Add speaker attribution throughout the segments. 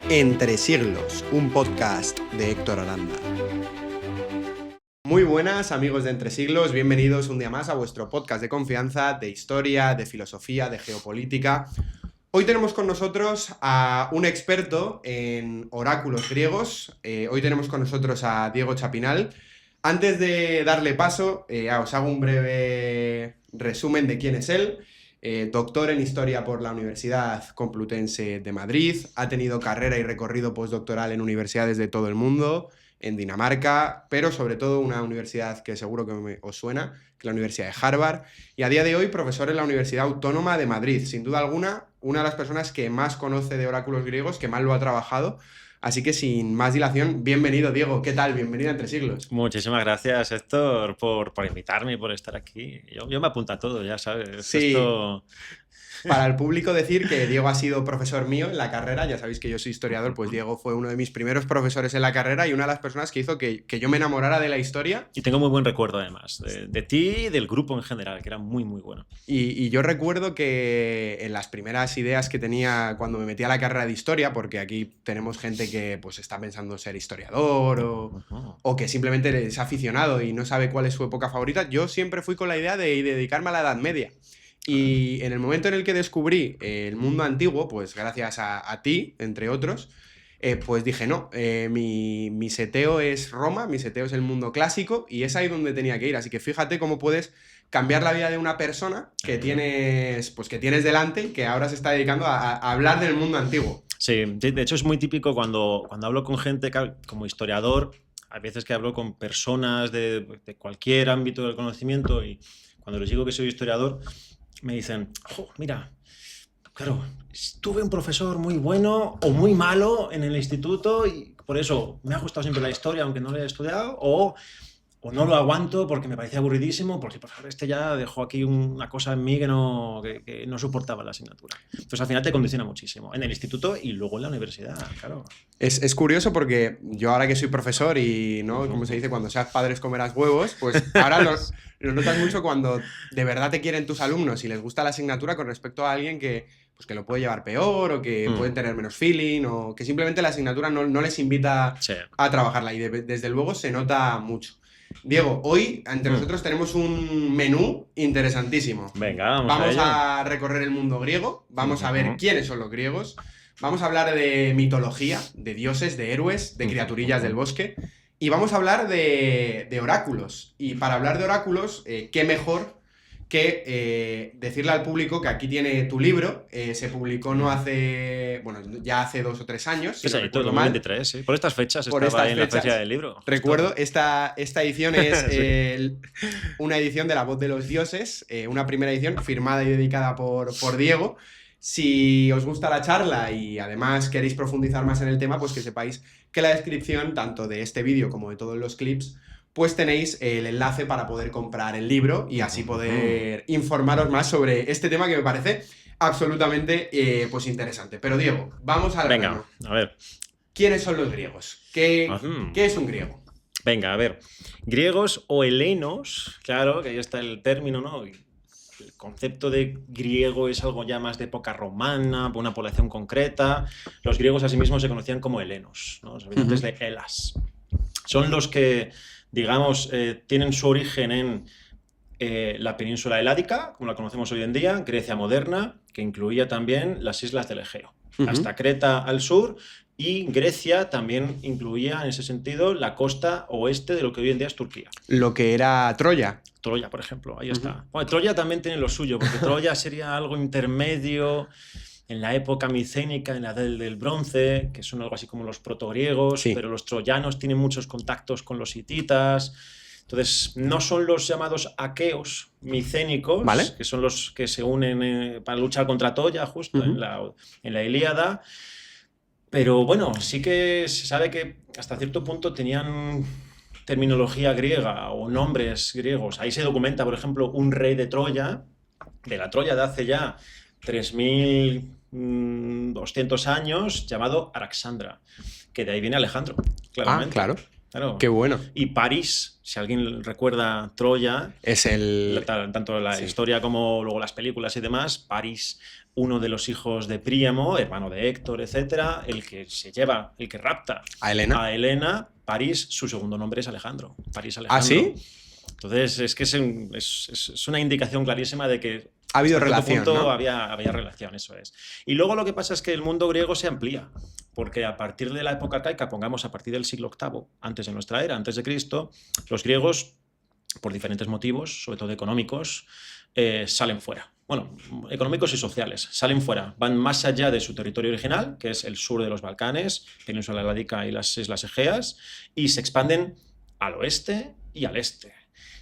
Speaker 1: Entre siglos, un podcast de Héctor Aranda. Muy buenas amigos de Entre siglos, bienvenidos un día más a vuestro podcast de confianza, de historia, de filosofía, de geopolítica. Hoy tenemos con nosotros a un experto en oráculos griegos. Hoy tenemos con nosotros a Diego Chapinal. Antes de darle paso, os hago un breve resumen de quién es él. Doctor en Historia por la Universidad Complutense de Madrid, ha tenido carrera y recorrido postdoctoral en universidades de todo el mundo, en Dinamarca, pero sobre todo una universidad que seguro que os suena, que es la Universidad de Harvard, y a día de hoy profesor en la Universidad Autónoma de Madrid. Sin duda alguna, una de las personas que más conoce de oráculos griegos, que más lo ha trabajado. Así que sin más dilación, bienvenido Diego, ¿qué tal? Bienvenido a Entre siglos.
Speaker 2: Muchísimas gracias, Héctor, por invitarme y por estar aquí. Yo me apunto a todo, ya sabes.
Speaker 1: Sí.
Speaker 2: Esto...
Speaker 1: Para el público decir que Diego ha sido profesor mío en la carrera, ya sabéis que yo soy historiador, pues Diego fue uno de mis primeros profesores en la carrera y una de las personas que hizo que yo me enamorara de la historia.
Speaker 2: Y tengo muy buen recuerdo además, de ti y del grupo en general, que era muy, muy bueno.
Speaker 1: Y yo recuerdo que en las primeras ideas que tenía cuando me metí a la carrera de historia, porque aquí tenemos gente que pues está pensando ser historiador o que simplemente es aficionado y no sabe cuál es su época favorita, yo siempre fui con la idea de dedicarme a la Edad Media. Y en el momento en el que descubrí el mundo antiguo, pues gracias a ti, entre otros, pues dije, no, mi seteo es Roma, mi seteo es el mundo clásico y es ahí donde tenía que ir. Así que fíjate cómo puedes cambiar la vida de una persona que tienes delante y que ahora se está dedicando a hablar del mundo antiguo.
Speaker 2: Sí, de hecho es muy típico cuando hablo con gente como historiador, hay veces que hablo con personas de cualquier ámbito del conocimiento y cuando les digo que soy historiador, me dicen, oh, mira, claro, tuve un profesor muy bueno o muy malo en el instituto y por eso me ha gustado siempre la historia, aunque no la haya estudiado, o no lo aguanto porque me parecía aburridísimo, porque por favor, este ya dejó aquí una cosa en mí que no soportaba la asignatura. Entonces al final te condiciona muchísimo, en el instituto y luego en la universidad, claro.
Speaker 1: Es curioso porque yo ahora que soy profesor y, ¿no? Como se dice, cuando seas padres comerás huevos, pues ahora lo notas mucho cuando de verdad te quieren tus alumnos y les gusta la asignatura con respecto a alguien que lo puede llevar peor o que pueden tener menos feeling o que simplemente la asignatura no les invita a trabajarla y desde luego se nota mucho. Diego, hoy entre nosotros tenemos un menú interesantísimo.
Speaker 2: Venga,
Speaker 1: vamos a recorrer el mundo griego, vamos a ver quiénes son los griegos, vamos a hablar de mitología, de dioses, de héroes, de criaturillas del bosque y vamos a hablar de oráculos. Y para hablar de oráculos, qué mejor que decirle al público que aquí tiene tu libro, se publicó ya hace 2 o 3 años.
Speaker 2: Si no recuerdo mal. 2023, ¿sí? Por estas fechas estaba en la fecha del libro.
Speaker 1: Recuerdo, esta edición es una edición de La Voz de los Dioses, una primera edición firmada y dedicada por Diego. Si os gusta la charla y además queréis profundizar más en el tema, pues que sepáis que en la descripción, tanto de este vídeo como de todos los clips, pues tenéis el enlace para poder comprar el libro y así poder informaros más sobre este tema que me parece absolutamente pues interesante. Pero Diego, vamos al grano.
Speaker 2: Venga, a ver.
Speaker 1: ¿Quiénes son los griegos? ¿Qué es un griego?
Speaker 2: Venga, a ver. Griegos o helenos, claro, que ahí está el término, ¿no? El concepto de griego es algo ya más de época romana, una población concreta. Los griegos asimismo se conocían como helenos, ¿no? Los habitantes de Elas. Son los que, digamos, tienen su origen en la península heládica, como la conocemos hoy en día, Grecia moderna, que incluía también las islas del Egeo, hasta Creta al sur, y Grecia también incluía, en ese sentido, la costa oeste de lo que hoy en día es Turquía.
Speaker 1: Lo que era Troya.
Speaker 2: Troya, por ejemplo, ahí está. Bueno, Troya también tiene lo suyo, porque Troya sería algo intermedio en la época micénica, en la del bronce, que son algo así como los protogriegos, sí. Pero los troyanos tienen muchos contactos con los hititas. Entonces, no son los llamados aqueos micénicos, ¿vale? Que son los que se unen para luchar contra Troya, justo en la Ilíada. Pero bueno, sí que se sabe que hasta cierto punto tenían terminología griega o nombres griegos. Ahí se documenta, por ejemplo, un rey de Troya, de la Troya de hace ya 3200 años, llamado Araxandra, que de ahí viene Alejandro, claramente.
Speaker 1: Ah, claro. Qué bueno.
Speaker 2: Y París, si alguien recuerda Troya,
Speaker 1: es
Speaker 2: tanto la historia como luego las películas y demás, París uno de los hijos de Príamo, hermano de Héctor, etcétera, el que rapta
Speaker 1: a Helena.
Speaker 2: París, su segundo nombre es Alejandro. París
Speaker 1: ¿Ah,
Speaker 2: Alejandro.
Speaker 1: sí?
Speaker 2: Entonces, es que es una indicación clarísima de que
Speaker 1: ha habido relación, ¿no?
Speaker 2: había relación, eso es. Y luego lo que pasa es que el mundo griego se amplía, porque a partir de la época arcaica, pongamos a partir del siglo VIII, antes de nuestra era, antes de Cristo, los griegos, por diferentes motivos, sobre todo económicos, salen fuera. Bueno, económicos y sociales, salen fuera, van más allá de su territorio original, que es el sur de los Balcanes, Península Arábica y las Islas Egeas, y se expanden al oeste y al este.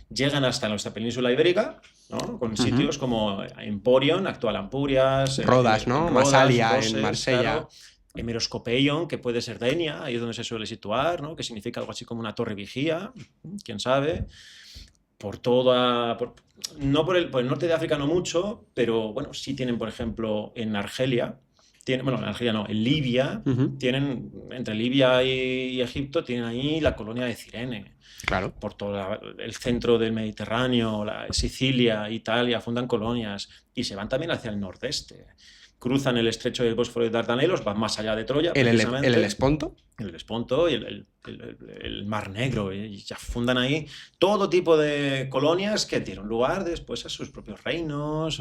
Speaker 2: Llegan hasta nuestra península ibérica, ¿no? Con sitios como Emporion, actual Ampurias,
Speaker 1: Rodas, ¿no? Masalia, en Marsella. Claro,
Speaker 2: Hemeroscopeion, que puede ser Denia, ahí es donde se suele situar, ¿no? Que significa algo así como una torre vigía, quién sabe. No por el norte de África no mucho, pero bueno, sí tienen, por ejemplo, en Argelia, en Argelia no, en Libia, tienen, entre Libia y Egipto, tienen ahí la colonia de Cirene.
Speaker 1: Claro.
Speaker 2: Por todo el centro del Mediterráneo, Sicilia, Italia, fundan colonias y se van también hacia el nordeste. Cruzan el estrecho del Bósforo y Dardanelos, van más allá de Troya.
Speaker 1: ¿El Helesponto?
Speaker 2: El Helesponto y el Mar Negro. Y ya fundan ahí todo tipo de colonias que dieron lugar después a sus propios reinos,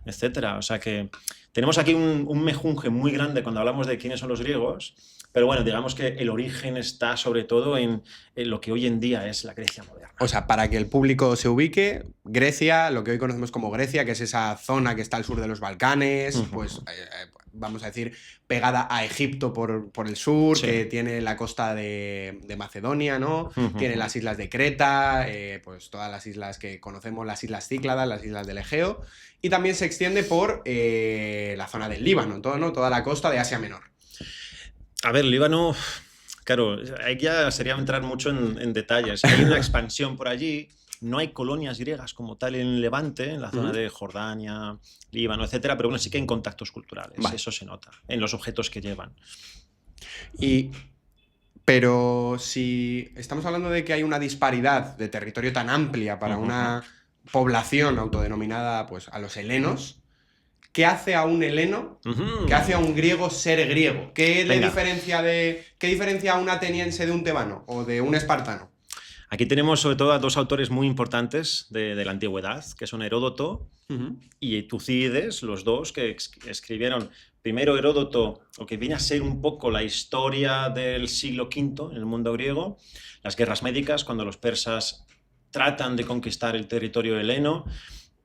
Speaker 2: etc. O sea que tenemos aquí un mejunje muy grande cuando hablamos de quiénes son los griegos. Pero bueno, digamos que el origen está sobre todo en lo que hoy en día es la Grecia moderna.
Speaker 1: O sea, para que el público se ubique, Grecia, lo que hoy conocemos como Grecia, que es esa zona que está al sur de los Balcanes, pues vamos a decir, pegada a Egipto por el sur, que tiene la costa de Macedonia, ¿no? Tiene las islas de Creta, pues todas las islas que conocemos, las islas Cícladas, las islas del Egeo, y también se extiende por la zona del Líbano, ¿no? Toda la costa de Asia Menor.
Speaker 2: A ver, Líbano, claro, ahí ya sería entrar mucho en detalles. Hay una expansión por allí, no hay colonias griegas como tal en Levante, en la zona de Jordania, Líbano, etcétera, pero bueno, sí que hay contactos culturales, eso se nota, en los objetos que llevan.
Speaker 1: Pero si estamos hablando de que hay una disparidad de territorio tan amplia para una población autodenominada pues, a los helenos, ¿qué hace a un heleno? ¿Qué hace a un griego ser griego? ¿Qué diferencia a un ateniense de un tebano o de un espartano?
Speaker 2: Aquí tenemos sobre todo a dos autores muy importantes de la antigüedad, que son Heródoto y Tucídides, los dos que escribieron. Primero Heródoto, lo que viene a ser un poco la historia del siglo V en el mundo griego, las guerras médicas, cuando los persas tratan de conquistar el territorio heleno,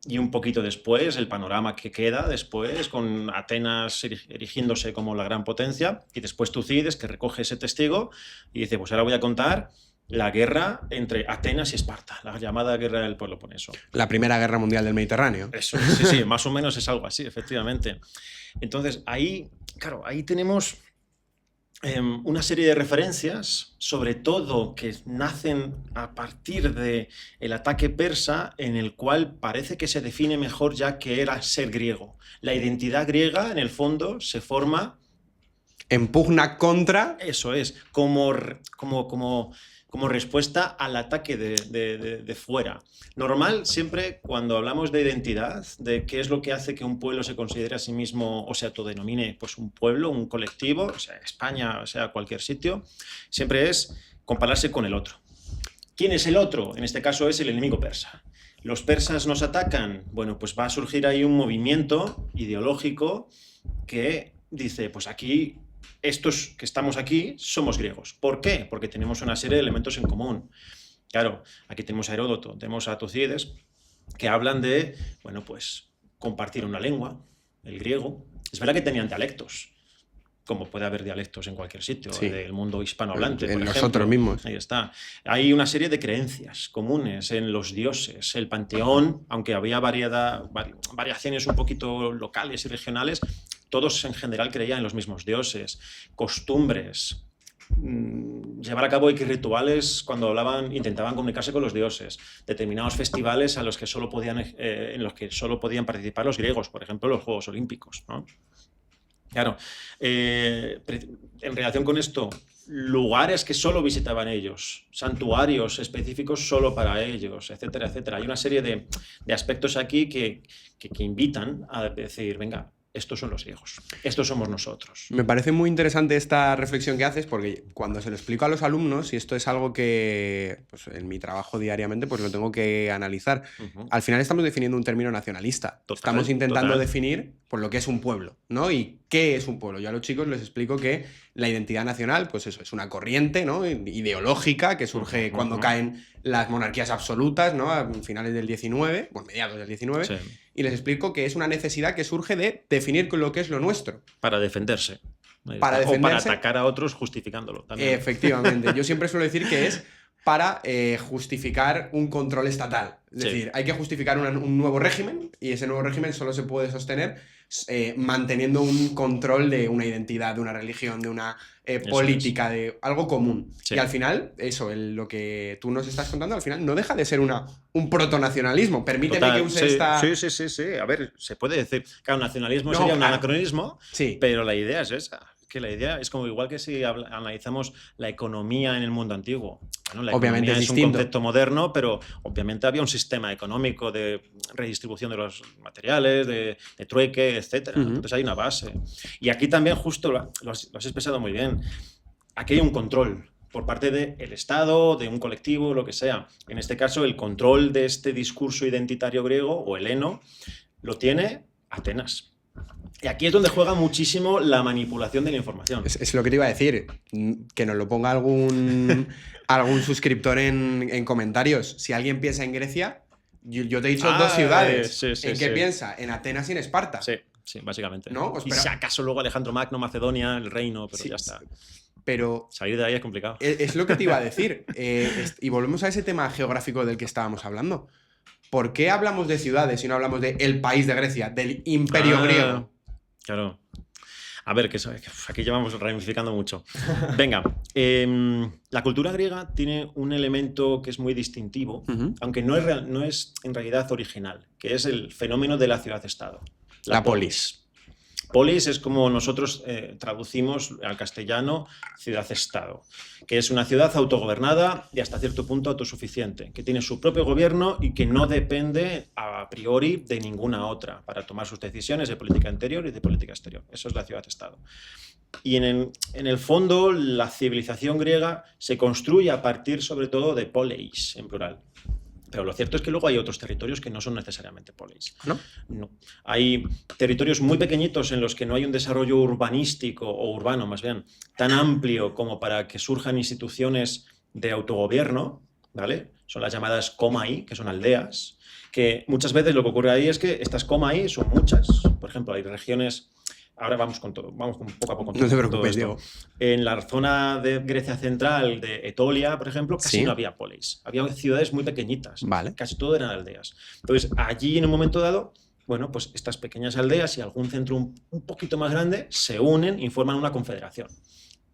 Speaker 2: y un poquito después, el panorama que queda después, con Atenas erigiéndose como la gran potencia, y después Tucídides, que recoge ese testigo y dice, pues ahora voy a contar la guerra entre Atenas y Esparta, la llamada guerra del Peloponeso.
Speaker 1: La primera guerra mundial del Mediterráneo.
Speaker 2: Eso, sí, más o menos es algo así, efectivamente. Entonces, ahí tenemos una serie de referencias, sobre todo que nacen a partir del ataque persa, en el cual parece que se define mejor ya que era ser griego. La identidad griega, en el fondo, se forma...
Speaker 1: En pugna contra...
Speaker 2: Eso es, como respuesta al ataque de fuera. Normal, siempre cuando hablamos de identidad, de qué es lo que hace que un pueblo se considere a sí mismo o se autodenomine pues un pueblo, un colectivo, o sea, España, o sea, cualquier sitio, siempre es compararse con el otro. ¿Quién es el otro? En este caso es el enemigo persa. ¿Los persas nos atacan? Bueno, pues va a surgir ahí un movimiento ideológico que dice, pues aquí... Estos que estamos aquí somos griegos. ¿Por qué? Porque tenemos una serie de elementos en común. Claro, aquí tenemos a Heródoto, tenemos a Tucídides, que hablan de, bueno, pues compartir una lengua, el griego. Es verdad que tenían dialectos, como puede haber dialectos en cualquier sitio del mundo hispanohablante.
Speaker 1: En nosotros mismos.
Speaker 2: Ahí está. Hay una serie de creencias comunes en los dioses. El panteón, aunque había variaciones un poquito locales y regionales, todos en general creían en los mismos dioses. Costumbres, llevar a cabo X rituales cuando intentaban comunicarse con los dioses. Determinados festivales en los que solo podían participar los griegos, por ejemplo, los Juegos Olímpicos, ¿no? Claro, en relación con esto, lugares que solo visitaban ellos, santuarios específicos solo para ellos, etcétera, etcétera. Hay una serie de aspectos aquí que invitan a decir, venga, estos son los griegos, estos somos nosotros.
Speaker 1: Me parece muy interesante esta reflexión que haces, porque cuando se lo explico a los alumnos, y esto es algo que pues, en mi trabajo diariamente pues lo tengo que analizar, al final estamos definiendo un término nacionalista. Estamos intentando definir pues, lo que es un pueblo, ¿no? Y qué es un pueblo. Yo a los chicos les explico que la identidad nacional, pues eso, es una corriente, ¿no? ideológica que surge cuando caen las monarquías absolutas, ¿no? A finales del 19, bueno, mediados del 19, sí. Y les explico que es una necesidad que surge de definir lo que es lo nuestro.
Speaker 2: Para defenderse.
Speaker 1: O para
Speaker 2: atacar a otros justificándolo también.
Speaker 1: Efectivamente. Yo siempre suelo decir que es para justificar un control estatal. Es decir, hay que justificar un nuevo régimen, y ese nuevo régimen solo se puede sostener manteniendo un control de una identidad, de una religión, de una política, de algo común. Sí. Y al final, lo que tú nos estás contando, al final no deja de ser un protonacionalismo. Permíteme que use esta...
Speaker 2: Sí. A ver, se puede decir. Claro, nacionalismo sería un anacronismo, pero la idea es esa. Que la idea es como igual que si analizamos la economía en el mundo antiguo. Bueno, la
Speaker 1: obviamente
Speaker 2: economía es un concepto moderno, pero obviamente había un sistema económico de redistribución de los materiales, de trueque, etc. Entonces hay una base. Y aquí también justo lo has expresado muy bien. Aquí hay un control por parte del Estado, de un colectivo, lo que sea. En este caso, el control de este discurso identitario griego o heleno lo tiene Atenas. Y aquí es donde juega muchísimo la manipulación de la información.
Speaker 1: Es lo que te iba a decir. Que nos lo ponga algún suscriptor en comentarios. Si alguien piensa en Grecia, yo te he dicho dos ciudades. ¿En qué piensa? En Atenas y en Esparta.
Speaker 2: Sí, básicamente.
Speaker 1: ¿No?
Speaker 2: Y si acaso luego Alejandro Magno, Macedonia, el reino, pero ya está.
Speaker 1: Pero
Speaker 2: salir de ahí es complicado.
Speaker 1: Es lo que te iba a decir. Y volvemos a ese tema geográfico del que estábamos hablando. ¿Por qué hablamos de ciudades y no hablamos del país de Grecia, del imperio griego?
Speaker 2: Claro. A ver, que aquí llevamos ramificando mucho. Venga, la cultura griega tiene un elemento que es muy distintivo, aunque no es en realidad original, que es el fenómeno de la ciudad-estado.
Speaker 1: La polis.
Speaker 2: Polis es como nosotros traducimos al castellano ciudad-estado, que es una ciudad autogobernada y hasta cierto punto autosuficiente, que tiene su propio gobierno y que no depende a priori de ninguna otra para tomar sus decisiones de política interior y de política exterior. Eso es la ciudad-estado. Y en el fondo, la civilización griega se construye a partir sobre todo de poleis, en plural. Pero lo cierto es que luego hay otros territorios que no son necesariamente polis.
Speaker 1: ¿No?
Speaker 2: No. Hay territorios muy pequeñitos en los que no hay un desarrollo urbanístico, o urbano más bien, tan amplio como para que surjan instituciones de autogobierno, ¿vale? Son las llamadas komai, que son aldeas, que muchas veces lo que ocurre ahí es que estas komai son muchas. Por ejemplo, hay regiones... Ahora vamos con todo, vamos poco a poco.
Speaker 1: No te preocupes, Diego.
Speaker 2: En la zona de Grecia Central, de Etolia, por ejemplo, casi no había polis. Había ciudades muy pequeñitas.
Speaker 1: Vale.
Speaker 2: Casi todo eran aldeas. Entonces, allí en un momento dado, bueno, pues estas pequeñas aldeas y algún centro un poquito más grande se unen y forman una confederación,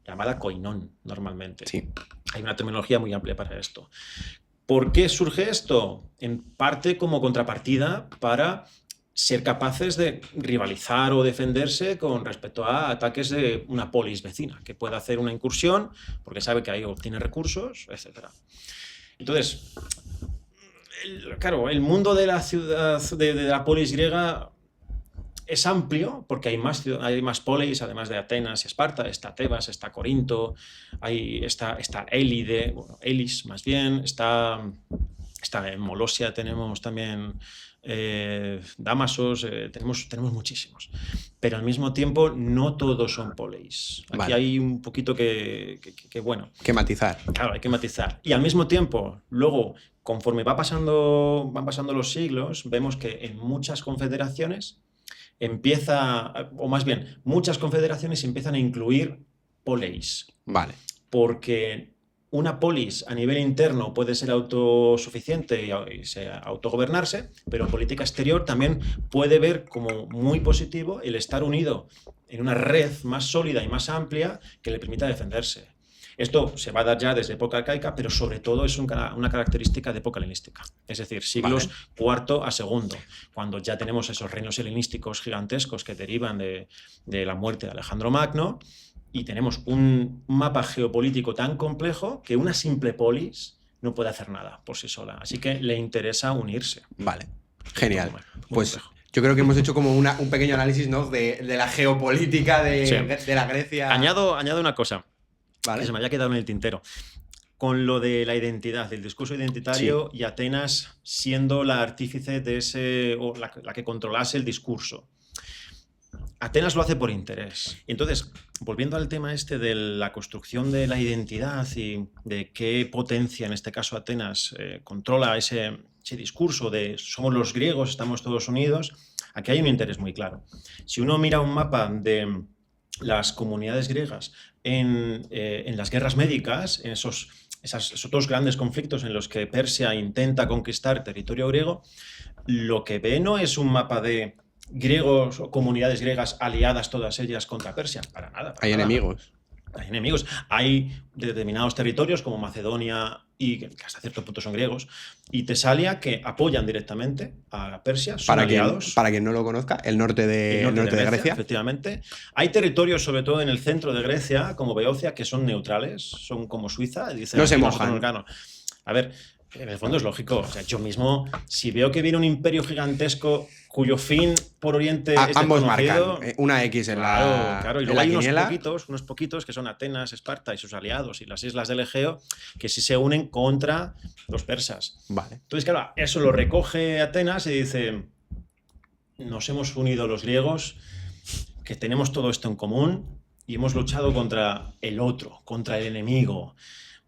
Speaker 2: llamada koinón, normalmente.
Speaker 1: Sí.
Speaker 2: Hay una terminología muy amplia para esto. ¿Por qué surge esto? En parte como contrapartida para ser capaces de rivalizar o defenderse con respecto a ataques de una polis vecina, que pueda hacer una incursión porque sabe que ahí obtiene recursos, etc. Entonces, claro, el mundo de la ciudad, de la polis griega es amplio porque hay más polis, además de Atenas y Esparta. Está Tebas, está Corinto, está Élide, bueno, Elis más bien, está en Molosia, tenemos también... Damasos, tenemos muchísimos, pero al mismo tiempo no todos son poleis. Aquí hay un poquito que bueno,
Speaker 1: que matizar.
Speaker 2: Claro, hay que matizar. Y al mismo tiempo, luego, conforme van pasando los siglos, vemos que en muchas confederaciones muchas confederaciones empiezan a incluir poleis.
Speaker 1: Vale.
Speaker 2: Porque una polis a nivel interno puede ser autosuficiente y autogobernarse, pero en política exterior también puede ver como muy positivo el estar unido en una red más sólida y más amplia que le permita defenderse. Esto se va a dar ya desde época arcaica, pero sobre todo es una característica de época helenística. Es decir, siglos IV a II, cuando ya tenemos esos reinos helenísticos gigantescos que derivan de la muerte de Alejandro Magno. Y tenemos un mapa geopolítico tan complejo que una simple polis no puede hacer nada por sí sola. Así que le interesa unirse.
Speaker 1: Vale, genial. Pues Yo creo que hemos hecho como un pequeño análisis, ¿no? de la geopolítica de la Grecia.
Speaker 2: Añado una cosa,
Speaker 1: ¿vale?
Speaker 2: que se me había quedado en el tintero. Con lo de la identidad, el discurso identitario y Atenas siendo la artífice de ese, o la que controlase el discurso. Atenas lo hace por interés. Entonces, volviendo al tema este de la construcción de la identidad y de qué potencia, en este caso Atenas, controla ese discurso de somos los griegos, estamos todos unidos, aquí hay un interés muy claro. Si uno mira un mapa de las comunidades griegas en las guerras médicas, en esos dos grandes conflictos en los que Persia intenta conquistar territorio griego, lo que ve no es un mapa de griegos o comunidades griegas aliadas todas ellas contra Persia, para nada.
Speaker 1: Hay enemigos.
Speaker 2: Hay enemigos. Hay determinados territorios como Macedonia y que hasta cierto punto son griegos, y Tesalia, que apoyan directamente a Persia, son aliados.
Speaker 1: Para quien no lo conozca, el norte de Grecia.
Speaker 2: Efectivamente. Hay territorios, sobre todo en el centro de Grecia, como Beocia, que son neutrales, son como Suiza. Dicen,
Speaker 1: no se mojan.
Speaker 2: A ver, en el fondo es lógico. O sea, yo mismo, si veo que viene un imperio gigantesco cuyo fin por Oriente es
Speaker 1: ambos
Speaker 2: desconocido,
Speaker 1: marcan una X en la
Speaker 2: Claro, y
Speaker 1: en
Speaker 2: luego
Speaker 1: la
Speaker 2: hay
Speaker 1: quiniela.
Speaker 2: unos poquitos que son Atenas, Esparta y sus aliados y las islas del Egeo que sí se unen contra los persas.
Speaker 1: Vale.
Speaker 2: Entonces, claro, eso lo recoge Atenas y dice, nos hemos unido los griegos, que tenemos todo esto en común y hemos luchado contra el otro, contra el enemigo.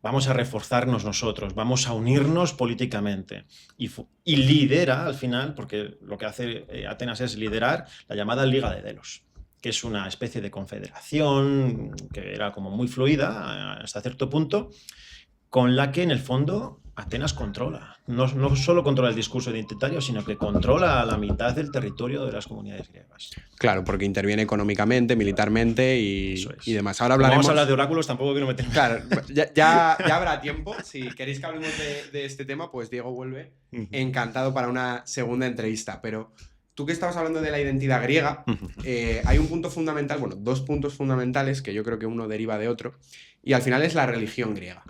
Speaker 2: Vamos a reforzarnos nosotros, vamos a unirnos políticamente. Y lidera, al final, porque lo que hace Atenas es liderar la llamada Liga de Delos, que es una especie de confederación que era como muy fluida hasta cierto punto, con la que en el fondo Atenas controla. No solo controla el discurso identitario, sino que controla la mitad del territorio de las comunidades griegas.
Speaker 1: Claro, porque interviene económicamente, militarmente y demás. Ahora hablaremos...
Speaker 2: Vamos a hablar de oráculos, tampoco quiero meterme.
Speaker 1: Claro, ya habrá tiempo. Si queréis que hablemos de este tema, pues Diego vuelve encantado para una segunda entrevista. Pero tú que estabas hablando de la identidad griega, hay un punto fundamental, bueno, dos puntos fundamentales que yo creo que uno deriva de otro, y al final es la religión griega.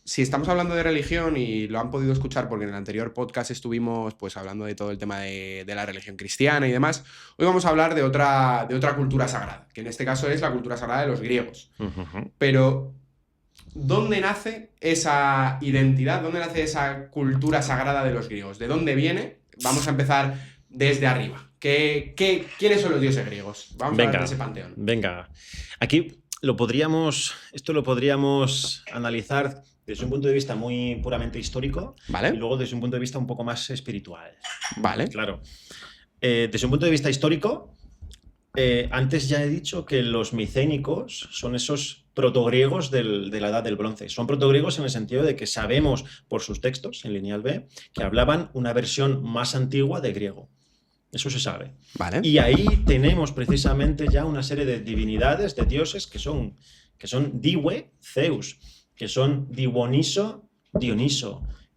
Speaker 1: Si estamos hablando de religión, y lo han podido escuchar porque en el anterior podcast estuvimos pues hablando de todo el tema de la religión cristiana y demás, hoy vamos a hablar de otra cultura sagrada, que en este caso es la cultura sagrada de los griegos. Pero ¿dónde nace esa identidad? ¿Dónde nace esa cultura sagrada de los griegos? ¿De dónde viene? Vamos a empezar desde arriba. ¿Quiénes son los dioses griegos? Vamos a hablar de ese panteón.
Speaker 2: Venga, aquí esto lo podríamos analizar desde un punto de vista muy puramente histórico,
Speaker 1: ¿vale?
Speaker 2: Y luego desde un punto de vista un poco más espiritual.
Speaker 1: Vale.
Speaker 2: Claro. Desde un punto de vista histórico, antes ya he dicho que los micénicos son esos protogriegos de la Edad del Bronce. Son protogriegos en el sentido de que sabemos por sus textos, en lineal B, que hablaban una versión más antigua de griego. Eso se sabe.
Speaker 1: Vale.
Speaker 2: Y ahí tenemos precisamente ya una serie de divinidades, de dioses, que son Diwe, Zeus, que son Dioniso,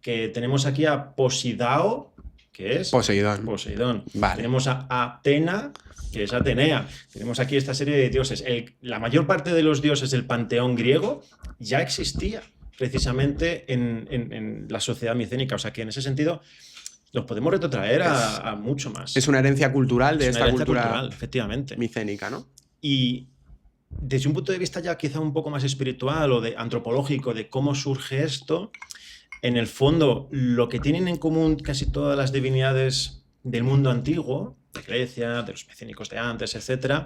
Speaker 2: que tenemos aquí a Posidao, que es Poseidón.
Speaker 1: Vale.
Speaker 2: Tenemos a Atena, que es Atenea. Tenemos aquí esta serie de dioses. La mayor parte de los dioses del panteón griego ya existía precisamente en la sociedad micénica. O sea que en ese sentido los podemos retrotraer a mucho más.
Speaker 1: Es una herencia cultural de esta cultura
Speaker 2: efectivamente,
Speaker 1: micénica, ¿no?
Speaker 2: Y desde un punto de vista ya quizá un poco más espiritual o de antropológico de cómo surge esto, en el fondo lo que tienen en común casi todas las divinidades del mundo antiguo, de Grecia, de los micénicos de antes, etc.,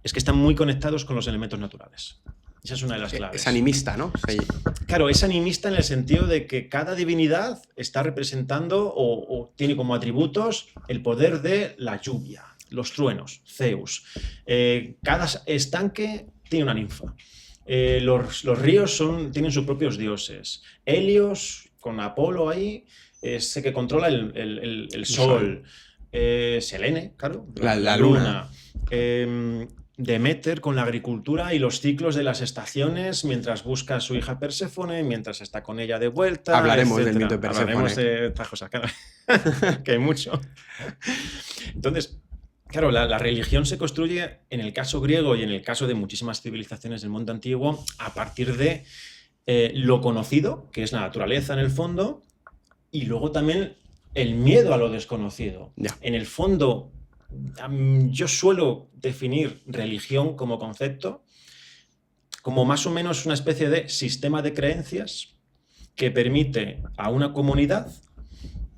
Speaker 2: es que están muy conectados con los elementos naturales. Esa es una de las claves.
Speaker 1: Es animista, ¿no? Sí.
Speaker 2: Claro, es animista en el sentido de que cada divinidad está representando o tiene como atributos el poder de la lluvia, los truenos, Zeus. Cada estanque tiene una ninfa. Los ríos tienen sus propios dioses. Helios, con Apolo ahí, es el que controla el sol. Selene, claro,
Speaker 1: la luna.
Speaker 2: Deméter con la agricultura y los ciclos de las estaciones mientras busca a su hija Perséfone, mientras está con ella de vuelta.
Speaker 1: Hablaremos
Speaker 2: etcétera.
Speaker 1: del mito de Perséfone.
Speaker 2: Hablaremos de estas cosas, claro. Que hay mucho. Entonces, claro, la religión se construye en el caso griego y en el caso de muchísimas civilizaciones del mundo antiguo a partir de lo conocido, que es la naturaleza en el fondo, y luego también el miedo a lo desconocido.
Speaker 1: Ya.
Speaker 2: En el fondo, yo suelo definir religión como concepto como más o menos una especie de sistema de creencias que permite a una comunidad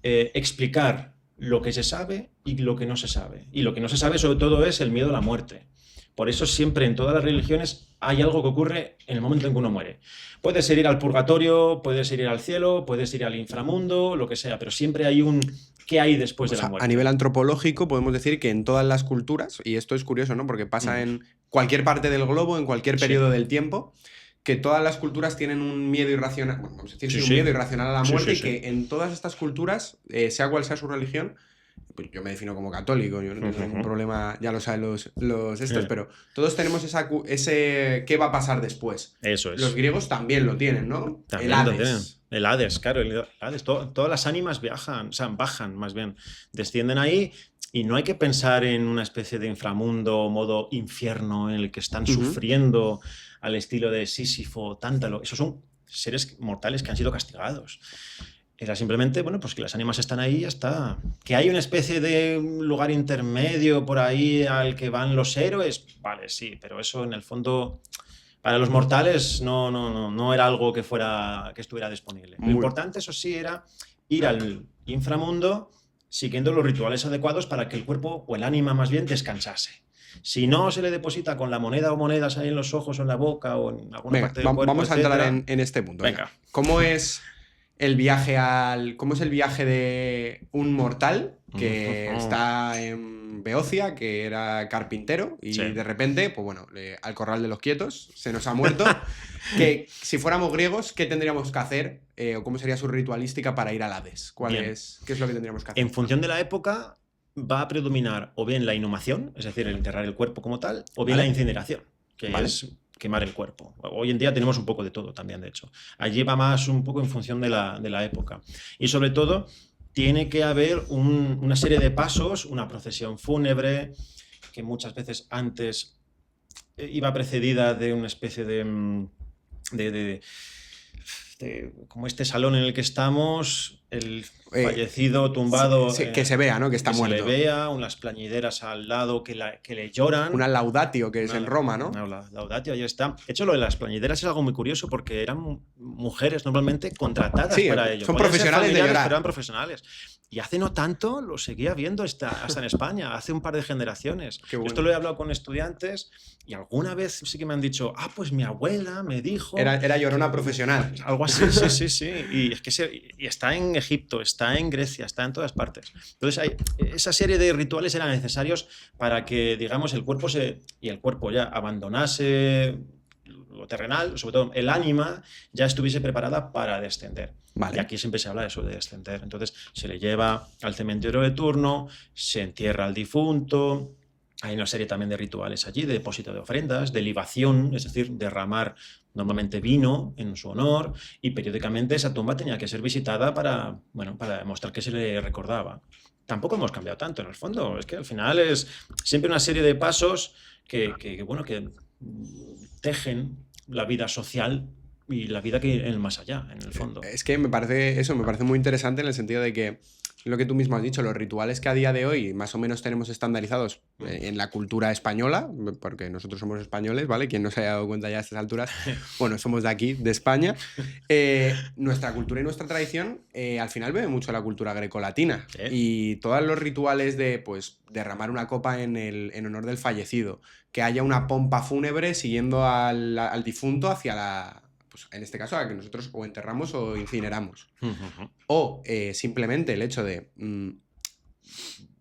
Speaker 2: explicar lo que se sabe y lo que no se sabe. Y lo que no se sabe sobre todo es el miedo a la muerte. Por eso siempre en todas las religiones hay algo que ocurre en el momento en que uno muere. Puedes ir al purgatorio, puedes ir al cielo, puedes ir al inframundo, lo que sea, pero siempre hay un ¿qué hay después de la muerte?
Speaker 1: A nivel antropológico podemos decir que en todas las culturas, y esto es curioso, ¿no? Porque pasa en cualquier parte del globo, en cualquier periodo del tiempo, que todas las culturas tienen un miedo irracional, bueno, vamos a decir, un miedo irracional a la muerte, y que en todas estas culturas, sea cual sea su religión, pues yo me defino como católico, yo no tengo ningún problema, ya lo saben los estos, pero todos tenemos ese ¿qué va a pasar después?
Speaker 2: Eso es.
Speaker 1: Los griegos también lo tienen, ¿no?
Speaker 2: También
Speaker 1: el Hades.
Speaker 2: Lo tienen. El Hades, claro, el Hades. Todas las ánimas viajan, o sea, bajan más bien, descienden ahí y no hay que pensar en una especie de inframundo, modo infierno en el que están sufriendo al estilo de Sísifo, Tántalo. Esos son seres mortales que han sido castigados. Era simplemente, bueno, pues que las ánimas están ahí y ya está. Que hay una especie de lugar intermedio por ahí al que van los héroes, vale, sí, pero eso en el fondo para los mortales no era algo que estuviera disponible. Lo importante, eso sí, era ir al inframundo siguiendo los rituales adecuados para que el cuerpo, o el ánima más bien, descansase. Si no se le deposita con la moneda o monedas ahí en los ojos o en la boca o en alguna parte del cuerpo,
Speaker 1: vamos a entrar en este punto.
Speaker 2: Venga.
Speaker 1: ¿Cómo es el viaje de un mortal que está en Beocia, que era carpintero, y de repente, pues bueno, al corral de los quietos, se nos ha muerto? Que si fuéramos griegos, ¿qué tendríamos que hacer? ¿O cómo sería su ritualística para ir al Hades? ¿Qué es lo que tendríamos que hacer?
Speaker 2: En función de la época, va a predominar o bien la inhumación, es decir, el enterrar el cuerpo como tal, o bien la incineración, que es quemar el cuerpo. Hoy en día tenemos un poco de todo también, de hecho. Allí va más un poco en función de la época. Y sobre todo, tiene que haber una serie de pasos, una procesión fúnebre, que muchas veces antes iba precedida de una especie de como este salón en el que estamos, el fallecido tumbado,
Speaker 1: que se vea, ¿no? Que está muerto.
Speaker 2: Se le vea, unas plañideras al lado que le lloran.
Speaker 1: Una laudatio, que es en Roma, ¿no?
Speaker 2: Una laudatio, ahí está. De hecho, lo de las plañideras es algo muy curioso porque eran mujeres normalmente contratadas para ello.
Speaker 1: Son profesionales de llorar.
Speaker 2: Pero eran profesionales. Y hace no tanto lo seguía viendo hasta en España, hace un par de generaciones.
Speaker 1: Bueno.
Speaker 2: Esto lo he hablado con estudiantes y alguna vez sí que me han dicho, pues mi abuela me dijo...
Speaker 1: Era llorona profesional.
Speaker 2: Algo así, sí. Y es que está en Egipto, está en Grecia, está en todas partes. Entonces, esa serie de rituales eran necesarios para que, digamos, el cuerpo ya abandonase lo terrenal, sobre todo el ánima, ya estuviese preparada para descender.
Speaker 1: Vale.
Speaker 2: Y aquí siempre se habla de eso, de descender. Entonces, se le lleva al cementerio de turno, se entierra al difunto. Hay una serie también de rituales allí, de depósito de ofrendas, de libación, es decir, derramar normalmente vino en su honor, y periódicamente esa tumba tenía que ser visitada para demostrar que se le recordaba. Tampoco hemos cambiado tanto, en el fondo. Es que al final es siempre una serie de pasos que tejen la vida social y la vida que en el más allá, en el fondo.
Speaker 1: Es que me parece muy interesante en el sentido de que lo que tú mismo has dicho, los rituales que a día de hoy más o menos tenemos estandarizados en la cultura española, porque nosotros somos españoles, ¿vale? Quien no se haya dado cuenta ya a estas alturas, bueno, somos de aquí, de España. Nuestra cultura y nuestra tradición al final bebe mucho la cultura grecolatina. Y todos los rituales de, pues, derramar una copa en honor del fallecido, que haya una pompa fúnebre siguiendo al difunto hacia en este caso, a que nosotros o enterramos o incineramos. O simplemente el hecho de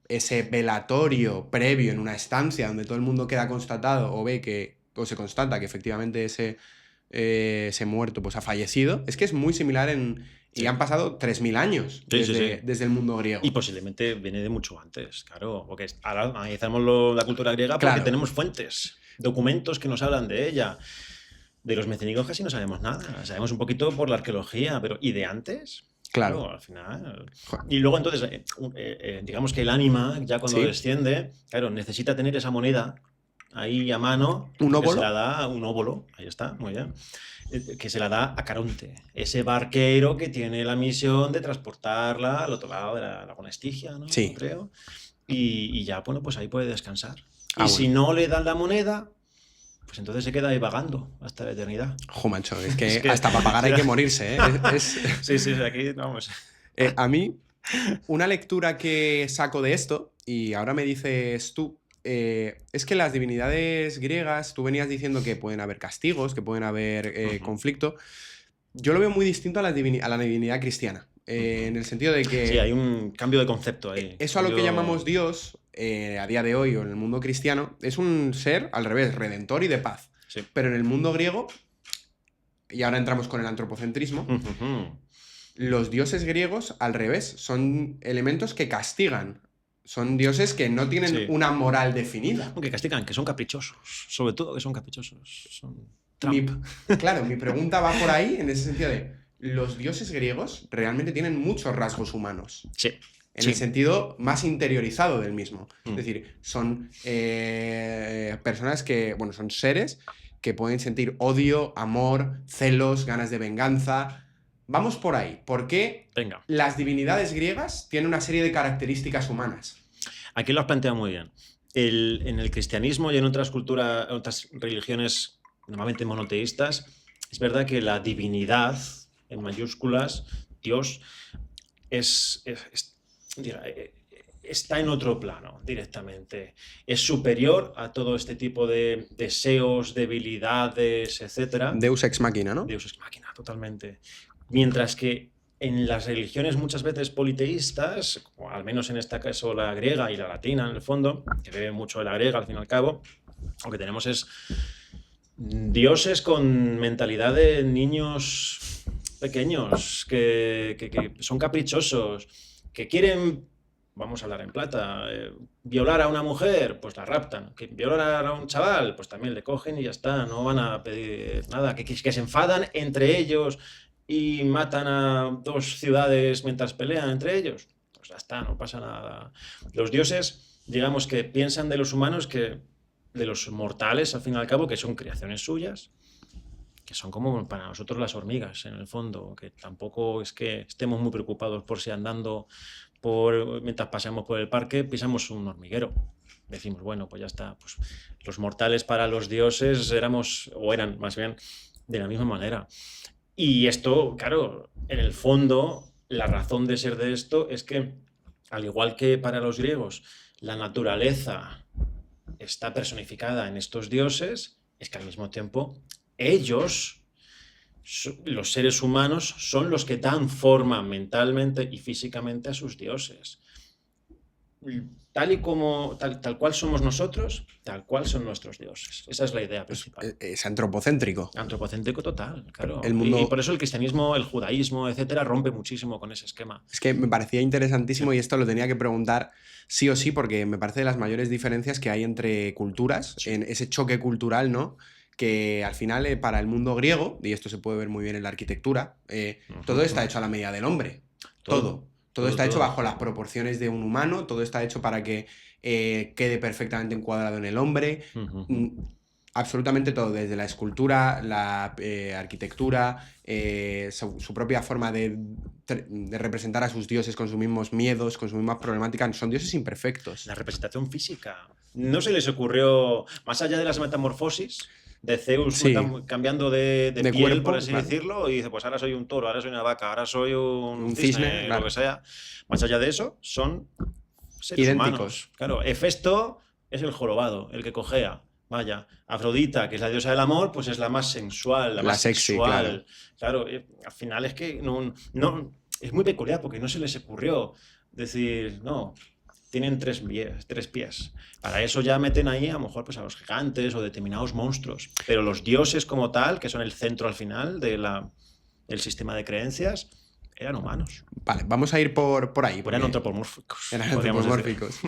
Speaker 1: ese velatorio previo en una estancia donde todo el mundo queda constatado o se constata que efectivamente ese muerto pues ha fallecido. Es que es muy similar y han pasado 3.000 años desde el mundo griego.
Speaker 2: Y posiblemente viene de mucho antes, claro. Porque ahora analizamos la cultura griega porque tenemos fuentes, documentos que nos hablan de ella. De los mecénicos casi no sabemos nada. Sabemos un poquito por la arqueología, pero ¿y de antes?
Speaker 1: Claro.
Speaker 2: Al final. Y luego entonces, digamos que el ánima, ya cuando desciende, claro, necesita tener esa moneda ahí a mano.
Speaker 1: ¿Un óvulo?
Speaker 2: Se la da un óvulo, ahí está, muy bien. Que se la da a Caronte, ese barquero que tiene la misión de transportarla al otro lado de la laguna Estigia, ¿no?
Speaker 1: Sí.
Speaker 2: Creo. Y ya, bueno, pues ahí puede descansar.
Speaker 1: Ah,
Speaker 2: y si no le dan la moneda, pues entonces se queda ahí vagando hasta la eternidad.
Speaker 1: Jo, macho, es que hasta para pagar hay que morirse, ¿eh?
Speaker 2: Sí, aquí vamos.
Speaker 1: A mí, una lectura que saco de esto, y ahora me dices tú, es que las divinidades griegas, tú venías diciendo que pueden haber castigos, que pueden haber conflicto. Yo lo veo muy distinto a la divinidad cristiana. En el sentido de que...
Speaker 2: Sí, hay un cambio de concepto ahí.
Speaker 1: Eso a lo que llamamos Dios, a día de hoy o en el mundo cristiano, es un ser, al revés, redentor y de paz.
Speaker 2: Sí.
Speaker 1: Pero en el mundo griego, y ahora entramos con el antropocentrismo, los dioses griegos, al revés, son elementos que castigan. Son dioses que no tienen una moral definida.
Speaker 2: Que castigan, que son caprichosos. Sobre todo que son caprichosos. Son
Speaker 1: Claro, mi pregunta va por ahí, en ese sentido de... Los dioses griegos realmente tienen muchos rasgos humanos.
Speaker 2: Sí.
Speaker 1: En el sentido más interiorizado del mismo. Es decir, son personas que, bueno, son seres que pueden sentir odio, amor, celos, ganas de venganza. Vamos por ahí. ¿Por qué las divinidades griegas tienen una serie de características humanas?
Speaker 2: Aquí lo has planteado muy bien. En el cristianismo y en otras culturas, otras religiones normalmente monoteístas, es verdad que la divinidad, en mayúsculas, Dios, está en otro plano directamente. Es superior a todo este tipo de deseos, debilidades, etc.
Speaker 1: Deus ex machina, ¿no?
Speaker 2: Deus ex machina, totalmente. Mientras que en las religiones muchas veces politeístas, o al menos en este caso la griega y la latina en el fondo, que bebe mucho de la griega al fin y al cabo, lo que tenemos es dioses con mentalidad de niños pequeños, que son caprichosos, que quieren, vamos a hablar en plata, violar a una mujer, pues la raptan. Que violar a un chaval, pues también le cogen y ya está, no van a pedir nada. Que se enfadan entre ellos y matan a 2 ciudades mientras pelean entre ellos, pues ya está, no pasa nada. Los dioses, digamos que piensan de los humanos que de los mortales, al fin y al cabo, que son creaciones suyas, que son como para nosotros las hormigas, en el fondo, que tampoco es que estemos muy preocupados por si andando mientras pasamos por el parque pisamos un hormiguero. Decimos, bueno, pues ya está. Pues los mortales para los dioses eran más bien de la misma manera. Y esto, claro, en el fondo, la razón de ser de esto es que, al igual que para los griegos, la naturaleza está personificada en estos dioses, es que al mismo tiempo ellos, los seres humanos, son los que dan forma mentalmente y físicamente a sus dioses. Tal cual somos nosotros, tal cual son nuestros dioses. Esa es la idea principal.
Speaker 1: Es antropocéntrico.
Speaker 2: Antropocéntrico total, claro.
Speaker 1: El mundo...
Speaker 2: Y por eso el cristianismo, el judaísmo, etcétera, rompe muchísimo con ese esquema.
Speaker 1: Es que me parecía interesantísimo y esto lo tenía que preguntar sí o sí porque me parece de las mayores diferencias que hay entre culturas, en ese choque cultural, ¿no? Que al final para el mundo griego, y esto se puede ver muy bien en la arquitectura, todo está hecho a la medida del hombre. Todo está hecho bajo las proporciones de un humano, todo está hecho para que quede perfectamente encuadrado en el hombre. Absolutamente todo, desde la escultura, la arquitectura, su propia forma de representar a sus dioses con sus mismos miedos, con sus mismas problemáticas, son dioses imperfectos.
Speaker 2: La representación física. No se les ocurrió, más allá de las metamorfosis de Zeus cambiando de piel, cuerpo, por así decirlo, y dice, pues ahora soy un toro, ahora soy una vaca, ahora soy un cisne, lo que sea. Más allá de eso, son seres humanos. Claro, Hefesto es el jorobado, el que cojea. Vaya, Afrodita, que es la diosa del amor, pues es la más sensual, la más
Speaker 1: sexy,
Speaker 2: sexual. Claro, al final es que no, es muy peculiar porque no se les ocurrió decir, no, tienen 3 pies. Para eso ya meten ahí a lo mejor pues a los gigantes o determinados monstruos. Pero los dioses como tal, que son el centro al final del sistema de creencias, eran humanos.
Speaker 1: Vale, vamos a ir por ahí.
Speaker 2: Eran antropomórficos.
Speaker 1: Eran antropomórficos.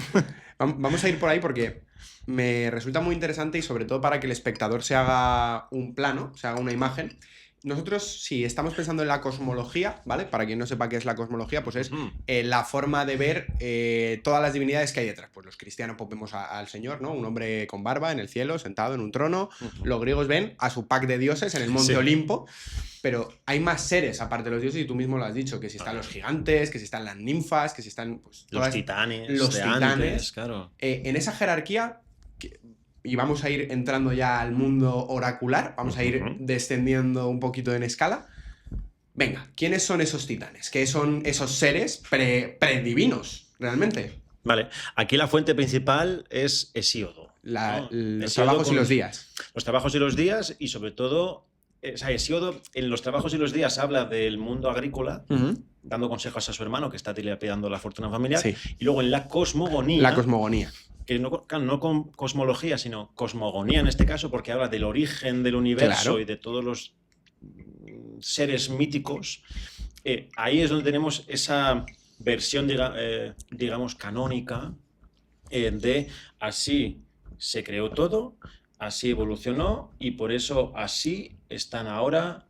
Speaker 1: Vamos a ir por ahí porque me resulta muy interesante y sobre todo para que el espectador se haga un plano, se haga una imagen. Nosotros, si estamos pensando en la cosmología, ¿vale? Para quien no sepa qué es la cosmología, pues es la forma de ver todas las divinidades que hay detrás. Pues los cristianos pues, vemos al Señor, ¿no? Un hombre con barba en el cielo, sentado en un trono. Los griegos ven a su pack de dioses en el monte Olimpo. Pero hay más seres aparte de los dioses y tú mismo lo has dicho, que si están los gigantes, que si están las ninfas, que si están... Pues,
Speaker 2: los titanes.
Speaker 1: Los titanes.
Speaker 2: Antes, claro.
Speaker 1: En esa jerarquía... Y vamos a ir entrando ya al mundo oracular, vamos a ir descendiendo un poquito en escala. Venga, ¿quiénes son esos titanes? ¿Qué son esos seres predivinos, realmente?
Speaker 2: Vale, aquí la fuente principal es Hesíodo.
Speaker 1: ¿No? Los trabajos y los días.
Speaker 2: Los trabajos y los días y sobre todo... O sea, Hesíodo en los trabajos y los días habla del mundo agrícola, dando consejos a su hermano que está dilapidando la fortuna familiar. Sí. Y luego en la cosmogonía...
Speaker 1: La cosmogonía.
Speaker 2: Que no con cosmología, sino cosmogonía en este caso, porque habla del origen del universo y de todos los seres míticos. Ahí es donde tenemos esa versión, digamos, canónica de así se creó todo, así evolucionó y por eso así están ahora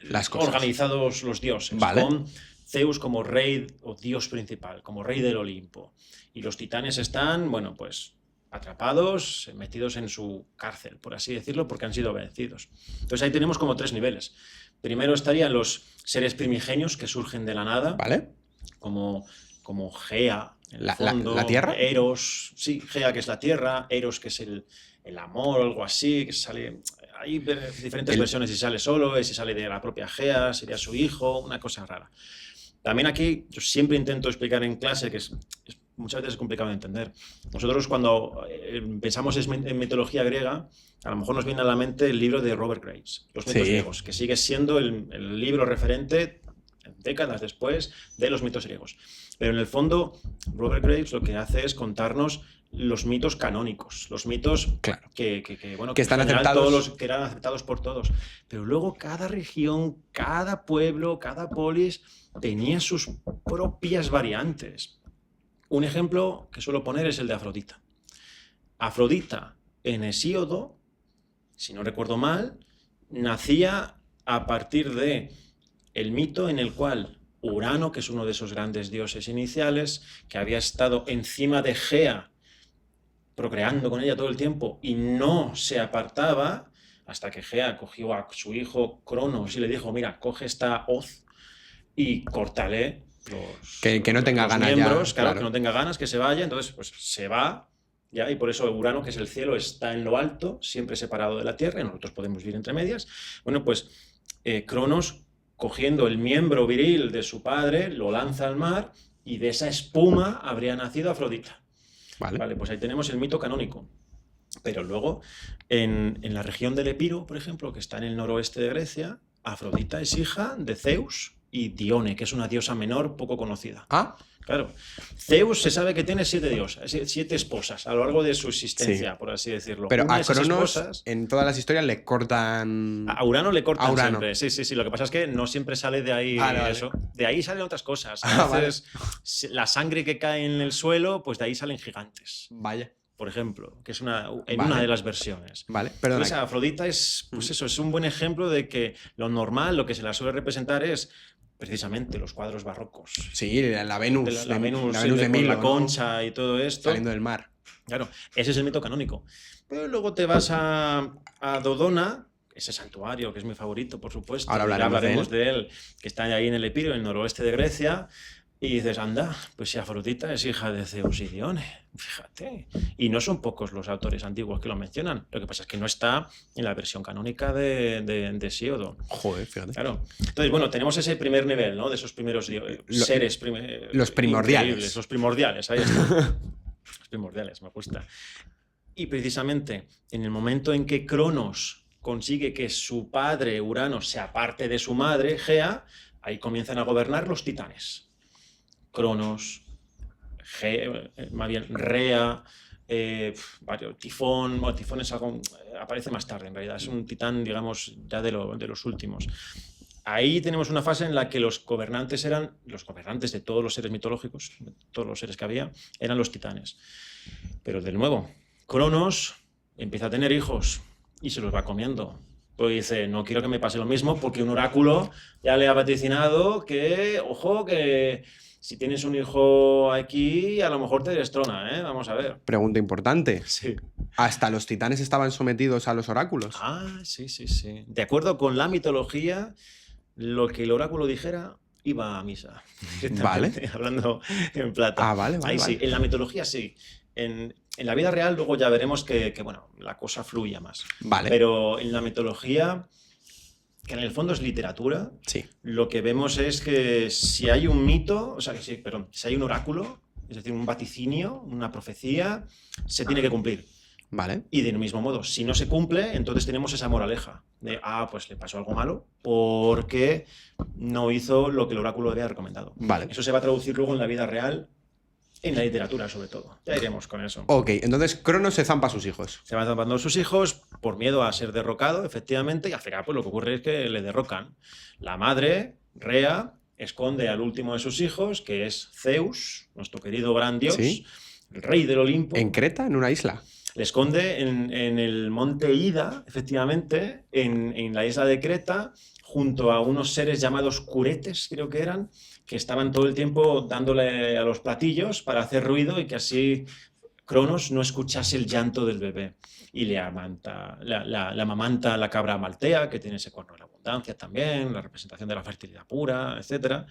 Speaker 1: las cosas.
Speaker 2: Organizados los dioses.
Speaker 1: Vale.
Speaker 2: Con Zeus como rey o dios principal, como rey del Olimpo. Y los titanes están, bueno, pues atrapados, metidos en su cárcel, por así decirlo, porque han sido vencidos. Entonces ahí tenemos como 3 niveles. Primero estarían los seres primigenios que surgen de la nada,
Speaker 1: ¿vale?
Speaker 2: Como Gea, en el fondo,
Speaker 1: ¿la tierra?
Speaker 2: Eros, sí, Gea que es la tierra, Eros que es el amor o algo así, que sale... Hay diferentes versiones, si sale solo, si sale de la propia Gea, sería su hijo, una cosa rara. También aquí yo siempre intento explicar en clase que muchas veces es complicado de entender. Nosotros cuando pensamos en mitología griega, a lo mejor nos viene a la mente el libro de Robert Graves, Los mitos griegos, que sigue siendo el libro referente décadas después de los mitos griegos. Pero en el fondo, Robert Graves lo que hace es contarnos los mitos canónicos, los mitos que
Speaker 1: están aceptados.
Speaker 2: Que eran aceptados por todos. Pero luego cada región, cada pueblo, cada polis tenía sus propias variantes. Un ejemplo que suelo poner es el de Afrodita. Afrodita en Hesíodo, si no recuerdo mal, nacía a partir de el mito en el cual Urano, que es uno de esos grandes dioses iniciales, que había estado encima de Gea, procreando con ella todo el tiempo y no se apartaba, hasta que Gea cogió a su hijo Cronos y le dijo, mira, coge esta hoz y córtale
Speaker 1: que no tenga ganas
Speaker 2: miembros, claro, que no tenga ganas, que se vaya. Entonces pues se va, ¿ya? Y por eso Urano, que es el cielo, está en lo alto, siempre separado de la Tierra, y nosotros podemos vivir entre medias. Bueno, pues Cronos, cogiendo el miembro viril de su padre, lo lanza al mar y de esa espuma habría nacido Afrodita. Vale, pues ahí tenemos el mito canónico. Pero luego, en la región del Epiro, por ejemplo, que está en el noroeste de Grecia, Afrodita es hija de Zeus y Dione, que es una diosa menor poco conocida.
Speaker 1: Ah.
Speaker 2: Claro. Zeus se sabe que tiene 7 esposas a lo largo de su existencia, por así decirlo.
Speaker 1: Pero a Cronos, en todas las historias, le cortan...
Speaker 2: A Urano le cortan siempre. Sí. Lo que pasa es que no siempre sale de ahí eso. Vale. De ahí salen otras cosas. A veces la sangre que cae en el suelo, pues de ahí salen gigantes.
Speaker 1: Vaya.
Speaker 2: Por ejemplo, que es una de las versiones.
Speaker 1: Vale, perdona.
Speaker 2: Entonces, Afrodita es, pues eso, es un buen ejemplo de que lo normal, lo que se la suele representar es precisamente los cuadros barrocos.
Speaker 1: Sí, la Venus.
Speaker 2: La Venus de Milo, la concha, ¿no? Y todo esto.
Speaker 1: Saliendo del mar.
Speaker 2: Claro, ese es el mito canónico. Pero luego te vas a Dodona, ese santuario que es mi favorito, por supuesto.
Speaker 1: Ahora hablaremos
Speaker 2: de él, que está ahí en el Epiro, en el noroeste de Grecia. Y dices, anda, pues si Afrodita es hija de Zeus y Dione, fíjate. Y no son pocos los autores antiguos que lo mencionan. Lo que pasa es que no está en la versión canónica de Hesíodo.
Speaker 1: Joder, fíjate.
Speaker 2: Claro. Entonces, bueno, tenemos ese primer nivel, ¿no? De esos primeros seres.
Speaker 1: Los primordiales.
Speaker 2: Los primordiales, ahí está. Los primordiales, me gusta. Y precisamente en el momento en que Cronos consigue que su padre, Urano, se aparte de su madre, Gea, ahí comienzan a gobernar los titanes. Cronos, más bien Rea, Tifón. Bueno, Tifón es algo, aparece más tarde en realidad, es un titán, digamos, ya de los últimos. ahí tenemos una fase en la que los gobernantes de todos los seres mitológicos, de todos los seres que había, eran los titanes. Pero de nuevo, Cronos empieza a tener hijos y se los va comiendo. Pues dice, no quiero que me pase lo mismo porque un oráculo ya le ha vaticinado que, ojo, que si tienes un hijo aquí, a lo mejor te destrona, ¿eh? Vamos a ver.
Speaker 1: Pregunta importante.
Speaker 2: Sí.
Speaker 1: ¿Hasta los titanes estaban sometidos a los oráculos?
Speaker 2: Sí. De acuerdo con la mitología, lo que el oráculo dijera iba a misa.
Speaker 1: Vale.
Speaker 2: Hablando en plata.
Speaker 1: Vale.
Speaker 2: Ahí sí, en la mitología sí. En la vida real luego ya veremos que bueno, la cosa fluye más.
Speaker 1: Vale.
Speaker 2: Pero en la mitología, que en el fondo es literatura,
Speaker 1: sí.
Speaker 2: Lo que vemos es que si hay un mito, si hay un oráculo, es decir, un vaticinio, una profecía, se tiene que cumplir.
Speaker 1: Vale.
Speaker 2: Y del mismo modo, si no se cumple, entonces tenemos esa moraleja de, pues le pasó algo malo porque no hizo lo que el oráculo había recomendado.
Speaker 1: Vale.
Speaker 2: Eso se va a traducir luego en la vida real, en la literatura sobre todo. Ya iremos con eso.
Speaker 1: Ok, entonces Cronos se zampa a sus hijos.
Speaker 2: Se van zampando a sus hijos por miedo a ser derrocado, efectivamente, y al final pues lo que ocurre es que le derrocan. La madre, Rea, esconde al último de sus hijos, que es Zeus, nuestro querido gran dios,
Speaker 1: ¿Sí?
Speaker 2: el rey del Olimpo.
Speaker 1: ¿En Creta? ¿En una isla?
Speaker 2: Le esconde en el monte Ida, efectivamente, en la isla de Creta, junto a unos seres llamados curetes, creo que eran, que estaban todo el tiempo dándole a los platillos para hacer ruido y que así Cronos no escuchase el llanto del bebé. Y le amamanta la cabra maltea, que tiene ese cuerno de la abundancia también, la representación de la fertilidad pura, etc.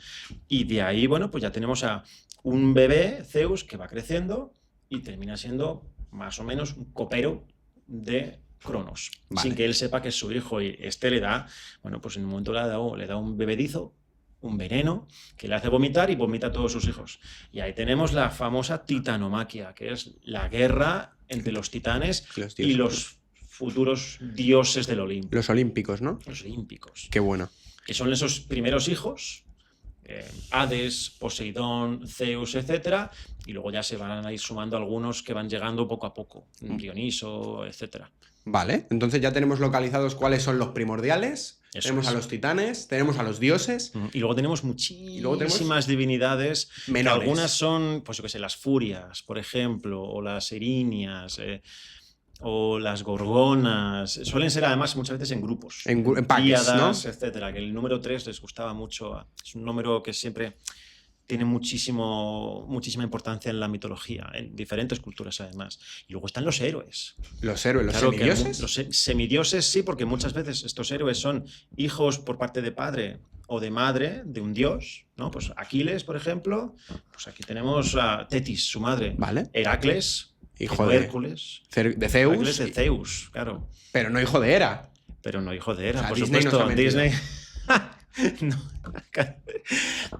Speaker 2: Y de ahí, bueno, pues ya tenemos a un bebé, Zeus, que va creciendo y termina siendo más o menos un copero de Cronos,
Speaker 1: vale.
Speaker 2: sin que él sepa que es su hijo. Y le da, bueno, pues en un momento le da un bebedizo, un veneno, que le hace vomitar y vomita a todos sus hijos. Y ahí tenemos la famosa titanomaquia, que es la guerra entre los titanes y los futuros dioses del Olimpo.
Speaker 1: Los olímpicos, ¿no?
Speaker 2: Los olímpicos.
Speaker 1: Qué bueno.
Speaker 2: Que son esos primeros hijos, Hades, Poseidón, Zeus, etc. Y luego ya se van a ir sumando algunos que van llegando poco a poco, Dioniso, etc.
Speaker 1: Vale, entonces ya tenemos localizados cuáles son los primordiales.
Speaker 2: Eso
Speaker 1: tenemos a los titanes, tenemos a los dioses.
Speaker 2: Y luego tenemos muchísimas divinidades.
Speaker 1: Menores.
Speaker 2: Algunas son, pues yo qué sé, las furias, por ejemplo, o las erinias, o las gorgonas. Suelen ser además muchas veces en grupos.
Speaker 1: En paques, ¿no?
Speaker 2: Etcétera. Que el número 3 les gustaba mucho. Es un número que siempre tiene muchísima importancia en la mitología, en diferentes culturas además. Y luego están los héroes.
Speaker 1: Los héroes, los
Speaker 2: claro,
Speaker 1: semidioses.
Speaker 2: Los semidioses sí, porque muchas veces estos héroes son hijos por parte de padre o de madre de un dios, ¿no? Pues Aquiles, por ejemplo, pues aquí tenemos a Tetis, su madre.
Speaker 1: Vale.
Speaker 2: Heracles,
Speaker 1: hijo de
Speaker 2: Hércules.
Speaker 1: De Zeus.
Speaker 2: Heracles de Zeus, claro.
Speaker 1: Pero no hijo de Hera.
Speaker 2: Pero no hijo de Hera,
Speaker 1: o sea,
Speaker 2: por
Speaker 1: Disney
Speaker 2: supuesto.
Speaker 1: No
Speaker 2: Disney. No.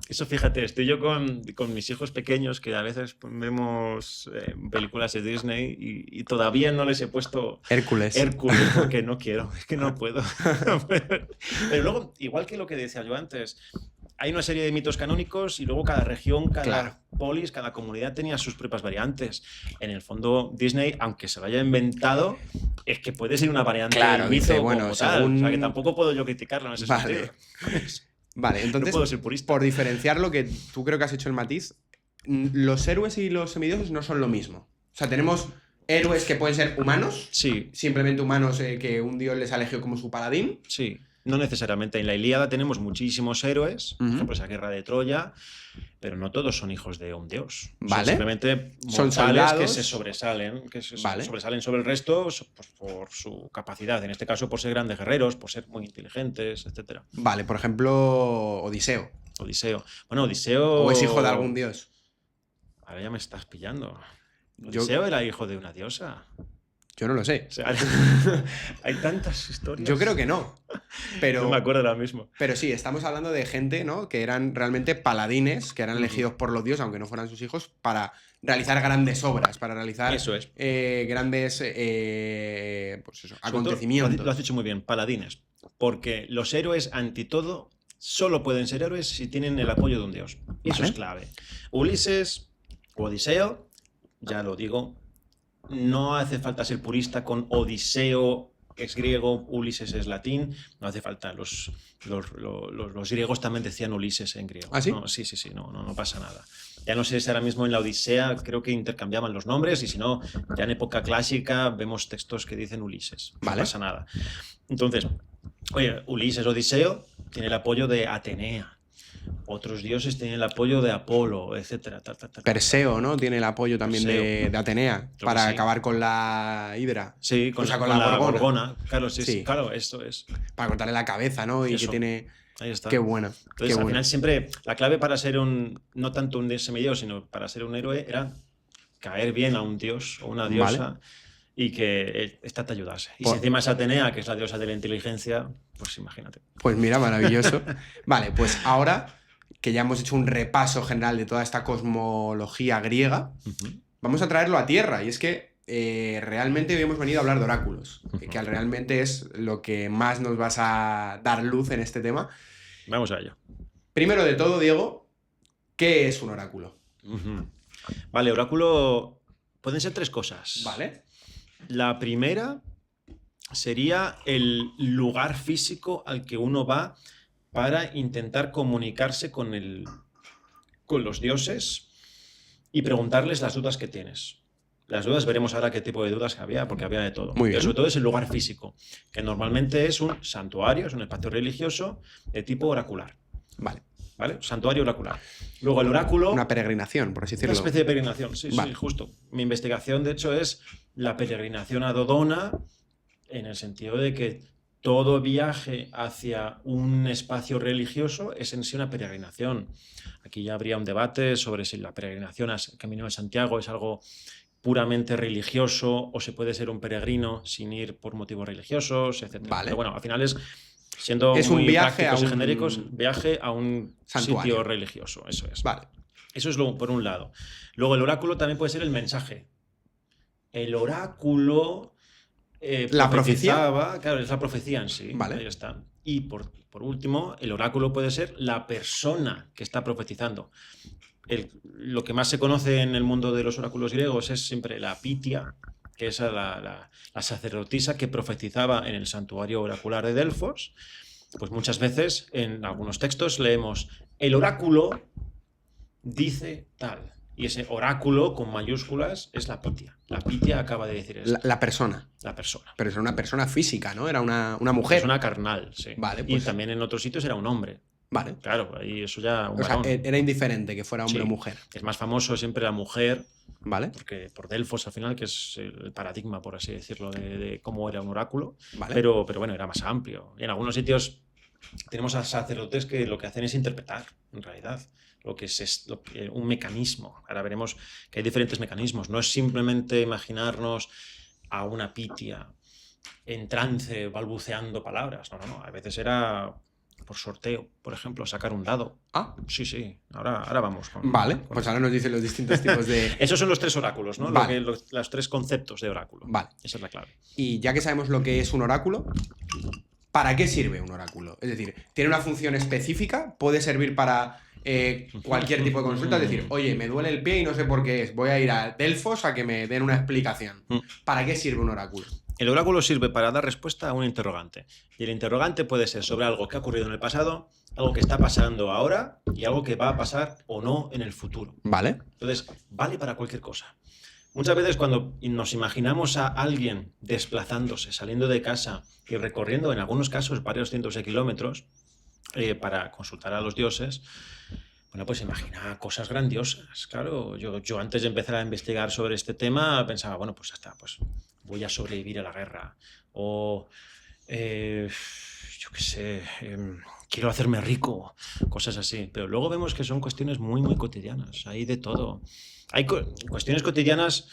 Speaker 2: Eso, fíjate, estoy yo con mis hijos pequeños que a veces vemos películas de Disney y todavía no les he puesto
Speaker 1: Hércules
Speaker 2: porque no quiero, es que no puedo. Pero luego, igual que lo que decía yo antes, hay una serie de mitos canónicos y luego cada región, cada polis, cada comunidad tenía sus propias variantes. En el fondo, Disney, aunque se lo haya inventado, es que puede ser una variante del mito
Speaker 1: dice, bueno,
Speaker 2: como tal. O sea, que tampoco puedo yo criticarlo en ese sentido.
Speaker 1: Vale, entonces,
Speaker 2: no puedo ser purista.
Speaker 1: Por diferenciar lo que tú creo que has hecho el matiz, los héroes y los semidioses no son lo mismo. O sea, tenemos héroes que pueden ser humanos,
Speaker 2: sí.
Speaker 1: Simplemente humanos que un dios les ha elegido como su paladín.
Speaker 2: Sí, no necesariamente. En la Ilíada tenemos muchísimos héroes, por ejemplo, esa guerra de Troya, pero no todos son hijos de un dios.
Speaker 1: Vale.
Speaker 2: Son simplemente
Speaker 1: son
Speaker 2: mortales
Speaker 1: soldados
Speaker 2: que se sobresalen, sobresalen sobre el resto pues, por su capacidad. En este caso, por ser grandes guerreros, por ser muy inteligentes, etc.
Speaker 1: Vale, por ejemplo, Odiseo.
Speaker 2: Bueno, Odiseo...
Speaker 1: ¿O es hijo de algún dios?
Speaker 2: Ahora ya me estás pillando. Odiseo era hijo de una diosa.
Speaker 1: Yo no lo sé.
Speaker 2: O sea, hay tantas historias.
Speaker 1: Yo creo que no. Pero,
Speaker 2: no me acuerdo ahora mismo.
Speaker 1: Pero sí, estamos hablando de gente, ¿no? Que eran realmente paladines, que eran elegidos por los dioses, aunque no fueran sus hijos, para realizar grandes obras, para realizar grandes pues eso, acontecimientos.
Speaker 2: Lo has dicho muy bien, paladines. Porque los héroes, ante todo, solo pueden ser héroes si tienen el apoyo de un dios. Eso es clave. Ulises o Odiseo, ya lo digo, no hace falta ser purista con Odiseo es griego, Ulises es latín, no hace falta. Los griegos también decían Ulises en griego.
Speaker 1: ¿Ah, sí?
Speaker 2: No, sí, no pasa nada. Ya no sé si ahora mismo en la Odisea creo que intercambiaban los nombres y si no, ya en época clásica vemos textos que dicen Ulises.
Speaker 1: Vale.
Speaker 2: No pasa nada. Entonces, oye, Ulises, Odiseo, tiene el apoyo de Atenea. Otros dioses tienen el apoyo de Apolo, etcétera.
Speaker 1: Perseo, ¿no? Tiene el apoyo también de Atenea para acabar con la hidra.
Speaker 2: Sí, con la gorgona. Claro, sí, claro, esto es.
Speaker 1: Para cortarle la cabeza, ¿no? Y eso. Que tiene...
Speaker 2: Ahí está.
Speaker 1: Qué bueno.
Speaker 2: Entonces, al final siempre la clave para ser no tanto un semidios, sino para ser un héroe era caer bien a un dios o una diosa. Vale. Y que esta te ayudase. Y si encima es Atenea, que es la diosa de la inteligencia, pues imagínate.
Speaker 1: Pues mira, maravilloso. Vale, pues ahora que ya hemos hecho un repaso general de toda esta cosmología griega, vamos a traerlo a tierra. Y es que realmente hoy hemos venido a hablar de oráculos, que realmente es lo que más nos vas a dar luz en este tema.
Speaker 2: Vamos a ello.
Speaker 1: Primero de todo, Diego, ¿qué es un oráculo?
Speaker 2: Vale, oráculo pueden ser 3 cosas.
Speaker 1: Vale.
Speaker 2: La primera sería el lugar físico al que uno va para intentar comunicarse con los dioses y preguntarles las dudas que tienes. Las dudas, veremos ahora qué tipo de dudas había, porque había de todo. Pero sobre todo es el lugar físico, que normalmente es un santuario, es un espacio religioso de tipo oracular.
Speaker 1: Vale.
Speaker 2: Santuario oracular. Luego el oráculo...
Speaker 1: Una peregrinación, por así decirlo.
Speaker 2: Una especie de peregrinación, sí, justo. Mi investigación, de hecho, es la peregrinación a Dodona, en el sentido de que todo viaje hacia un espacio religioso es en sí una peregrinación. Aquí ya habría un debate sobre si la peregrinación al Camino de Santiago es algo puramente religioso o se puede ser un peregrino sin ir por motivos religiosos, etc.
Speaker 1: Vale.
Speaker 2: Pero bueno, al final siendo
Speaker 1: es
Speaker 2: muy
Speaker 1: un viaje
Speaker 2: prácticos y genéricos, viaje a un
Speaker 1: santuario.
Speaker 2: Sitio religioso, eso es.
Speaker 1: Vale.
Speaker 2: Eso es por un lado. Luego el oráculo también puede ser el mensaje. El oráculo...
Speaker 1: la profecía.
Speaker 2: Claro, es la profecía en sí.
Speaker 1: Vale.
Speaker 2: Ahí está. Y por último, el oráculo puede ser la persona que está profetizando. Lo que más se conoce en el mundo de los oráculos griegos es siempre la Pitia, que es la sacerdotisa que profetizaba en el santuario oracular de Delfos. Pues muchas veces en algunos textos leemos el oráculo dice tal. Y ese oráculo con mayúsculas es la Pitia. La Pitia acaba de decir eso.
Speaker 1: La persona.
Speaker 2: La persona.
Speaker 1: Pero era una persona física, ¿no? Era una mujer.
Speaker 2: Persona carnal, sí.
Speaker 1: Vale, pues...
Speaker 2: Y también en otros sitios era un hombre.
Speaker 1: Vale.
Speaker 2: Claro, ahí eso ya...
Speaker 1: O sea, era indiferente que fuera hombre o mujer.
Speaker 2: Es más famoso siempre la mujer.
Speaker 1: Vale.
Speaker 2: Porque por Delfos al final, que es el paradigma, por así decirlo, de cómo era un oráculo.
Speaker 1: Vale.
Speaker 2: Pero bueno, era más amplio. Y en algunos sitios tenemos a sacerdotes que lo que hacen es interpretar, en realidad, lo que es un mecanismo. Ahora veremos que hay diferentes mecanismos. No es simplemente imaginarnos a una Pitia en trance, balbuceando palabras. No. A veces era por sorteo, por ejemplo, sacar un dado.
Speaker 1: Ah.
Speaker 2: Sí. Ahora vamos.
Speaker 1: Vale, pues ahora nos dicen los distintos tipos de...
Speaker 2: Esos son los 3 oráculos, ¿no?
Speaker 1: Vale.
Speaker 2: Los 3 conceptos de oráculo.
Speaker 1: Vale.
Speaker 2: Esa es la clave.
Speaker 1: Y ya que sabemos lo que es un oráculo, ¿para qué sirve un oráculo? Es decir, ¿tiene una función específica? ¿Puede servir para cualquier tipo de consulta? Es decir, oye, me duele el pie y no sé por qué es. Voy a ir a Delfos a que me den una explicación. ¿Para qué sirve un oráculo?
Speaker 2: El oráculo sirve para dar respuesta a un interrogante. Y el interrogante puede ser sobre algo que ha ocurrido en el pasado, algo que está pasando ahora y algo que va a pasar o no en el futuro.
Speaker 1: Vale.
Speaker 2: Entonces, vale para cualquier cosa. Muchas veces cuando nos imaginamos a alguien desplazándose, saliendo de casa y recorriendo en algunos casos varios cientos de kilómetros para consultar a los dioses, bueno, pues imagina cosas grandiosas. Claro, yo antes de empezar a investigar sobre este tema pensaba, bueno, pues ya está, pues voy a sobrevivir a la guerra. O, yo qué sé, quiero hacerme rico, cosas así. Pero luego vemos que son cuestiones muy, muy cotidianas. Hay de todo. Hay cuestiones cotidianas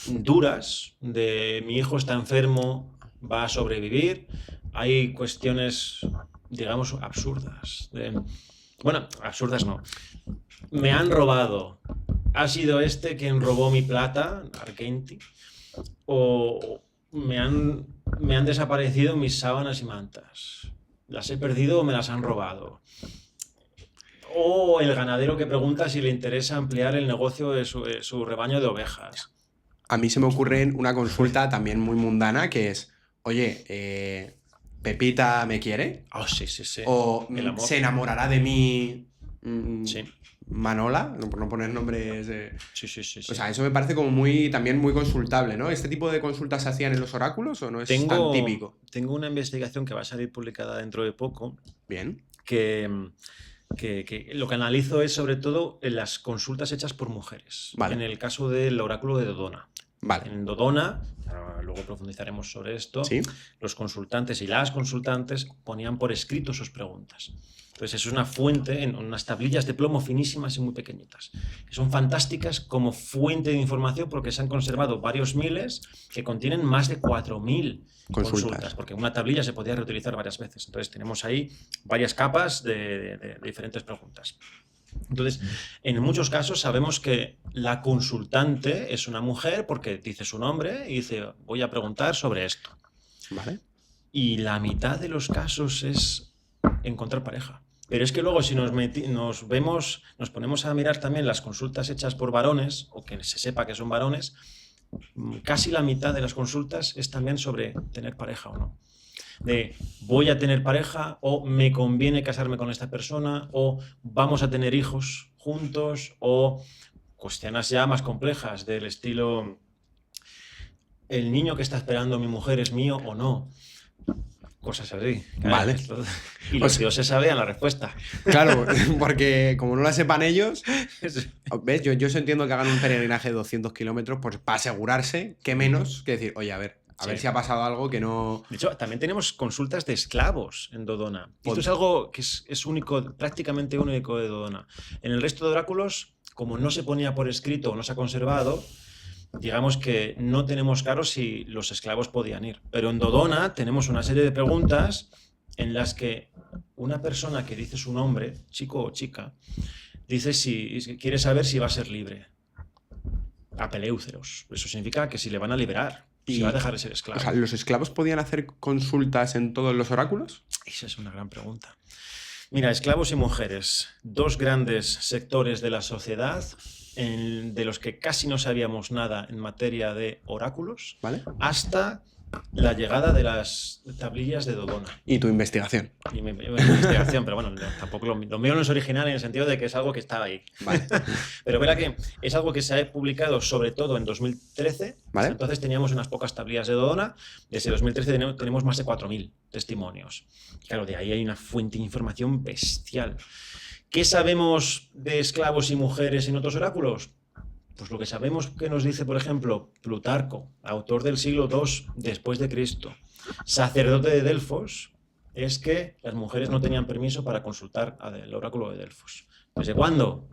Speaker 2: duras, de mi hijo está enfermo, va a sobrevivir. Hay cuestiones, digamos, absurdas. Bueno, absurdas no. Me han robado. ¿Ha sido este quien robó mi plata, Argenti? O me han desaparecido mis sábanas y mantas. Las he perdido o me las han robado. O el ganadero que pregunta si le interesa ampliar el negocio de su rebaño de ovejas.
Speaker 1: A mí se me ocurre una consulta también muy mundana que es, Oye, ¿Pepita me quiere?
Speaker 2: Oh, sí, sí, sí.
Speaker 1: ¿O
Speaker 2: El amor.
Speaker 1: se enamorará de mí
Speaker 2: Sí.
Speaker 1: Manola? Por no poner nombres...
Speaker 2: Sí, sí, sí, sí.
Speaker 1: O sea, eso me parece como también muy consultable, ¿no? ¿Este tipo de consultas se hacían en los oráculos o no es tan típico?
Speaker 2: Tengo una investigación que va a salir publicada dentro de poco
Speaker 1: Bien.
Speaker 2: que lo que analizo es sobre todo en las consultas hechas por mujeres.
Speaker 1: Vale.
Speaker 2: En el caso del oráculo de Dodona.
Speaker 1: Vale.
Speaker 2: En Dodona, luego profundizaremos sobre esto,
Speaker 1: ¿Sí?
Speaker 2: los consultantes y las consultantes ponían por escrito sus preguntas. Entonces es una fuente en unas tablillas de plomo finísimas y muy pequeñitas, que son fantásticas como fuente de información porque se han conservado varios miles que contienen más de 4.000 consultas, porque una tablilla se podía reutilizar varias veces. Entonces tenemos ahí varias capas de diferentes preguntas. Entonces, en muchos casos sabemos que la consultante es una mujer porque dice su nombre y dice, voy a preguntar sobre esto.
Speaker 1: Vale.
Speaker 2: Y la mitad de los casos es encontrar pareja. Pero es que luego si nos ponemos a mirar también las consultas hechas por varones, o que se sepa que son varones, casi la mitad de las consultas es también sobre tener pareja o no. De voy a tener pareja, o me conviene casarme con esta persona, o vamos a tener hijos juntos, o cuestiones ya más complejas del estilo ¿el niño que está esperando mi mujer es mío o no? Cosas así.
Speaker 1: Vale.
Speaker 2: Y los dioses sabían la respuesta.
Speaker 1: Claro, porque como no la sepan ellos, ¿ves? Yo entiendo que hagan un peregrinaje de 200 kilómetros pues, para asegurarse que menos que decir, oye, a ver si ha pasado algo que no...
Speaker 2: De hecho, también tenemos consultas de esclavos en Dodona. Esto es algo que es único, prácticamente único de Dodona. En el resto de oráculos, como no se ponía por escrito o no se ha conservado, digamos que no tenemos claro si los esclavos podían ir. Pero en Dodona tenemos una serie de preguntas en las que una persona que dice su nombre, chico o chica, dice si quiere saber si va a ser libre. Apeleuceros. Eso significa que si le van a liberar. Si va a dejar de ser esclavo.
Speaker 1: O sea, ¿los esclavos podían hacer consultas en todos los oráculos?
Speaker 2: Esa es una gran pregunta. Mira, esclavos y mujeres, dos grandes sectores de la sociedad de los que casi no sabíamos nada en materia de oráculos,
Speaker 1: ¿vale?
Speaker 2: Hasta la llegada de las tablillas de Dodona.
Speaker 1: ¿Y tu investigación?
Speaker 2: Y mi investigación, pero bueno, tampoco lo mío no es original en el sentido de que es algo que estaba ahí.
Speaker 1: Vale.
Speaker 2: Pero verá que es algo que se ha publicado sobre todo en 2013.
Speaker 1: ¿Vale?
Speaker 2: Entonces teníamos unas pocas tablillas de Dodona. Desde 2013 tenemos más de 4.000 testimonios. Claro, de ahí hay una fuente de información bestial. ¿Qué sabemos de esclavos y mujeres en otros oráculos? Pues lo que sabemos que nos dice, por ejemplo, Plutarco, autor del siglo II después de Cristo, sacerdote de Delfos, es que las mujeres no tenían permiso para consultar al oráculo de Delfos. ¿Desde cuándo?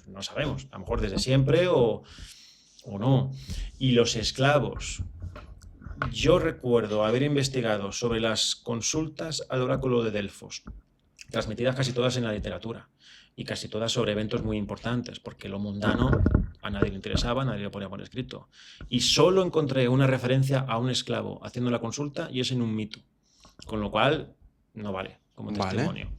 Speaker 2: No sabemos. A lo mejor desde siempre o no. Y los esclavos. Yo recuerdo haber investigado sobre las consultas al oráculo de Delfos, transmitidas casi todas en la literatura y casi todas sobre eventos muy importantes, porque lo mundano a nadie le interesaba, nadie lo ponía por escrito. Y solo encontré una referencia a un esclavo haciendo la consulta y es en un mito, con lo cual no vale como testimonio.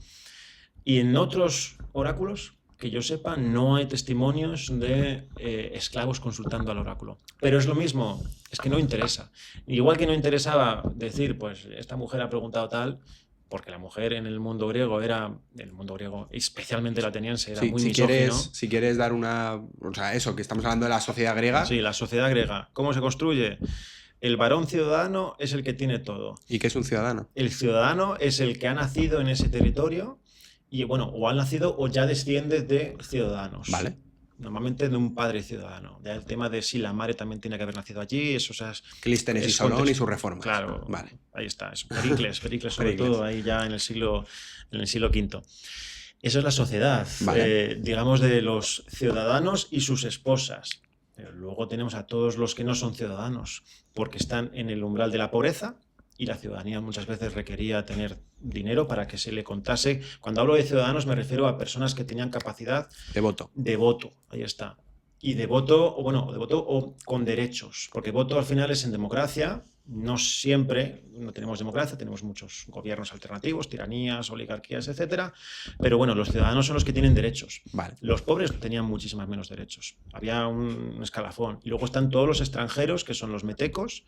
Speaker 2: Y en otros oráculos, que yo sepa, no hay testimonios de esclavos consultando al oráculo. Pero es lo mismo, es que no interesa. Igual que no interesaba decir, pues esta mujer ha preguntado tal, porque la mujer en el mundo griego especialmente el ateniense, era muy misógino.
Speaker 1: Si quieres dar o sea, eso, que estamos hablando de la sociedad griega.
Speaker 2: Sí, la sociedad griega. ¿Cómo se construye? El varón ciudadano es el que tiene todo.
Speaker 1: ¿Y qué es un ciudadano?
Speaker 2: El ciudadano es el que ha nacido en ese territorio y, bueno, o ha nacido o ya desciende de ciudadanos.
Speaker 1: Vale.
Speaker 2: Normalmente de un padre ciudadano. Ya el tema de si la madre también tiene que haber nacido allí, eso, o sea,
Speaker 1: Clístenes y Solón y su reforma.
Speaker 2: Claro,
Speaker 1: vale.
Speaker 2: Ahí está. Pericles sobre todo, ahí ya en el siglo V. Eso es la sociedad,
Speaker 1: vale.
Speaker 2: digamos, de los ciudadanos y sus esposas. Pero luego tenemos a todos los que no son ciudadanos, porque están en el umbral de la pobreza, y la ciudadanía muchas veces requería tener dinero para que se le contase. Cuando hablo de ciudadanos me refiero a personas que tenían capacidad
Speaker 1: de voto.
Speaker 2: De voto, ahí está. Y de voto o con derechos, porque voto al final es en democracia. No siempre, no tenemos democracia, tenemos muchos gobiernos alternativos, tiranías, oligarquías, etcétera. Pero bueno, los ciudadanos son los que tienen derechos.
Speaker 1: Vale.
Speaker 2: Los pobres tenían muchísimas menos derechos. Había un escalafón. Y luego están todos los extranjeros, que son los metecos,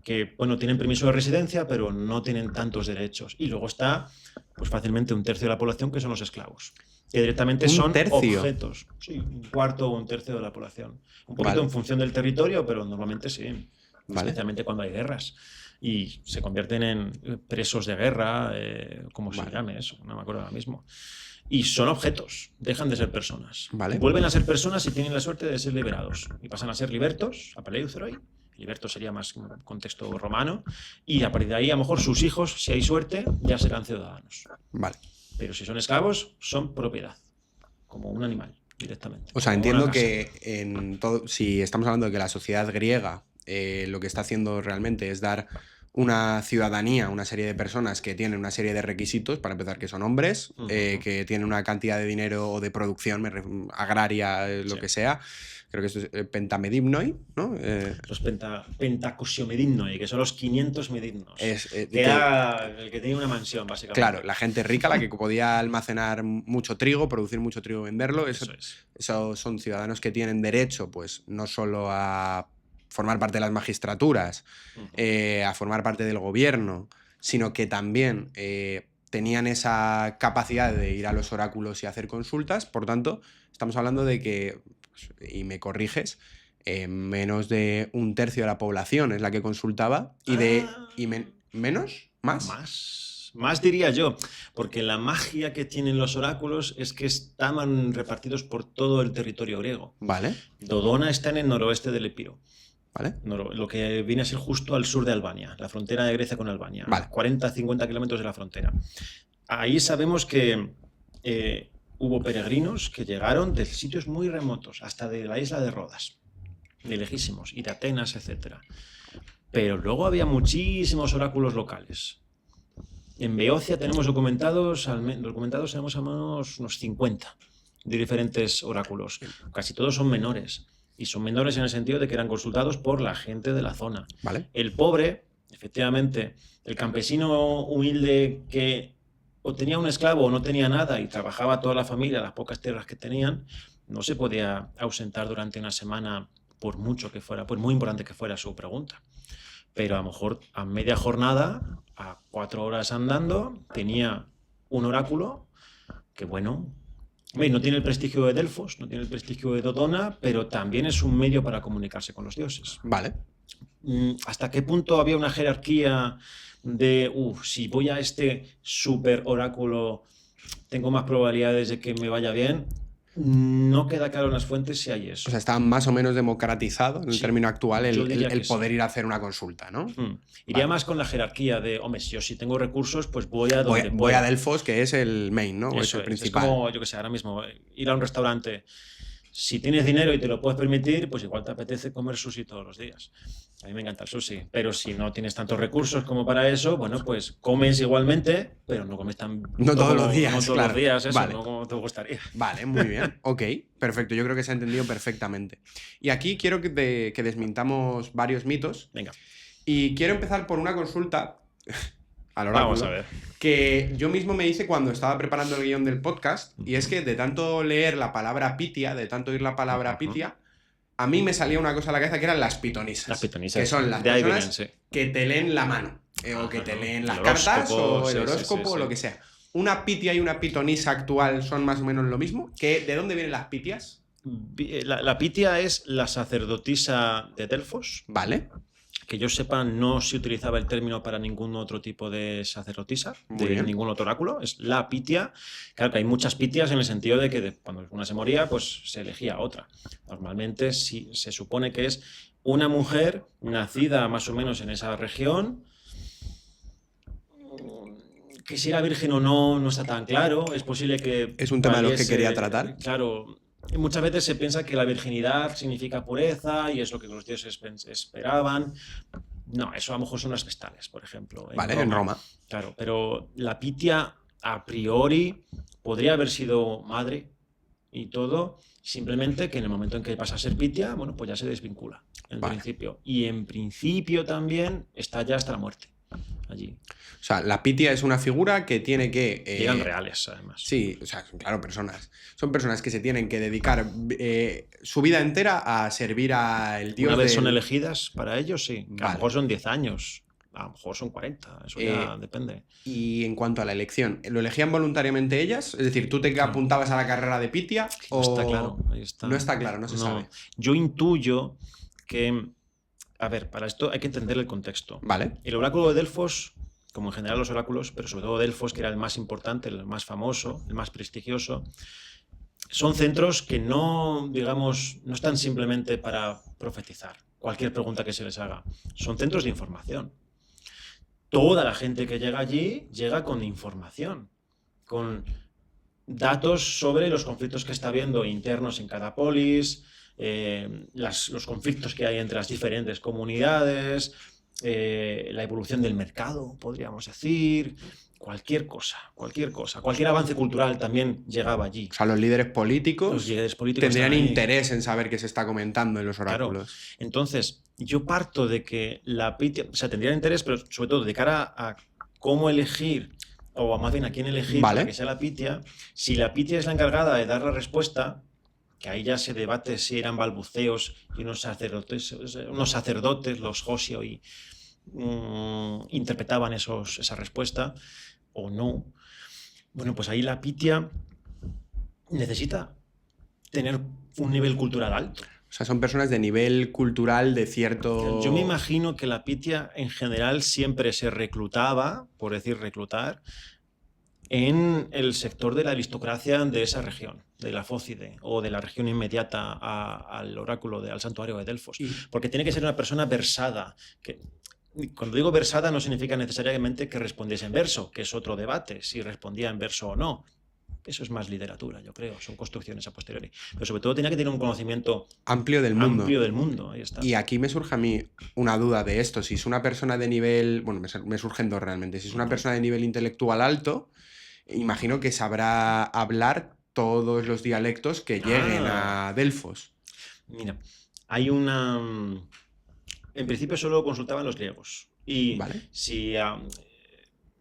Speaker 2: que, bueno, tienen permiso de residencia, pero no tienen tantos derechos. Y luego está, pues fácilmente un tercio de la población, que son los esclavos, que directamente son objetos. Sí, un cuarto o un tercio de la población. Un poquito en función del territorio, pero normalmente sí, especialmente cuando hay guerras. Y se convierten en presos de guerra, como se llame eso, no me acuerdo ahora mismo. Y son objetos, dejan de ser personas. Vuelven a ser personas y tienen la suerte de ser liberados. Y pasan a ser libertos, a paleuzeroi. Libertos sería más un contexto romano. Y a partir de ahí, a lo mejor sus hijos, si hay suerte, ya serán ciudadanos. Pero si son esclavos, son propiedad, como un animal, directamente.
Speaker 1: O sea, entiendo que si estamos hablando de que la sociedad griega lo que está haciendo realmente es dar una ciudadanía a una serie de personas que tienen una serie de requisitos, para empezar, que son hombres, que tienen una cantidad de dinero o de producción agraria, lo que sea. Creo que esto es pentamedimnoi, ¿no?
Speaker 2: Los pentacosiomedimnoi, que son los 500 medimnos. Era el que tenía una mansión, básicamente.
Speaker 1: Claro, la gente rica, la que podía almacenar mucho trigo, producir mucho trigo y venderlo. Esos son ciudadanos que tienen derecho, pues, no solo a formar parte de las magistraturas, a formar parte del gobierno, sino que también tenían esa capacidad de ir a los oráculos y hacer consultas. Por tanto, estamos hablando de que, y me corriges, menos de un tercio de la población es la que consultaba ¿menos?
Speaker 2: Más diría yo, porque la magia que tienen los oráculos es que estaban repartidos por todo el territorio griego. Dodona está en el noroeste del Epiro. Lo que viene a ser justo al sur de Albania, la frontera de Grecia con Albania, 40-50 kilómetros de la frontera. Ahí sabemos que hubo peregrinos que llegaron de sitios muy remotos, hasta de la isla de Rodas, de lejísimos, y de Atenas, etc. Pero luego había muchísimos oráculos locales. En Beocia tenemos documentados tenemos al menos unos 50 de diferentes oráculos. Casi todos son menores. Y son menores en el sentido de que eran consultados por la gente de la zona. El pobre, efectivamente, el campesino humilde que o tenía un esclavo o no tenía nada y trabajaba toda la familia, las pocas tierras que tenían, no se podía ausentar durante una semana por mucho que fuera, por muy importante que fuera su pregunta. Pero a lo mejor a media jornada, a 4 horas andando, tenía un oráculo que, bueno, no tiene el prestigio de Delfos, no tiene el prestigio de Dodona, pero también es un medio para comunicarse con los dioses. ¿Hasta qué punto había una jerarquía de, si voy a este super oráculo, tengo más probabilidades de que me vaya bien? No queda claro en las fuentes si hay eso.
Speaker 1: O sea, está más o menos democratizado en el término actual el poder ir a hacer una consulta, ¿no?
Speaker 2: Iría más con la jerarquía de, hombre, si yo sí tengo recursos, pues voy a donde
Speaker 1: voy a Delfos, que es el main, ¿no?
Speaker 2: Eso
Speaker 1: es el principal.
Speaker 2: Es como, yo que sé, ahora mismo, ir a un restaurante. Si tienes dinero y te lo puedes permitir, pues igual te apetece comer sushi todos los días. A mí me encanta el sushi, pero si no tienes tantos recursos como para eso, bueno, pues comes igualmente, pero no comes
Speaker 1: no todos los días,
Speaker 2: no todos
Speaker 1: claro.
Speaker 2: los días, eso, no como te gustaría.
Speaker 1: Vale, muy bien. Ok, perfecto. Yo creo que se ha entendido perfectamente. Y aquí quiero que desmintamos varios mitos.
Speaker 2: Venga.
Speaker 1: Y quiero empezar por una consulta al oráculo.
Speaker 2: Vamos a ver.
Speaker 1: Que yo mismo me hice cuando estaba preparando el guión del podcast, y es que de tanto leer la palabra pitia, de tanto oír la palabra pitia, a mí me salía una cosa a la cabeza que eran las pitonisas.
Speaker 2: Las pitonisas.
Speaker 1: Que son las personas que te leen la mano, o que te leen las cartas, o el horóscopo, o lo que sea. ¿Una pitia y una pitonisa actual son más o menos lo mismo? ¿De dónde vienen las pitias?
Speaker 2: La pitia es la sacerdotisa de Delfos. Que yo sepa, no se utilizaba el término para ningún otro tipo de sacerdotisa, ningún otro oráculo. Es la pitia. Claro que hay muchas pitias en el sentido de que cuando una se moría, pues se elegía otra. Normalmente sí, se supone que es una mujer nacida más o menos en esa región. Que si era virgen o no está tan claro. Es posible que...
Speaker 1: Es un tema de los que quería tratar.
Speaker 2: Claro. Y muchas veces se piensa que la virginidad significa pureza y es lo que los dioses esperaban. No, eso a lo mejor son las vestales, por ejemplo.
Speaker 1: En Roma.
Speaker 2: Claro, pero la pitia a priori podría haber sido madre y todo, simplemente que en el momento en que pasa a ser pitia, bueno, pues ya se desvincula en principio. Y en principio también está ya hasta la muerte. allí.
Speaker 1: O sea, la Pitia es una figura que tiene que...
Speaker 2: Llegan reales, además.
Speaker 1: Sí, o sea, claro, personas. Son personas que se tienen que dedicar su vida entera a servir al dios.
Speaker 2: Una vez son elegidas para ellos, sí. Que a lo
Speaker 1: Vale.
Speaker 2: mejor son 10 años, a lo mejor son 40, eso ya depende.
Speaker 1: Y en cuanto a la elección, ¿lo elegían voluntariamente ellas? Es decir, ¿tú te apuntabas a la carrera de Pitia?
Speaker 2: No está claro, ahí está.
Speaker 1: No está claro, no se sabe.
Speaker 2: Yo intuyo que... A ver, para esto hay que entender el contexto.
Speaker 1: Vale.
Speaker 2: El oráculo de Delfos, como en general los oráculos, pero sobre todo Delfos, que era el más importante, el más famoso, el más prestigioso, son centros que no, digamos, no están simplemente para profetizar cualquier pregunta que se les haga. Son centros de información. Toda la gente que llega allí llega con información, con datos sobre los conflictos que está habiendo internos en cada polis, los conflictos que hay entre las diferentes comunidades, la evolución del mercado, podríamos decir, cualquier cosa, cualquier avance cultural también llegaba allí.
Speaker 1: O sea, los líderes políticos tendrían interés en saber qué se está comentando en los oráculos.
Speaker 2: Claro. Entonces, yo parto de que la Pitia, o sea, tendrían interés, pero sobre todo de cara a cómo elegir, o más bien a quién elegir para que sea la Pitia. Si la Pitia es la encargada de dar la respuesta, que ahí ya se debate si eran balbuceos y unos sacerdotes, los Josio, y interpretaban esa respuesta o no. Bueno, pues ahí la Pitia necesita tener un nivel cultural alto.
Speaker 1: O sea, son personas de nivel cultural de cierto...
Speaker 2: Yo me imagino que la Pitia en general siempre se reclutaba, por decir reclutar, en el sector de la aristocracia de esa región, de la Fócide, o de la región inmediata al oráculo, al santuario de Delfos. Porque tiene que ser una persona versada. Cuando digo versada no significa necesariamente que respondiese en verso, que es otro debate, si respondía en verso o no. Eso es más literatura, yo creo, son construcciones a posteriori. Pero sobre todo tenía que tener un conocimiento
Speaker 1: amplio del mundo.
Speaker 2: Ahí está.
Speaker 1: Y aquí me surge a mí una duda de esto. Si es una persona de nivel... Bueno, me surgen dos realmente. Si es una persona de nivel intelectual alto, imagino que sabrá hablar todos los dialectos que lleguen a Delfos.
Speaker 2: Mira, hay una... En principio solo consultaban los griegos. Y si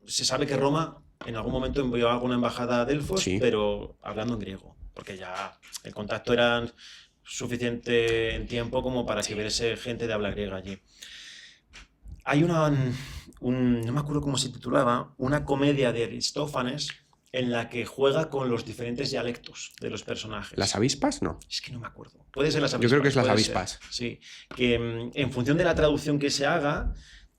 Speaker 2: se sabe que Roma en algún momento envió alguna embajada a Delfos, pero hablando en griego, porque ya el contacto era suficiente en tiempo como para que hubiese gente de habla griega allí. Hay no me acuerdo cómo se titulaba, una comedia de Aristófanes en la que juega con los diferentes dialectos de los personajes.
Speaker 1: ¿Las avispas? No.
Speaker 2: Es que no me acuerdo. Puede ser las avispas.
Speaker 1: Yo creo que es las avispas.
Speaker 2: Sí. Que en función de la traducción que se haga,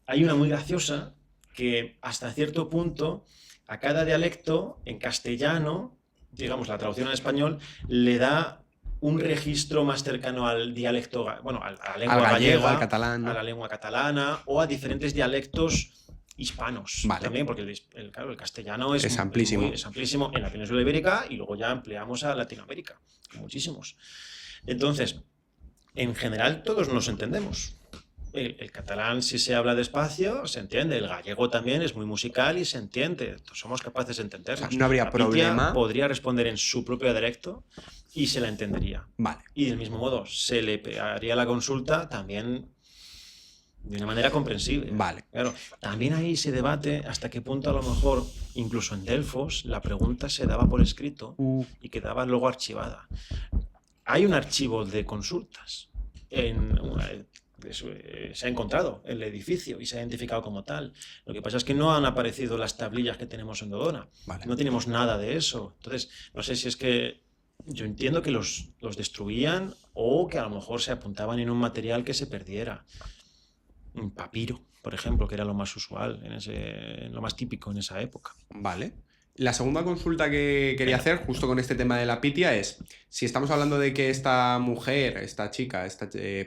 Speaker 2: hay una muy graciosa que hasta cierto punto a cada dialecto en castellano, digamos la traducción al español, le da un registro más cercano al dialecto, bueno, a la lengua gallega,
Speaker 1: al catalán,
Speaker 2: a la lengua catalana o a diferentes dialectos hispanos también, porque el castellano es
Speaker 1: amplísimo.
Speaker 2: Es amplísimo en la península ibérica y luego ya ampliamos a Latinoamérica, muchísimos. Entonces, en general todos nos entendemos. El catalán, si se habla despacio, se entiende. El gallego también es muy musical y se entiende. Somos capaces de entendernos.
Speaker 1: O sea, no habría problema.
Speaker 2: Podría responder en su propio dialecto y se la entendería.
Speaker 1: Vale.
Speaker 2: Y del mismo modo, se le haría la consulta también de una manera comprensible.
Speaker 1: Vale.
Speaker 2: Claro, también ahí se debate hasta qué punto a lo mejor, incluso en Delfos, la pregunta se daba por escrito y quedaba luego archivada. Hay un archivo de consultas se ha encontrado el edificio y se ha identificado como tal. Lo que pasa es que no han aparecido las tablillas que tenemos en Dodona. No tenemos nada de eso. Entonces, no sé si es que yo entiendo que los destruían o que a lo mejor se apuntaban en un material que se perdiera. Un papiro, por ejemplo, que era lo más usual, lo más típico en esa época.
Speaker 1: Vale. La segunda consulta que quería hacer, justo con este tema de la Pitia, es si estamos hablando de que esta mujer, esta chica,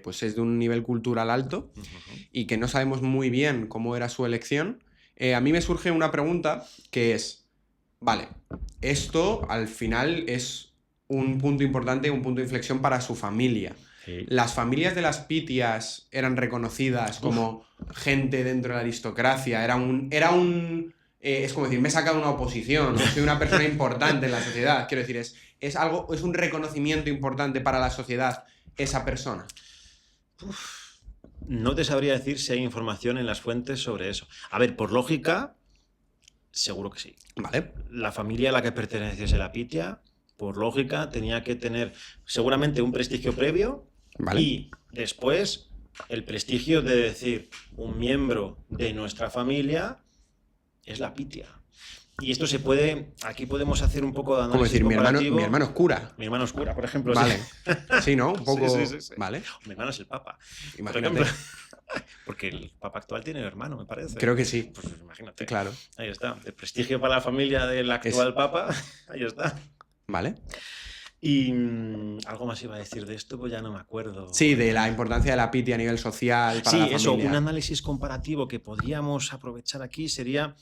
Speaker 1: pues es de un nivel cultural alto y que no sabemos muy bien cómo era su elección, a mí me surge una pregunta que es, vale, esto al final es un punto importante, un punto de inflexión para su familia. Sí. ¿Las familias de las Pitias eran reconocidas como gente dentro de la aristocracia? Es como decir, me he sacado una oposición, soy una persona importante en la sociedad. Quiero decir, es un reconocimiento importante para la sociedad esa persona.
Speaker 2: no te sabría decir si hay información en las fuentes sobre eso. A ver, por lógica, seguro que sí.
Speaker 1: Vale.
Speaker 2: La familia a la que perteneciese la Pitia, por lógica, tenía que tener seguramente un prestigio previo,
Speaker 1: vale,
Speaker 2: y después el prestigio de decir un miembro de nuestra familia es la Pitia. Y esto se puede, aquí podemos hacer un poco de análisis.
Speaker 1: Como decir, mi
Speaker 2: comparativo.
Speaker 1: hermano es cura.
Speaker 2: Mi hermano es cura, por ejemplo.
Speaker 1: Vale.
Speaker 2: Sí,
Speaker 1: sí, ¿no? Un poco.
Speaker 2: Sí.
Speaker 1: Vale.
Speaker 2: Mi hermano es el Papa.
Speaker 1: Imagínate.
Speaker 2: Por ejemplo. Porque el Papa actual tiene hermano, me parece.
Speaker 1: Creo que sí.
Speaker 2: Pues imagínate.
Speaker 1: Claro.
Speaker 2: Ahí está. De prestigio para la familia del actual Papa. Ahí está.
Speaker 1: Vale.
Speaker 2: Y algo más iba a decir de esto, pues ya no me acuerdo.
Speaker 1: Sí, de la importancia de la Pitia a nivel social para la familia.
Speaker 2: Sí, eso, un análisis comparativo que podríamos aprovechar aquí sería,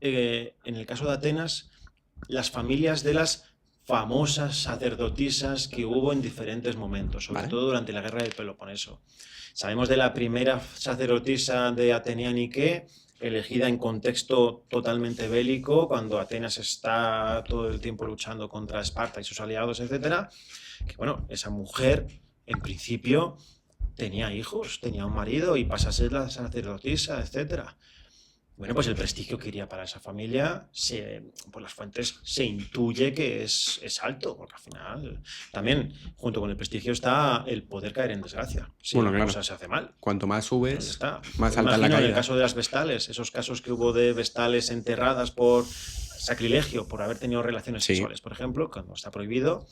Speaker 2: en el caso de Atenas, las familias de las famosas sacerdotisas que hubo en diferentes momentos, sobre todo durante la guerra del Peloponeso. Sabemos de la primera sacerdotisa de Atenea Nike, elegida en contexto totalmente bélico, cuando Atenas está todo el tiempo luchando contra Esparta y sus aliados, etc. Que bueno, esa mujer, en principio, tenía hijos, tenía un marido y pasa a ser la sacerdotisa, etc. Bueno, pues el prestigio que iría para esa familia, por las fuentes se intuye que es alto, porque al final también, junto con el prestigio, está el poder caer en desgracia. Si una cosa se hace mal.
Speaker 1: Cuanto más subes,
Speaker 2: pues está.
Speaker 1: más alta es la caída.
Speaker 2: En el caso de las vestales, esos casos que hubo de vestales enterradas por sacrilegio, por haber tenido relaciones sexuales, por ejemplo, cuando está prohibido,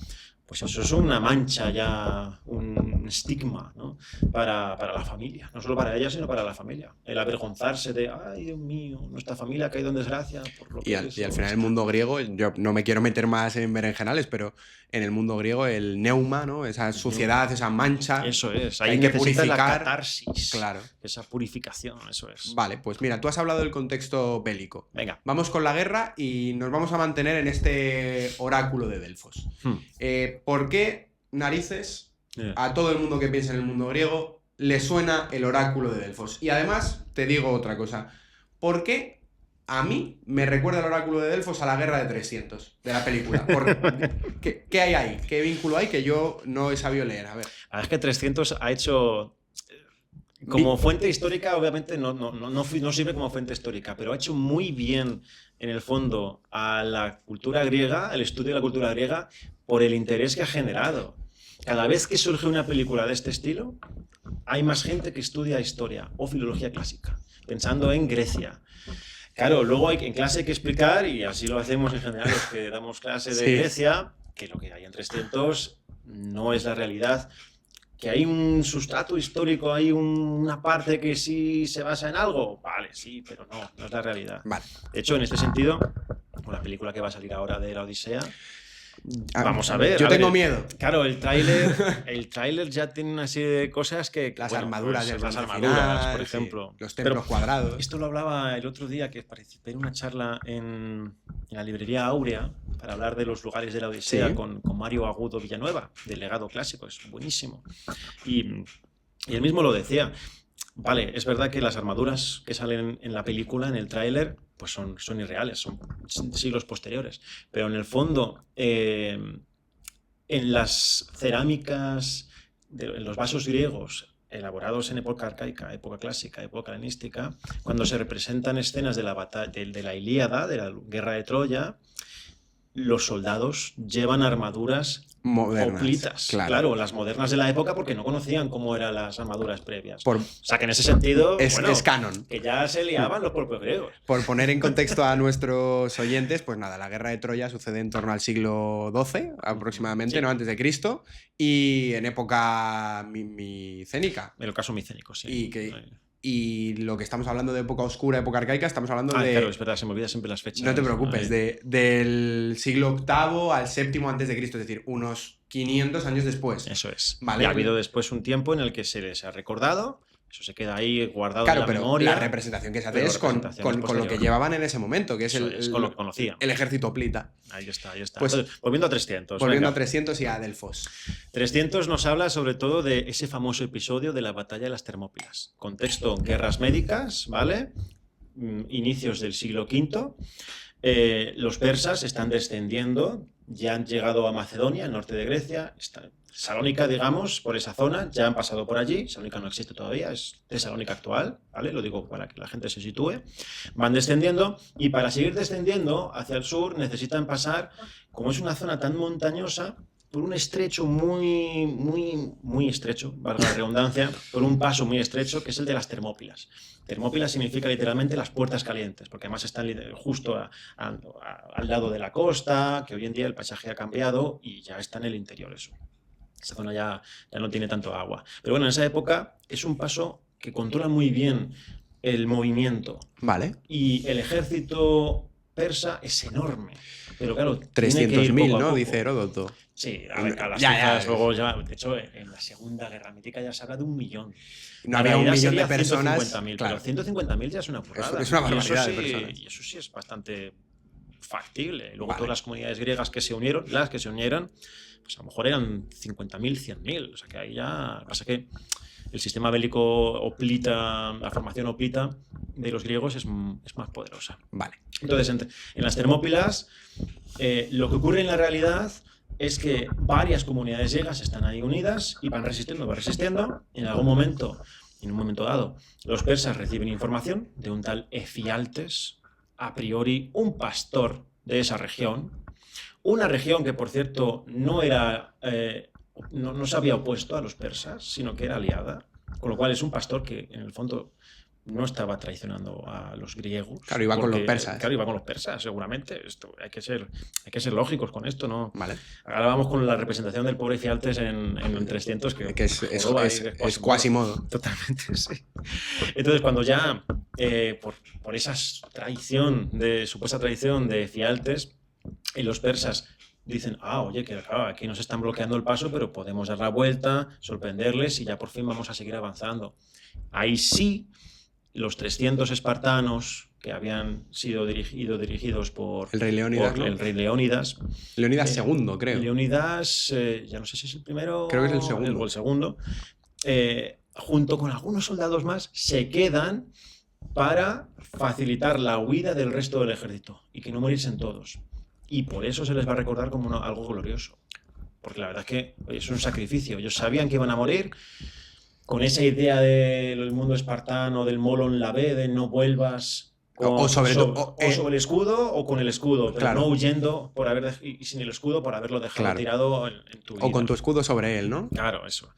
Speaker 2: pues eso es una mancha ya, un estigma, ¿no? para la familia. No solo para ella, sino para la familia. El avergonzarse de, ay, Dios mío, nuestra familia ha caído en desgracia. Por lo que
Speaker 1: y al final el mundo griego, yo no me quiero meter más en berenjenales, pero en el mundo griego el neuma, ¿no? Esa suciedad, esa mancha.
Speaker 2: Eso es.
Speaker 1: Hay que purificar.
Speaker 2: La catarsis.
Speaker 1: Claro.
Speaker 2: Esa purificación, eso es.
Speaker 1: Vale, pues mira, tú has hablado del contexto bélico.
Speaker 2: Venga.
Speaker 1: Vamos con la guerra y nos vamos a mantener en este oráculo de Delfos. ¿Por qué narices a todo el mundo que piensa en el mundo griego le suena el oráculo de Delfos? Y además, te digo otra cosa. ¿Por qué a mí me recuerda el oráculo de Delfos a la guerra de 300 de la película? ¿Qué hay ahí? ¿Qué vínculo hay que yo no he sabido leer? A ver.
Speaker 2: La verdad es que 300 ha hecho... Como fuente histórica, obviamente no sirve como fuente histórica, pero ha hecho muy bien, en el fondo, a la cultura griega, el estudio de la cultura griega, por el interés que ha generado. Cada vez que surge una película de este estilo, hay más gente que estudia historia o filología clásica, pensando en Grecia. Claro, luego en clase hay que explicar, y así lo hacemos en general los que damos clase de Grecia, que lo que hay en 300 no es la realidad. ¿Que hay un sustrato histórico, hay una parte que sí se basa en algo? Vale, sí, pero no es la realidad.
Speaker 1: Vale.
Speaker 2: De hecho, en este sentido, con la película que va a salir ahora de la Odisea, vamos a ver.
Speaker 1: Yo tengo miedo.
Speaker 2: Claro, el tráiler ya tiene una serie de cosas que...
Speaker 1: Las armaduras,
Speaker 2: pues, las armaduras, por ejemplo.
Speaker 1: Los templos cuadrados.
Speaker 2: Esto lo hablaba el otro día, que participé en una charla en la librería Áurea, para hablar de los lugares de la Odisea con Mario Agudo Villanueva, del legado clásico, es buenísimo. Y él mismo lo decía. Vale, es verdad que las armaduras que salen en la película, en el tráiler, pues son irreales, son siglos posteriores. Pero en el fondo, en las cerámicas, en los vasos griegos, elaborados en época arcaica, época clásica, época helenística, cuando se representan escenas de la batalla, de la Ilíada, de la guerra de Troya, los soldados llevan armaduras
Speaker 1: modernas,
Speaker 2: hoplitas, claro, las modernas de la época, porque no conocían cómo eran las armaduras previas. O sea, que en ese sentido
Speaker 1: es canon.
Speaker 2: Que ya se liaban los propios griegos.
Speaker 1: Por poner en contexto a nuestros oyentes, pues nada, la guerra de Troya sucede en torno al siglo XII, aproximadamente, ¿no? Antes de Cristo, y en época micénica.
Speaker 2: En el caso micénico, sí.
Speaker 1: Y lo que estamos hablando de época oscura, época arcaica, estamos hablando de...
Speaker 2: Claro, es verdad, se me olvida siempre las fechas.
Speaker 1: No te preocupes, del siglo VIII al VII antes de Cristo, es decir, unos 500 años después.
Speaker 2: Eso es.
Speaker 1: ¿Vale?
Speaker 2: Y ha habido después un tiempo en el que se les ha recordado, eso se queda ahí guardado en la memoria.
Speaker 1: La representación que se hace es con lo que llevaban en ese momento, que es
Speaker 2: con lo que conocían.
Speaker 1: El ejército hoplita.
Speaker 2: Ahí está.
Speaker 1: Pues,
Speaker 2: entonces, volviendo a 300.
Speaker 1: Volviendo a 300 y a Delfos.
Speaker 2: 300 nos habla sobre todo de ese famoso episodio de la batalla de las Termópilas. Contexto, guerras médicas, ¿vale? Inicios del siglo V. los persas están descendiendo, ya han llegado a Macedonia, el norte de Grecia, Salónica, digamos, por esa zona, ya han pasado por allí. Salónica no existe todavía, es Tesalónica actual, ¿vale? Lo digo para que la gente se sitúe. Van descendiendo y para seguir descendiendo hacia el sur necesitan pasar, como es una zona tan montañosa, por un estrecho muy estrecho, valga la redundancia, por un paso muy estrecho, que es el de las Termópilas. Termópilas significa literalmente las puertas calientes, porque además están justo al lado de la costa, que hoy en día el paisaje ha cambiado y ya está en el interior eso. Esa zona ya no tiene tanto agua. Pero bueno, en esa época es un paso que controla muy bien el movimiento.
Speaker 1: Vale.
Speaker 2: Y el ejército persa es enorme. Pero claro,
Speaker 1: 300.000, ¿no? Dice Heródoto.
Speaker 2: Sí, a ver, a las cifras luego ya... De hecho, en la Segunda Guerra Mítica ya se habla de 1 millón.
Speaker 1: No había 1 millón de personas.
Speaker 2: 150.000, claro. Pero 150.000 ya es una burrada.
Speaker 1: Es una barbaridad de personas.
Speaker 2: Y eso sí es bastante factible. Luego todas las comunidades griegas que se unieron, pues a lo mejor eran 50.000, 100.000. O sea que ahí ya... Pasa que el sistema bélico hoplita, la formación hoplita de los griegos es más poderosa.
Speaker 1: Vale.
Speaker 2: Entonces, en las Termópilas, lo que ocurre en la realidad es que varias comunidades griegas están ahí unidas y van resistiendo. En algún momento, en un momento dado, los persas reciben información de un tal Efialtes, a priori un pastor de esa región, una región que, por cierto, no se había opuesto a los persas, sino que era aliada, con lo cual es un pastor que, en el fondo, no estaba traicionando a los griegos.
Speaker 1: Claro, iba con los persas.
Speaker 2: Claro, iba con los persas, seguramente. Hay que ser lógicos con esto, ¿no?
Speaker 1: Vale.
Speaker 2: Ahora vamos con la representación del pobre Efialtes en 300, que
Speaker 1: es Quasimodo.
Speaker 2: Totalmente, sí. Entonces, cuando ya, por esa supuesta traición de Efialtes, los persas dicen, oye, que claro, aquí nos están bloqueando el paso, pero podemos dar la vuelta, sorprenderles y ya por fin vamos a seguir avanzando. Ahí sí, los 300 espartanos que habían sido dirigidos por
Speaker 1: el rey Leónidas,
Speaker 2: el rey Leónidas.
Speaker 1: Leónidas II, creo.
Speaker 2: Leónidas, ya no sé si es el primero.
Speaker 1: Creo que es el segundo.
Speaker 2: El segundo. Junto con algunos soldados más, se quedan para facilitar la huida del resto del ejército y que no muriesen todos. Y por eso se les va a recordar como algo glorioso. Porque la verdad es que es un sacrificio. Ellos sabían que iban a morir. Con esa idea del mundo espartano, del molon labe, de no vuelvas sobre el escudo o con el escudo, pero
Speaker 1: claro,
Speaker 2: no huyendo y sin el escudo por haberlo dejado tirado en tu vida.
Speaker 1: O con tu escudo sobre él, ¿no?
Speaker 2: Claro, eso.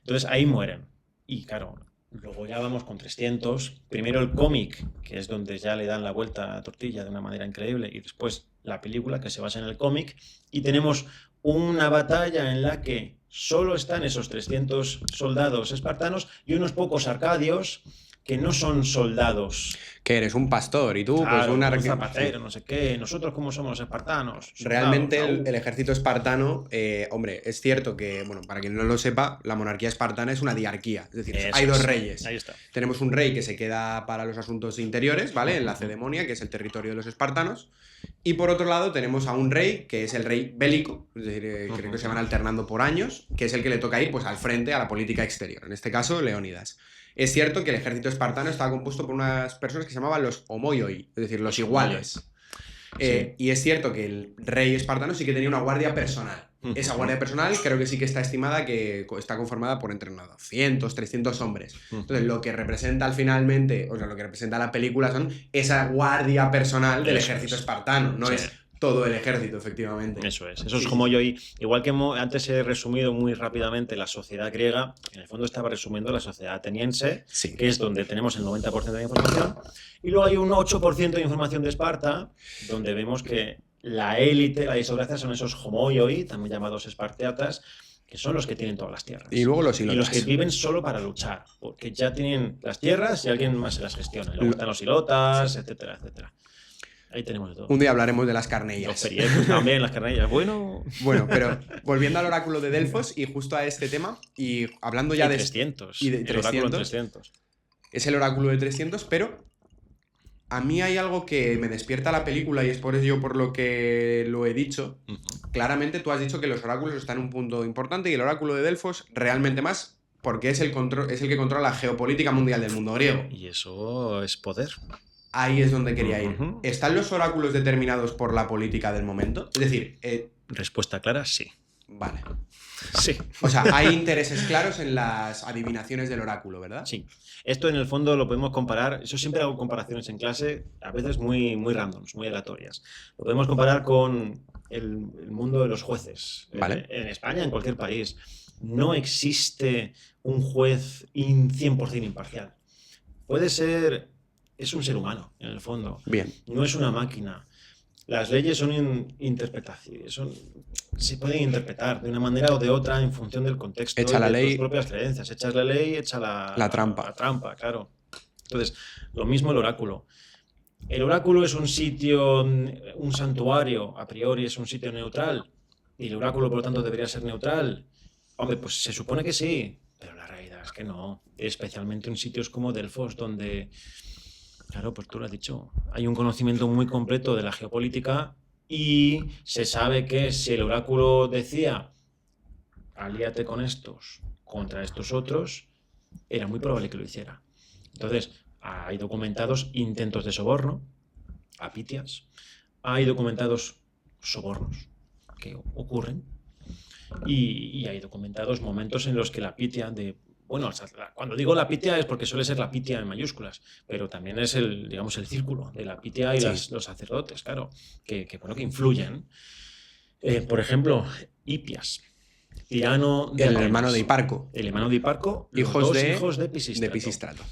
Speaker 2: Entonces ahí mueren. Y claro, luego ya vamos con 300. Primero el cómic, que es donde ya le dan la vuelta a la tortilla de una manera increíble, y después la película, que se basa en el cómic, y tenemos una batalla en la que solo están esos 300 soldados espartanos y unos pocos arcadios que no son soldados.
Speaker 1: Que eres un pastor y tú,
Speaker 2: claro,
Speaker 1: pues
Speaker 2: un zapatero, no sé qué. Nosotros, ¿cómo somos los espartanos?
Speaker 1: Realmente el ejército espartano, hombre, es cierto que, bueno, para quien no lo sepa, la monarquía espartana es una diarquía. Es decir, hay dos reyes.
Speaker 2: Ahí está.
Speaker 1: Tenemos un rey que se queda para los asuntos interiores, ¿vale? En la Cedemonia, que es el territorio de los espartanos. Y por otro lado tenemos a un rey, que es el rey bélico, es decir, creo que se van alternando por años, que es el que le toca ir pues, al frente a la política exterior, en este caso Leónidas. Es cierto que el ejército espartano estaba compuesto por unas personas que se llamaban los homoioi, es decir, los iguales. Sí. Y es cierto que el rey espartano sí que tenía una guardia personal. Esa guardia personal creo que sí que está estimada que está conformada por entre 200, 300 hombres. Entonces lo que representa finalmente, o sea, lo que representa la película son esa guardia personal del ejército espartano, no es todo el ejército, efectivamente.
Speaker 2: Eso es como yo, igual que antes he resumido muy rápidamente la sociedad griega, en el fondo estaba resumiendo la sociedad ateniense, que es donde tenemos el 90% de la información, y luego hay un 8% de información de Esparta, donde vemos que la élite, la aristocracia son esos homoioi, también llamados esparteatas, que son los que tienen todas las tierras.
Speaker 1: Y luego los ilotas.
Speaker 2: Y los que viven solo para luchar, porque ya tienen las tierras y alguien más se las gestiona. Y luego están los ilotas, etcétera, etcétera. Ahí tenemos de todo.
Speaker 1: Un día hablaremos de las carnellas.
Speaker 2: Los periecos también, las carnellas. Bueno,
Speaker 1: pero volviendo al oráculo de Delfos y justo a este tema, y hablando ya
Speaker 2: de 300.
Speaker 1: Y de 300.
Speaker 2: El oráculo de 300.
Speaker 1: Es el oráculo de 300, pero a mí hay algo que me despierta la película y es por ello por lo que lo he dicho. Claramente tú has dicho que los oráculos están en un punto importante y el oráculo de Delfos realmente más porque es el que controla la geopolítica mundial del mundo griego.
Speaker 2: Y eso es poder.
Speaker 1: Ahí es donde quería ir. ¿Están los oráculos determinados por la política del momento? Es decir...
Speaker 2: Respuesta clara, sí.
Speaker 1: Vale.
Speaker 2: Sí.
Speaker 1: O sea, hay intereses claros en las adivinaciones del oráculo, ¿verdad?
Speaker 2: Sí. Esto en el fondo lo podemos comparar, yo siempre hago comparaciones en clase, a veces muy randoms, muy aleatorias. Lo podemos comparar con el mundo de los jueces.
Speaker 1: Vale.
Speaker 2: En España, en cualquier país, no existe un juez 100% imparcial. Puede ser, es un ser humano, en el fondo.
Speaker 1: Bien.
Speaker 2: No es una máquina. Las leyes son interpretaciones, se pueden interpretar de una manera o de otra en función del contexto
Speaker 1: echa la
Speaker 2: de
Speaker 1: ley,
Speaker 2: tus propias creencias. Echas la ley, echa
Speaker 1: la trampa.
Speaker 2: La trampa, claro. Entonces, lo mismo el oráculo. El oráculo es un sitio, un santuario, a priori es un sitio neutral, y el oráculo, por lo tanto, debería ser neutral. Hombre, pues se supone que sí, pero la realidad es que no. Especialmente en sitios como Delfos, donde... Claro, pues tú lo has dicho. Hay un conocimiento muy completo de la geopolítica y se sabe que si el oráculo decía alíate con estos contra estos otros, era muy probable que lo hiciera. Entonces, hay documentados intentos de soborno, apitias, hay documentados sobornos que ocurren y hay documentados momentos en los que la pitia de... Bueno, cuando digo la pitia es porque suele ser la pitia en mayúsculas, pero también es el círculo de la pitia y los sacerdotes, claro, que influyen. Por ejemplo, Hipias, tirano de
Speaker 1: el
Speaker 2: Atenas,
Speaker 1: hermano de Hiparco.
Speaker 2: El hermano de Hiparco,
Speaker 1: hijos
Speaker 2: de Pisístrato.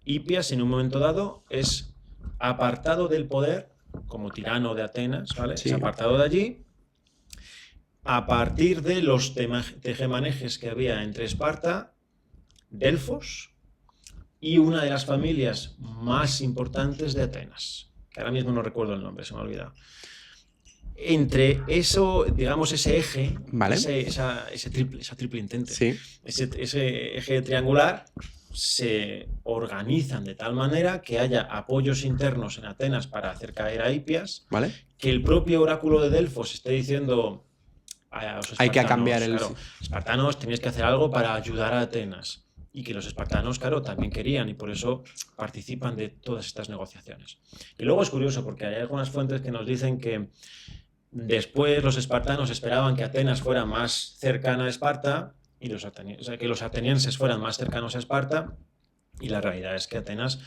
Speaker 2: Hipias, en un momento dado, es apartado del poder como tirano de Atenas, ¿vale? Sí. Es apartado de allí. A partir de los tejemanejes que había entre Esparta, Delfos y una de las familias más importantes de Atenas, que ahora mismo no recuerdo el nombre, se me ha olvidado. Entre eso, digamos, ese eje,
Speaker 1: ¿vale?
Speaker 2: esa triple intente,
Speaker 1: sí.
Speaker 2: ese eje triangular, se organizan de tal manera que haya apoyos internos en Atenas para hacer caer a Hipias,
Speaker 1: ¿vale?
Speaker 2: Que el propio oráculo de Delfos esté diciendo...
Speaker 1: Hay que cambiar el...
Speaker 2: Claro, espartanos, tenéis que hacer algo para ayudar a Atenas. Y que los espartanos, claro, también querían y por eso participan de todas estas negociaciones. Y luego es curioso porque hay algunas fuentes que nos dicen que después los espartanos esperaban que Atenas fuera más cercana a Esparta y que los atenienses fueran más cercanos a Esparta, y la realidad es que Atenas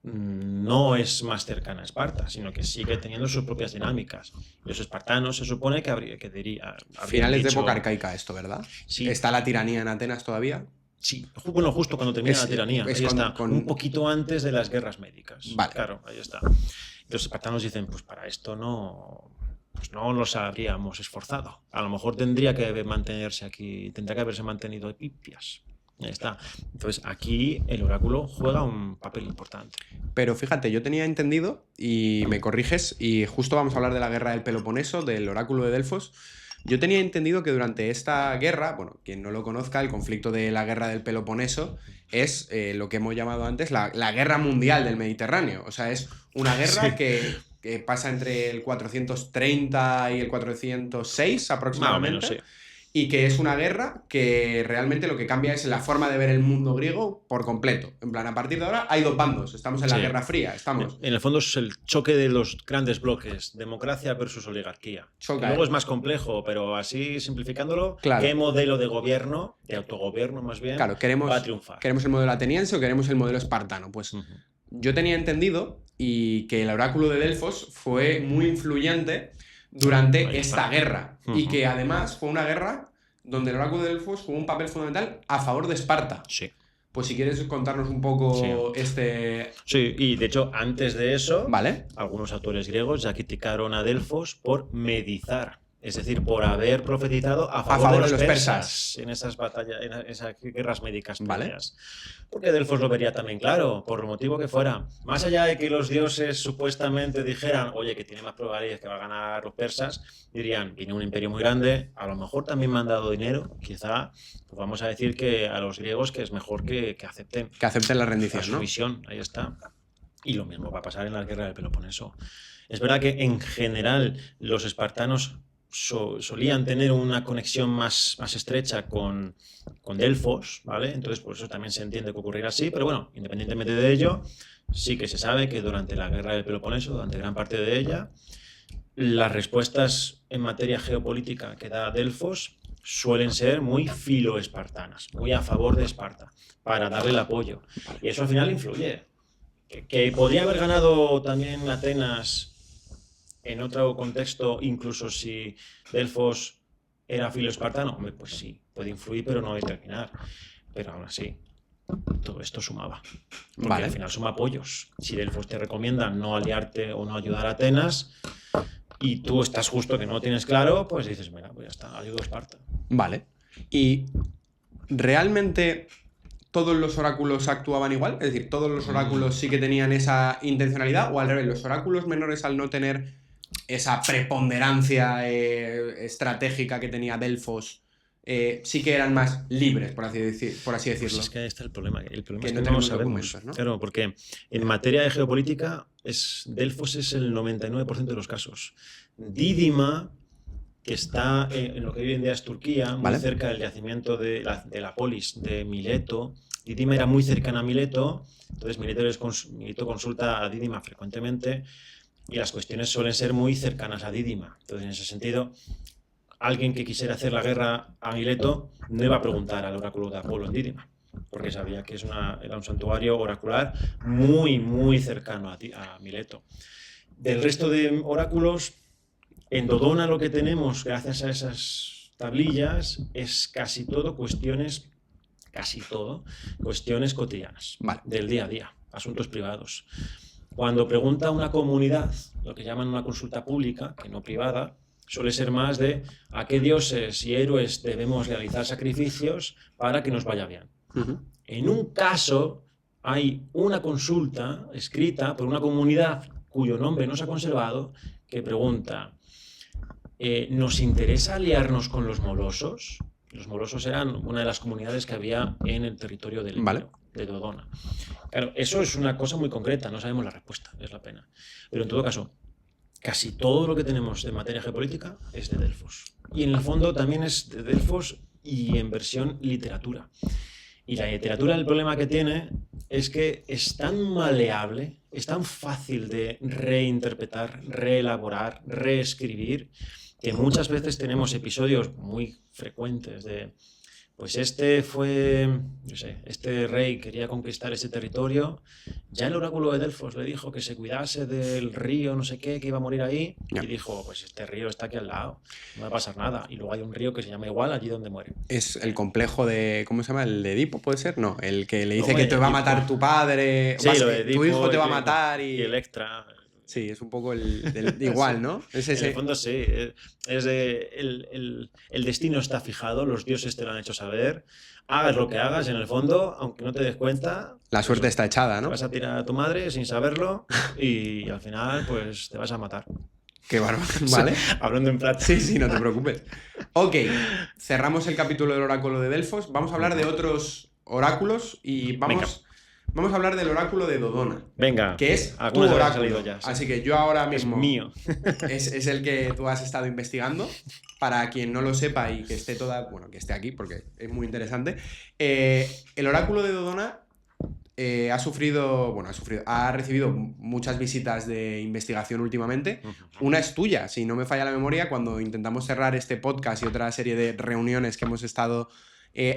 Speaker 2: no es más cercana a Esparta, sino que sigue teniendo sus propias dinámicas. Los espartanos se supone que diría...
Speaker 1: Finales de época arcaica esto, ¿verdad?
Speaker 2: Sí.
Speaker 1: ¿Está la tiranía en Atenas todavía?
Speaker 2: Sí, bueno, justo cuando termina la tiranía. Ahí está, un poquito antes de las guerras médicas.
Speaker 1: Vale.
Speaker 2: Claro, ahí está. Los espartanos dicen, pues para esto no nos habríamos esforzado. A lo mejor tendría que mantenerse aquí, tendría que haberse mantenido Hipias. Ahí está. Entonces, aquí el oráculo juega un papel importante.
Speaker 1: Pero fíjate, yo tenía entendido, y me corriges, y justo vamos a hablar de la guerra del Peloponeso, del oráculo de Delfos. Yo tenía entendido que durante esta guerra, bueno, quien no lo conozca, el conflicto de la guerra del Peloponeso es lo que hemos llamado antes la guerra mundial del Mediterráneo. O sea, es una guerra que pasa entre el 430 y el 406 aproximadamente.
Speaker 2: Más o menos, sí.
Speaker 1: Y que es una guerra que realmente lo que cambia es la forma de ver el mundo griego por completo. En plan, a partir de ahora hay dos bandos. Estamos en la Guerra Fría.
Speaker 2: En el fondo es el choque de los grandes bloques. Democracia versus oligarquía. Luego es más complejo, pero así simplificándolo,
Speaker 1: claro.
Speaker 2: ¿Qué modelo de gobierno, de autogobierno más bien,
Speaker 1: va a triunfar? ¿Queremos el modelo ateniense o queremos el modelo espartano? Pues yo tenía entendido y que el oráculo de Delfos fue muy influyente durante esta guerra. Y que además fue una guerra donde el oráculo de Delfos jugó un papel fundamental a favor de Esparta.
Speaker 2: Sí.
Speaker 1: Pues si quieres contarnos un poco
Speaker 2: Sí, y de hecho antes de eso,
Speaker 1: ¿vale?
Speaker 2: Algunos autores griegos ya criticaron a Delfos por medizar. Es decir, por haber profetizado a favor de los persas en esas batallas, en esas guerras médicas previas. ¿Vale? Porque Delfos lo vería también claro, por el motivo que fuera. Más allá de que los dioses supuestamente dijeran, oye, que tiene más probabilidades que va a ganar los persas, dirían, viene un imperio muy grande, a lo mejor también me han dado dinero, quizá, pues vamos a decir que a los griegos que es mejor que acepten.
Speaker 1: Que acepten la rendición,
Speaker 2: la sumisión, ¿no? Ahí está. Y lo mismo va a pasar en la guerra del Peloponeso. Es verdad que en general los espartanos solían tener una conexión más estrecha con Delfos, ¿vale? Entonces, por eso también se entiende que ocurriera así, pero bueno, independientemente de ello, Sí que se sabe que durante la guerra del Peloponeso, durante gran parte de ella, las respuestas en materia geopolítica que da Delfos suelen ser muy filoespartanas, muy a favor de Esparta, para darle el apoyo. Y eso al final influye. Que podría haber ganado también Atenas en otro contexto, incluso si Delfos era filoespartano, hombre, pues sí, puede influir, pero no determinar. Pero aún así, todo esto sumaba. Porque al final suma apoyos. Si Delfos te recomienda no aliarte o no ayudar a Atenas, y tú estás justo que no lo tienes claro, pues dices, mira, pues ya está, ayudo a Esparta.
Speaker 1: Vale. ¿Y realmente todos los oráculos actuaban igual? Es decir, ¿todos los oráculos sí que tenían esa intencionalidad? ¿O al revés, los oráculos menores, al no tener esa preponderancia estratégica que tenía Delfos, sí que eran más libres, por así decirlo?
Speaker 2: Pues es que ahí está el problema. El problema es que
Speaker 1: no
Speaker 2: lo sabemos,
Speaker 1: ¿no?
Speaker 2: Claro, porque en materia de geopolítica, Delfos es el 99% de los casos. Dídima, que está en lo que hoy en día es Turquía, muy cerca del yacimiento de la polis de Mileto. Dídima era muy cercana a Mileto, entonces Mileto consulta a Dídima frecuentemente y las cuestiones suelen ser muy cercanas a Dídima. Entonces, en ese sentido, alguien que quisiera hacer la guerra a Mileto no iba a preguntar al oráculo de Apolo en Dídima, porque sabía que era un santuario oracular muy, muy cercano a Mileto. Del resto de oráculos, en Dodona lo que tenemos, gracias a esas tablillas, es casi todo cuestiones cotidianas, del día a día, asuntos privados. Cuando pregunta una comunidad, lo que llaman una consulta pública, que no privada, suele ser más de a qué dioses y héroes debemos realizar sacrificios para que nos vaya bien. En un caso, hay una consulta escrita por una comunidad cuyo nombre no se ha conservado, que pregunta, ¿nos interesa aliarnos con los molosos? Los molosos eran una de las comunidades que había en el territorio del de Dodona. Claro, eso es una cosa muy concreta, no sabemos la respuesta, es la pena. Pero en todo caso, casi todo lo que tenemos en materia geopolítica es de Delfos. Y en el fondo también es de Delfos y en versión literatura. Y la literatura, el problema que tiene es que es tan maleable, es tan fácil de reinterpretar, reelaborar, reescribir, que muchas veces tenemos episodios muy frecuentes de, pues este rey quería conquistar ese territorio, ya el oráculo de Delfos le dijo que se cuidase del río, no sé qué, que iba a morir ahí, y dijo, pues este río está aquí al lado, no va a pasar nada, y luego hay un río que se llama igual allí donde muere.
Speaker 1: Es el complejo de, ¿cómo se llama? ¿El de Edipo puede ser? No, el que le dice que te va a matar tu padre,
Speaker 2: sí,
Speaker 1: tu hijo te va a matar
Speaker 2: y Electra.
Speaker 1: Sí, es un poco igual, ¿no?
Speaker 2: En el fondo sí, el destino está fijado, los dioses te lo han hecho saber, hagas lo que hagas, en el fondo, aunque no te des cuenta...
Speaker 1: La suerte está echada, ¿no?
Speaker 2: Te vas a tirar a tu madre sin saberlo y al final pues te vas a matar.
Speaker 1: Qué bárbaro, ¿vale?
Speaker 2: Hablando en plata.
Speaker 1: Sí, no te preocupes. Ok, cerramos el capítulo del oráculo de Delfos, vamos a hablar de otros oráculos y vamos a hablar del oráculo de Dodona.
Speaker 2: Venga.
Speaker 1: Que es tu oráculo. Ya, sí. Así que yo ahora mismo...
Speaker 2: Es mío.
Speaker 1: es el que tú has estado investigando. Para quien no lo sepa y que esté que esté aquí porque es muy interesante. El oráculo de Dodona ha recibido muchas visitas de investigación últimamente. Una es tuya, si no me falla la memoria, cuando intentamos cerrar este podcast y otra serie de reuniones que hemos estado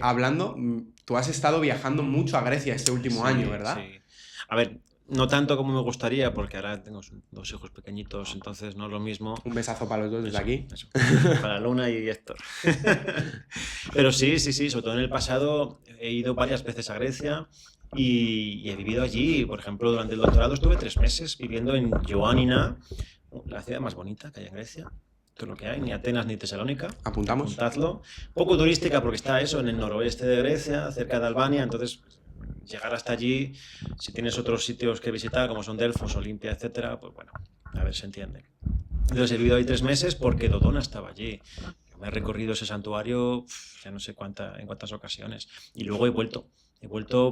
Speaker 1: hablando. Tú has estado viajando mucho a Grecia este último año, ¿verdad?
Speaker 2: Sí. A ver, no tanto como me gustaría, porque ahora tengo 2 hijos pequeñitos, entonces no es lo mismo.
Speaker 1: Un besazo para los dos desde aquí.
Speaker 2: Eso. Para Luna y Héctor. Pero sí, sobre todo en el pasado he ido varias veces a Grecia y he vivido allí. Por ejemplo, durante el doctorado estuve 3 meses viviendo en Ioánina, la ciudad más bonita que hay en Grecia. Todo lo que hay, ni Atenas ni Tesalónica.
Speaker 1: Apuntamos.
Speaker 2: Apuntadlo. Poco turística porque está eso en el noroeste de Grecia, cerca de Albania, entonces llegar hasta allí, si tienes otros sitios que visitar como son Delfos, Olimpia, etcétera, pues bueno, a ver, se entiende. Entonces he vivido ahí 3 meses porque Dodona estaba allí. Yo me he recorrido ese santuario ya no sé en cuántas ocasiones y luego he vuelto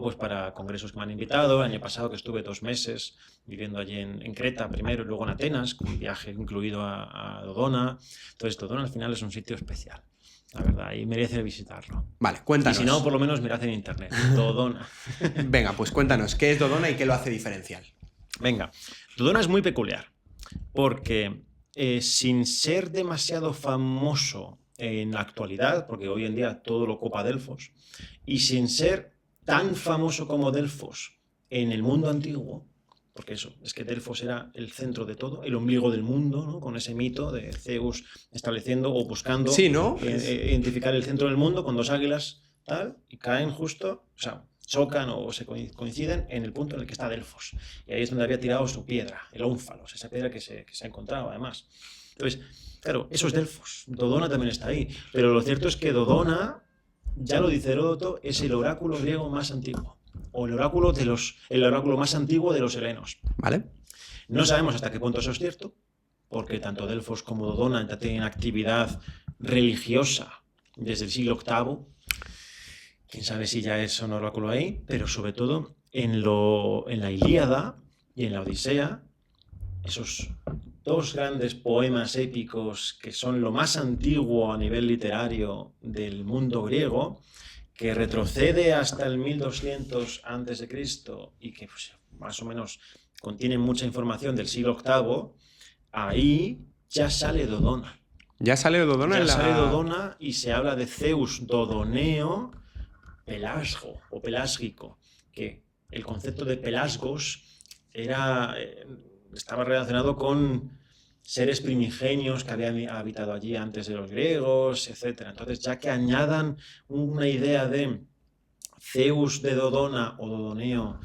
Speaker 2: pues para congresos que me han invitado. El año pasado que estuve 2 meses viviendo allí en Creta primero y luego en Atenas, con un viaje incluido a Dodona. Entonces Dodona al final es un sitio especial. la verdad, y merece visitarlo.
Speaker 1: Vale, cuéntanos.
Speaker 2: Y si no, por lo menos mirad en internet, Dodona.
Speaker 1: Venga, pues cuéntanos, ¿qué es Dodona y qué lo hace diferencial?
Speaker 2: Venga, Dodona es muy peculiar, porque sin ser demasiado famoso en la actualidad, porque hoy en día todo lo copa Delfos, y sin ser tan famoso como Delfos en el mundo antiguo, porque eso, es que Delfos era el centro de todo, el ombligo del mundo, ¿no? Con ese mito de Zeus estableciendo o buscando
Speaker 1: sí, ¿no?
Speaker 2: Identificar el centro del mundo con dos águilas tal, y caen justo, o sea, chocan o se coinciden en el punto en el que está Delfos. Y ahí es donde había tirado su piedra, el ónfalos, esa piedra que se ha encontrado además. Entonces, claro, eso es Delfos. Dodona también está ahí. Pero lo cierto es que Dodona, ya lo dice Heródoto, es el oráculo griego más antiguo. O el oráculo más antiguo de los helenos.
Speaker 1: Vale.
Speaker 2: No sabemos hasta qué punto eso es cierto, porque tanto Delfos como Dodona ya tienen actividad religiosa desde el siglo VIII. Quién sabe si ya es un oráculo ahí, pero sobre todo en la Ilíada y en la Odisea, esos dos grandes poemas épicos que son lo más antiguo a nivel literario del mundo griego, que retrocede hasta el 1200 a.C. y que pues, más o menos contienen mucha información del siglo VIII, ahí ya sale Dodona.
Speaker 1: Ya sale Dodona
Speaker 2: sale Dodona y se habla de Zeus Dodoneo Pelasgo o pelásgico, que el concepto de Pelasgos estaba relacionado con seres primigenios que habían habitado allí antes de los griegos, etc. Entonces, ya que añadan una idea de Zeus de Dodona o Dodoneo,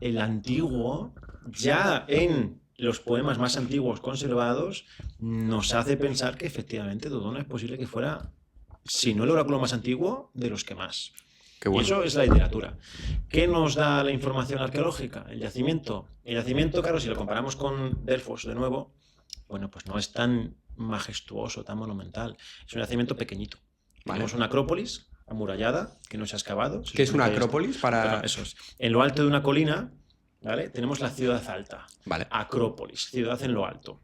Speaker 2: el antiguo, ya en los poemas más antiguos conservados, nos hace pensar que efectivamente Dodona es posible que fuera, si no el oráculo más antiguo, de los que más.
Speaker 1: Qué bueno.
Speaker 2: Y eso es la literatura. ¿Qué nos da la información arqueológica? El yacimiento. El yacimiento, claro, si lo comparamos con Delfos de nuevo, bueno, pues no es tan majestuoso, tan monumental. Es un yacimiento pequeñito.
Speaker 1: Vale.
Speaker 2: Tenemos una acrópolis amurallada que no se ha excavado.
Speaker 1: ¿Qué es una acrópolis?
Speaker 2: Bueno, eso es. En lo alto de una colina, ¿vale? Tenemos la ciudad alta.
Speaker 1: Vale.
Speaker 2: Acrópolis, ciudad en lo alto.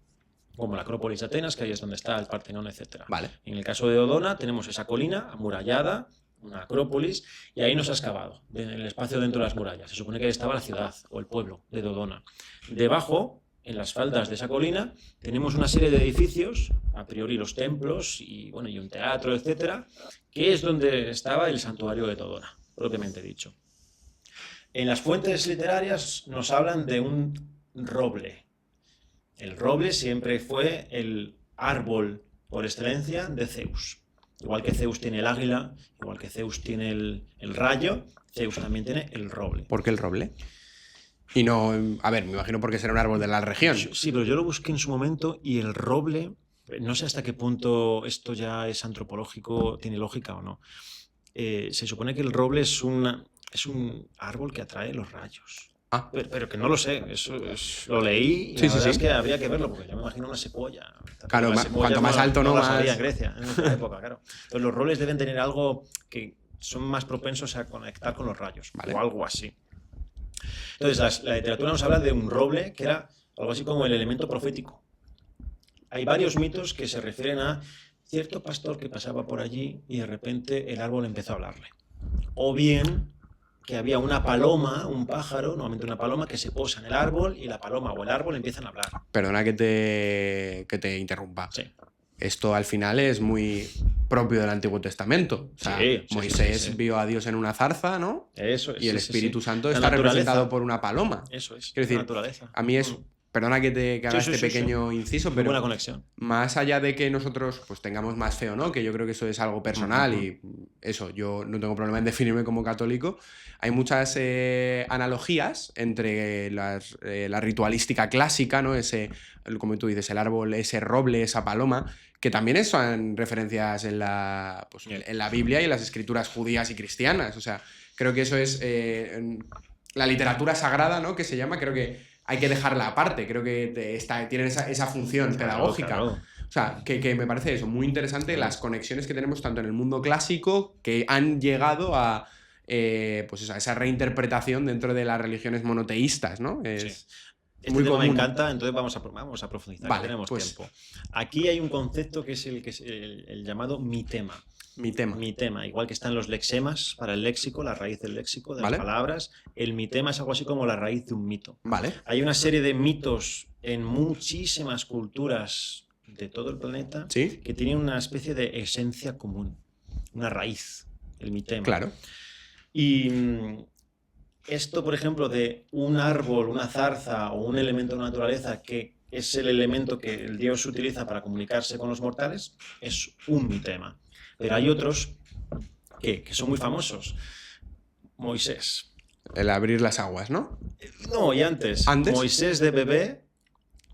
Speaker 2: Como la Acrópolis de Atenas, que ahí es donde está el Partenón, etc.
Speaker 1: Vale.
Speaker 2: En el caso de Dodona tenemos esa colina amurallada, una acrópolis, y ahí no se ha excavado, en el espacio dentro de las murallas. Se supone que ahí estaba la ciudad o el pueblo de Dodona. Debajo, en las faldas de esa colina, tenemos una serie de edificios, a priori los templos y, bueno, y un teatro, etcétera, que es donde estaba el santuario de Dodona, propiamente dicho. En las fuentes literarias nos hablan de un roble. El roble siempre fue el árbol por excelencia de Zeus. Igual que Zeus tiene el águila, igual que Zeus tiene el rayo, Zeus también tiene el roble.
Speaker 1: ¿Por qué el roble? Y no, a ver, me imagino porque será un árbol de la región.
Speaker 2: Sí, pero yo lo busqué en su momento y el roble, no sé hasta qué punto esto ya es antropológico, tiene lógica o no. Se supone que el roble es un árbol que atrae los rayos.
Speaker 1: Ah.
Speaker 2: Pero que no lo sé, lo leí y
Speaker 1: sí,
Speaker 2: la verdad
Speaker 1: sí.
Speaker 2: es que habría que verlo, porque yo me imagino una secuoya.
Speaker 1: Claro, cuanto más alto, ¿no?
Speaker 2: Más había en Grecia, en esa época, claro. Entonces los robles deben tener algo que son más propensos a conectar con los rayos, vale, o algo así. Entonces la literatura nos habla de un roble que era algo así como el elemento profético. Hay varios mitos que se refieren a cierto pastor que pasaba por allí y de repente el árbol empezó a hablarle. O bien que había una paloma, un pájaro, normalmente una paloma, que se posa en el árbol y la paloma o el árbol empiezan a hablar.
Speaker 1: Perdona que te interrumpa.
Speaker 2: Sí.
Speaker 1: Esto al final es muy propio del Antiguo Testamento. O sea, sí, Moisés vio a Dios en una zarza, ¿no?
Speaker 2: Eso es.
Speaker 1: Y el Espíritu Santo está representado por una paloma.
Speaker 2: Eso es.
Speaker 1: Quiero decir,
Speaker 2: naturaleza.
Speaker 1: A mí es... Perdona que haga este pequeño inciso, pero
Speaker 2: buena conexión.
Speaker 1: Más allá de que nosotros pues tengamos más fe o no, que yo creo que eso es algo personal y eso, yo no tengo problema en definirme como católico, hay muchas analogías entre la ritualística clásica, ¿no? Ese, como tú dices, el árbol, ese roble, esa paloma, que también son referencias en la Biblia y en las escrituras judías y cristianas. O sea, creo que eso es la literatura sagrada, ¿no? Que se llama, creo que hay que dejarla aparte, creo que tienen esa función pedagógica. Claro. O sea, que me parece eso, muy interesante las conexiones que tenemos tanto en el mundo clásico que han llegado a pues eso, a esa reinterpretación dentro de las religiones monoteístas, ¿no?
Speaker 2: Sí. Este tema me encanta, entonces vamos a profundizar,
Speaker 1: vale,
Speaker 2: tenemos
Speaker 1: pues
Speaker 2: tiempo. Aquí hay un concepto que es el llamado mitema. Mitema, igual que están los lexemas para el léxico, la raíz del léxico, de las palabras. El mitema es algo así como la raíz de un mito.
Speaker 1: Vale.
Speaker 2: Hay una serie de mitos en muchísimas culturas de todo el planeta que tienen una especie de esencia común, una raíz, el mitema.
Speaker 1: Claro.
Speaker 2: Y esto, por ejemplo, de un árbol, una zarza o un elemento de la naturaleza que es el elemento que el dios utiliza para comunicarse con los mortales, es un mitema. Pero hay otros que son muy famosos. Moisés.
Speaker 1: El abrir las aguas, ¿no?
Speaker 2: No, y antes. Moisés de bebé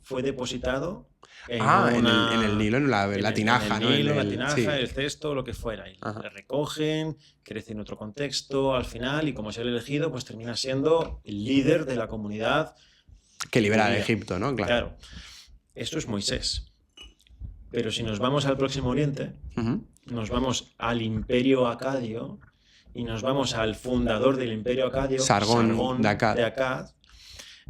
Speaker 2: fue depositado en
Speaker 1: el Nilo, en la tinaja,
Speaker 2: ¿no? En la tinaja, el cesto, lo que fuera. Y le recogen, crece en otro contexto al final, y como es el elegido, pues termina siendo el líder de la comunidad
Speaker 1: que libera de Egipto, ¿no?
Speaker 2: Claro. Esto es Moisés. Pero si nos vamos al Próximo Oriente, nos vamos al Imperio Acadio y nos vamos al fundador del Imperio Acadio, Sargón de Akkad,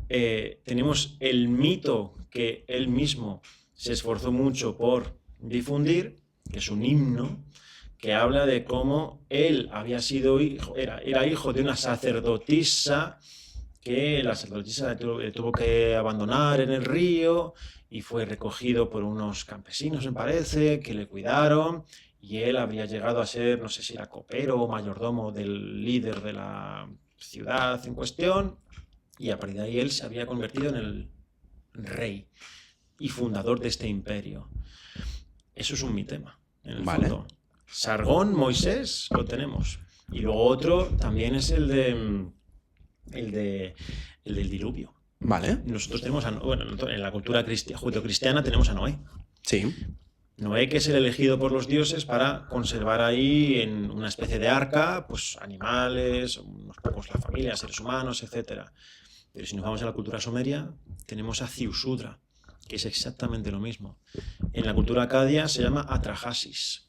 Speaker 2: tenemos el mito que él mismo se esforzó mucho por difundir, que es un himno que habla de cómo él había sido era hijo de una sacerdotisa, que la sacerdotisa le tuvo que abandonar en el río y fue recogido por unos campesinos, me parece, que le cuidaron, y él habría llegado a ser, no sé si era copero o mayordomo del líder de la ciudad en cuestión, y a partir de ahí él se había convertido en el rey y fundador de este imperio. Eso es un mitema, en el fondo. Sargón, Moisés, lo tenemos. Y luego otro también es el del diluvio.
Speaker 1: Vale.
Speaker 2: Nosotros tenemos, en la cultura judeocristiana tenemos a Noé.
Speaker 1: Sí.
Speaker 2: Noé, que es el elegido por los dioses para conservar ahí en una especie de arca, pues animales, unos pocos la familia, seres humanos, etc. Pero si nos vamos a la cultura sumeria, tenemos a Ziusudra, que es exactamente lo mismo. En la cultura acadia se llama Atrahasis.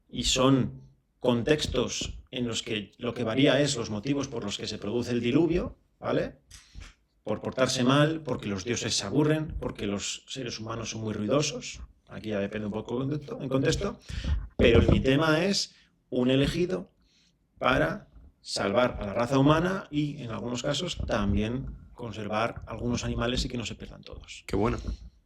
Speaker 2: Y son contextos en los que lo que varía es los motivos por los que se produce el diluvio, ¿vale? Por portarse mal, porque los dioses se aburren, porque los seres humanos son muy ruidosos. Aquí ya depende un poco en contexto. Pero mi tema es un elegido para salvar a la raza humana y, en algunos casos, también conservar algunos animales y que no se pierdan todos.
Speaker 1: Qué bueno.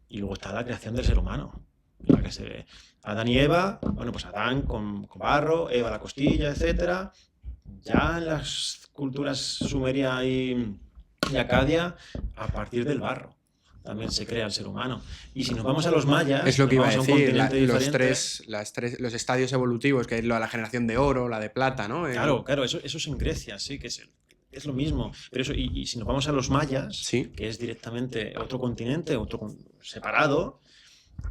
Speaker 2: Y luego está la creación del ser humano. La que se ve. Adán y Eva, bueno, pues Adán con barro, Eva la costilla, etc. Ya en las culturas sumeria y acadia, a partir del barro también se crea el ser humano. Y si nos vamos a los mayas,
Speaker 1: es lo que iba a decir, los estadios evolutivos, que es la generación de oro, la de plata, ¿no?
Speaker 2: Claro, eso es en Grecia, sí, que es lo mismo. Pero eso, y si nos vamos a los mayas, que es directamente otro continente, otro separado,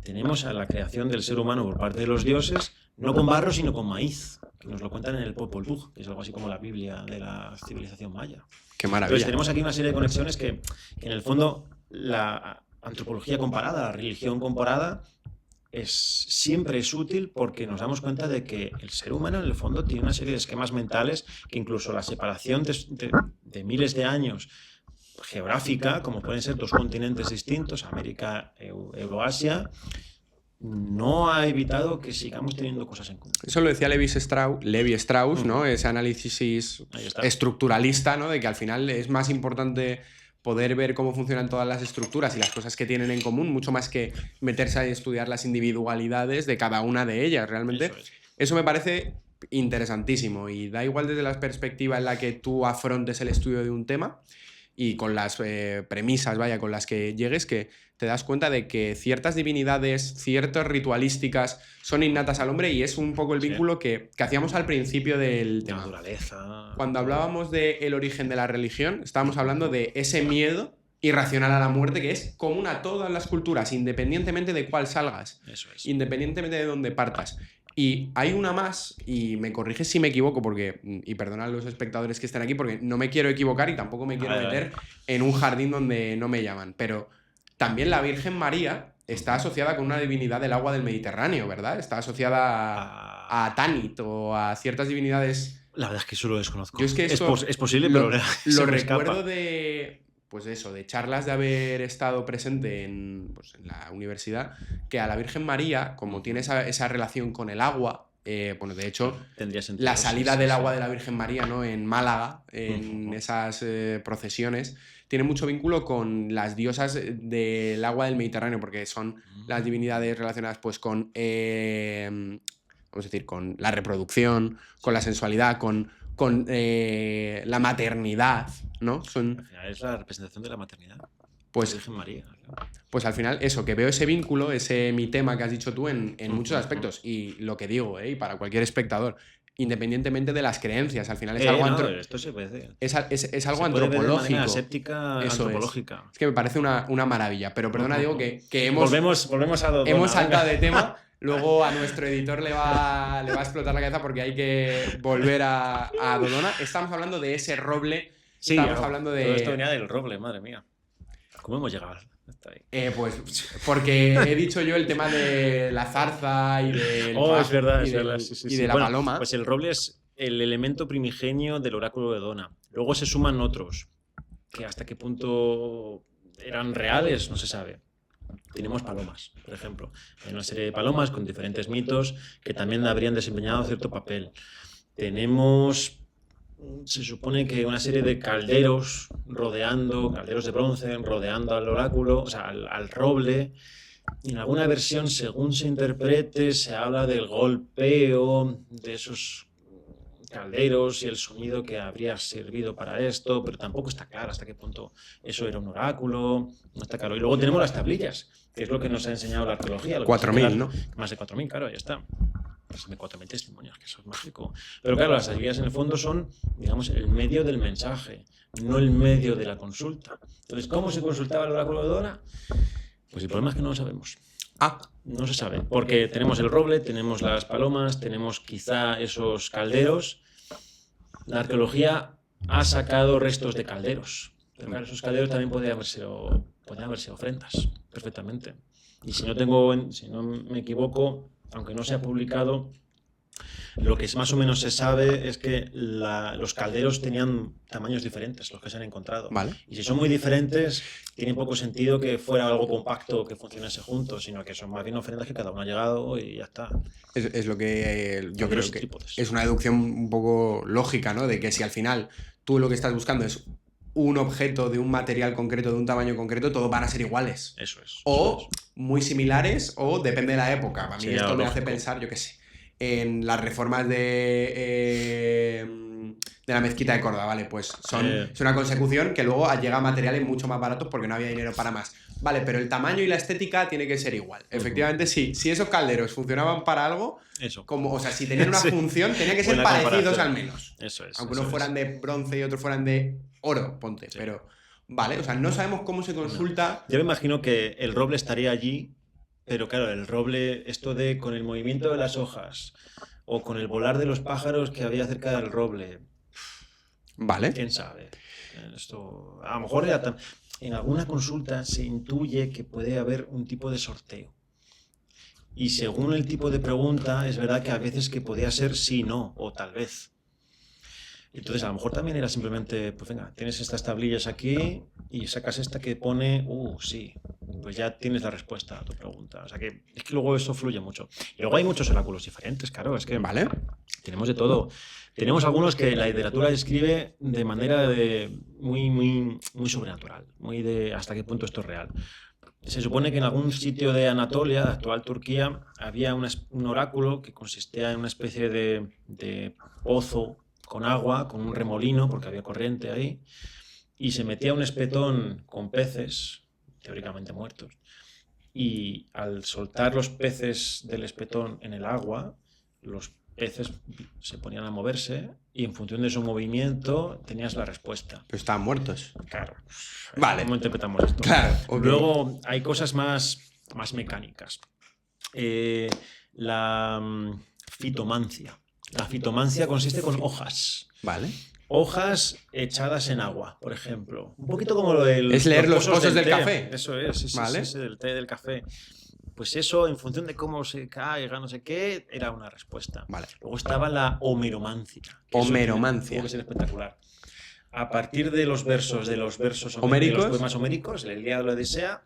Speaker 2: tenemos a la creación del ser humano por parte de los dioses, no con barro, sino con maíz, que nos lo cuentan en el Popol Vuh, que es algo así como la Biblia de la civilización maya.
Speaker 1: Qué maravilla.
Speaker 2: Entonces tenemos aquí una serie de conexiones que en el fondo la antropología comparada, la religión comparada, siempre es útil porque nos damos cuenta de que el ser humano en el fondo tiene una serie de esquemas mentales que incluso la separación de miles de años geográfica, como pueden ser dos continentes distintos, América, Euroasia, no ha evitado que sigamos teniendo cosas en común.
Speaker 1: Eso lo decía Levi Strauss, ¿no? Ese análisis estructuralista, ¿no? De que al final es más importante poder ver cómo funcionan todas las estructuras y las cosas que tienen en común, mucho más que meterse a estudiar las individualidades de cada una de ellas. Realmente eso me parece interesantísimo, y da igual desde la perspectiva en la que tú afrontes el estudio de un tema y con las premisas, con las que llegues, que te das cuenta de que ciertas divinidades, ciertas ritualísticas son innatas al hombre, y es un poco el vínculo que hacíamos al principio del tema.
Speaker 2: Naturaleza.
Speaker 1: Cuando hablábamos del origen de la religión, estábamos hablando de ese miedo irracional a la muerte que es común a todas las culturas, independientemente de cuál salgas, independientemente de dónde partas. Y hay una más, y me corriges si me equivoco, y perdona a los espectadores que estén aquí, porque no me quiero equivocar y tampoco me quiero meter en un jardín donde no me llaman, pero también la Virgen María está asociada con una divinidad del agua del Mediterráneo, ¿verdad? Está asociada a Tanit o a ciertas divinidades.
Speaker 2: La verdad es que eso lo desconozco.
Speaker 1: Yo es que
Speaker 2: es posible, pero
Speaker 1: lo recuerdo de pues eso, de charlas de haber estado presente en la universidad, que a la Virgen María, como tiene esa relación con el agua, bueno, de hecho, la salida del agua de la Virgen María, ¿no? En Málaga, en esas procesiones, tiene mucho vínculo con las diosas del agua del Mediterráneo, porque son las divinidades relacionadas pues con, vamos a decir, con la reproducción, con la sensualidad, con la maternidad, ¿no?
Speaker 2: Al final es la representación de la maternidad.
Speaker 1: Pues,
Speaker 2: Virgen María.
Speaker 1: Pues al final, eso, que veo ese vínculo, ese mi tema que has dicho tú en muchos aspectos. Y lo que digo, y para cualquier espectador, independientemente de las creencias, al final es algo
Speaker 2: esto se puede.
Speaker 1: Es algo antropológico.
Speaker 2: Aséptica, antropológica.
Speaker 1: Es que me parece una maravilla. Pero perdona, digo que
Speaker 2: volvemos a Dodona,
Speaker 1: hemos saltado de tema. Luego a nuestro editor le va a explotar la cabeza porque hay que volver a Dodona. Estamos hablando de ese roble.
Speaker 2: Sí,
Speaker 1: estamos hablando de...
Speaker 2: Todo esto venía del roble, madre mía. ¿Cómo hemos llegado hasta ahí?
Speaker 1: Pues porque he dicho yo el tema de la zarza y del
Speaker 2: es verdad,
Speaker 1: de la paloma.
Speaker 2: Pues el roble es el elemento primigenio del oráculo de Dodona. Luego se suman otros, que hasta qué punto eran reales no se sabe. Tenemos palomas, por ejemplo. Hay una serie de palomas con diferentes mitos que también habrían desempeñado cierto papel. Tenemos, se supone que una serie de calderos calderos de bronce, rodeando al oráculo, o sea, al roble. Y en alguna versión, según se interprete, se habla del golpeo de esos calderos y el sonido que habría servido para esto, pero tampoco está claro hasta qué punto eso era un oráculo, no está claro. Y luego tenemos las tablillas, que es lo que nos ha enseñado la arqueología.
Speaker 1: 4.000, ¿no?
Speaker 2: Más de 4.000, claro, ya está. Más de 4.000 testimonios, que eso es mágico. Pero claro, las tablillas en el fondo son, digamos, el medio del mensaje, no el medio de la consulta. Entonces, ¿cómo se consultaba el oráculo de Dodona? Pues el problema es que no lo sabemos. No se sabe, porque tenemos el roble, tenemos las palomas, tenemos quizá esos calderos. La arqueología ha sacado restos de calderos. Pero claro, esos calderos también podrían haber sido ofrendas, perfectamente. Y si no me equivoco, aunque no se ha publicado, lo que más o menos se sabe es que los calderos tenían tamaños diferentes, los que se han encontrado.
Speaker 1: Vale.
Speaker 2: Y si son muy diferentes, tiene poco sentido que fuera algo compacto que funcionase juntos, sino que son más bien ofrendas que cada uno ha llegado y ya está.
Speaker 1: Es lo que yo creo que es una deducción un poco lógica, ¿no? De que si al final tú lo que estás buscando es un objeto de un material concreto, de un tamaño concreto, todos van a ser iguales.
Speaker 2: Eso es.
Speaker 1: O muy similares, o depende de la época. A mí esto me hace pensar, yo qué sé, en las reformas de la mezquita de Córdoba, ¿vale? Pues es una consecución que luego llega a materiales mucho más baratos porque no había dinero para más. Vale, pero el tamaño y la estética tiene que ser igual. Efectivamente, sí. Si esos calderos funcionaban para algo, o sea, si tenían una función, tenían que ser parecidos al menos.
Speaker 2: Eso es.
Speaker 1: Aunque unos fueran de bronce y otros fueran de oro, ponte. Sí. Pero, vale, o sea, no sabemos cómo se consulta.
Speaker 2: Yo me imagino que el roble estaría allí. Pero claro, el roble, esto de con el movimiento de las hojas o con el volar de los pájaros que había cerca del roble.
Speaker 1: Vale.
Speaker 2: ¿Quién sabe? Esto, a lo mejor en alguna consulta se intuye que puede haber un tipo de sorteo. Y según el tipo de pregunta, es verdad que a veces que podía ser sí, no, o tal vez. Entonces, a lo mejor también era simplemente, pues venga, tienes estas tablillas aquí y sacas esta que pone, sí, pues ya tienes la respuesta a tu pregunta. O sea que es que luego eso fluye mucho. Y luego hay muchos oráculos diferentes, claro, es que
Speaker 1: vale.
Speaker 2: Tenemos de todo. Tenemos algunos que la literatura describe de manera muy sobrenatural, muy de hasta qué punto esto es real. Se supone que en algún sitio de Anatolia, de actual Turquía, había un oráculo que consistía en una especie de pozo con agua, con un remolino, porque había corriente ahí, y se metía un espetón con peces, teóricamente muertos, y al soltar los peces del espetón en el agua, los peces se ponían a moverse y en función de su movimiento tenías la respuesta.
Speaker 1: Pero estaban muertos.
Speaker 2: Claro.
Speaker 1: Vale.
Speaker 2: ¿Cómo interpretamos esto?
Speaker 1: Claro. Okay.
Speaker 2: Luego hay cosas más mecánicas. La fitomancia. La fitomancia consiste con hojas.
Speaker 1: Vale.
Speaker 2: Hojas echadas en agua, por ejemplo. Un poquito como lo del...
Speaker 1: Es leer los pozos del café.
Speaker 2: Eso es,
Speaker 1: ¿vale?
Speaker 2: Ese del té del café. Pues eso, en función de cómo se caiga, no sé qué, era una respuesta.
Speaker 1: Vale.
Speaker 2: Luego estaba la homeromancia.
Speaker 1: Homeromancia.
Speaker 2: Tuvo que ser espectacular. a partir de los versos
Speaker 1: homéricos,
Speaker 2: de los poemas homéricos, la Ilíada y la Odisea,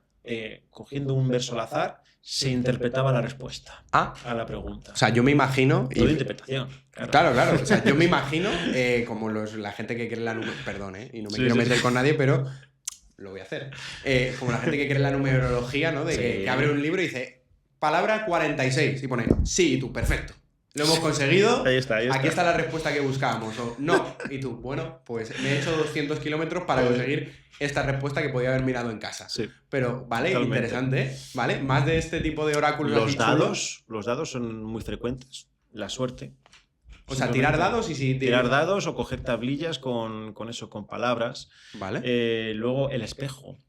Speaker 2: cogiendo un verso al azar, se interpretaba la respuesta a la pregunta.
Speaker 1: O sea, yo me imagino...
Speaker 2: Toda interpretación.
Speaker 1: Claro. O sea, yo me imagino como la gente que cree en la... Perdón, y no me quiero meter con nadie, pero lo voy a hacer. Como la gente que cree en la numerología, ¿no? De que abre un libro y dice, palabra 46, y pone, sí, y tú, perfecto. Lo hemos conseguido.
Speaker 2: Ahí está.
Speaker 1: Aquí está la respuesta que buscábamos. O no. Y tú, bueno, pues me he hecho 200 kilómetros para conseguir esta respuesta que podía haber mirado en casa.
Speaker 2: Sí.
Speaker 1: Pero, vale,
Speaker 2: Totalmente.
Speaker 1: Interesante, ¿vale? Más de este tipo de oráculos.
Speaker 2: Los dados son muy frecuentes. La suerte.
Speaker 1: O sea, tirar dados y si...
Speaker 2: Tirar dados o coger tablillas con palabras.
Speaker 1: Vale.
Speaker 2: Luego el espejo.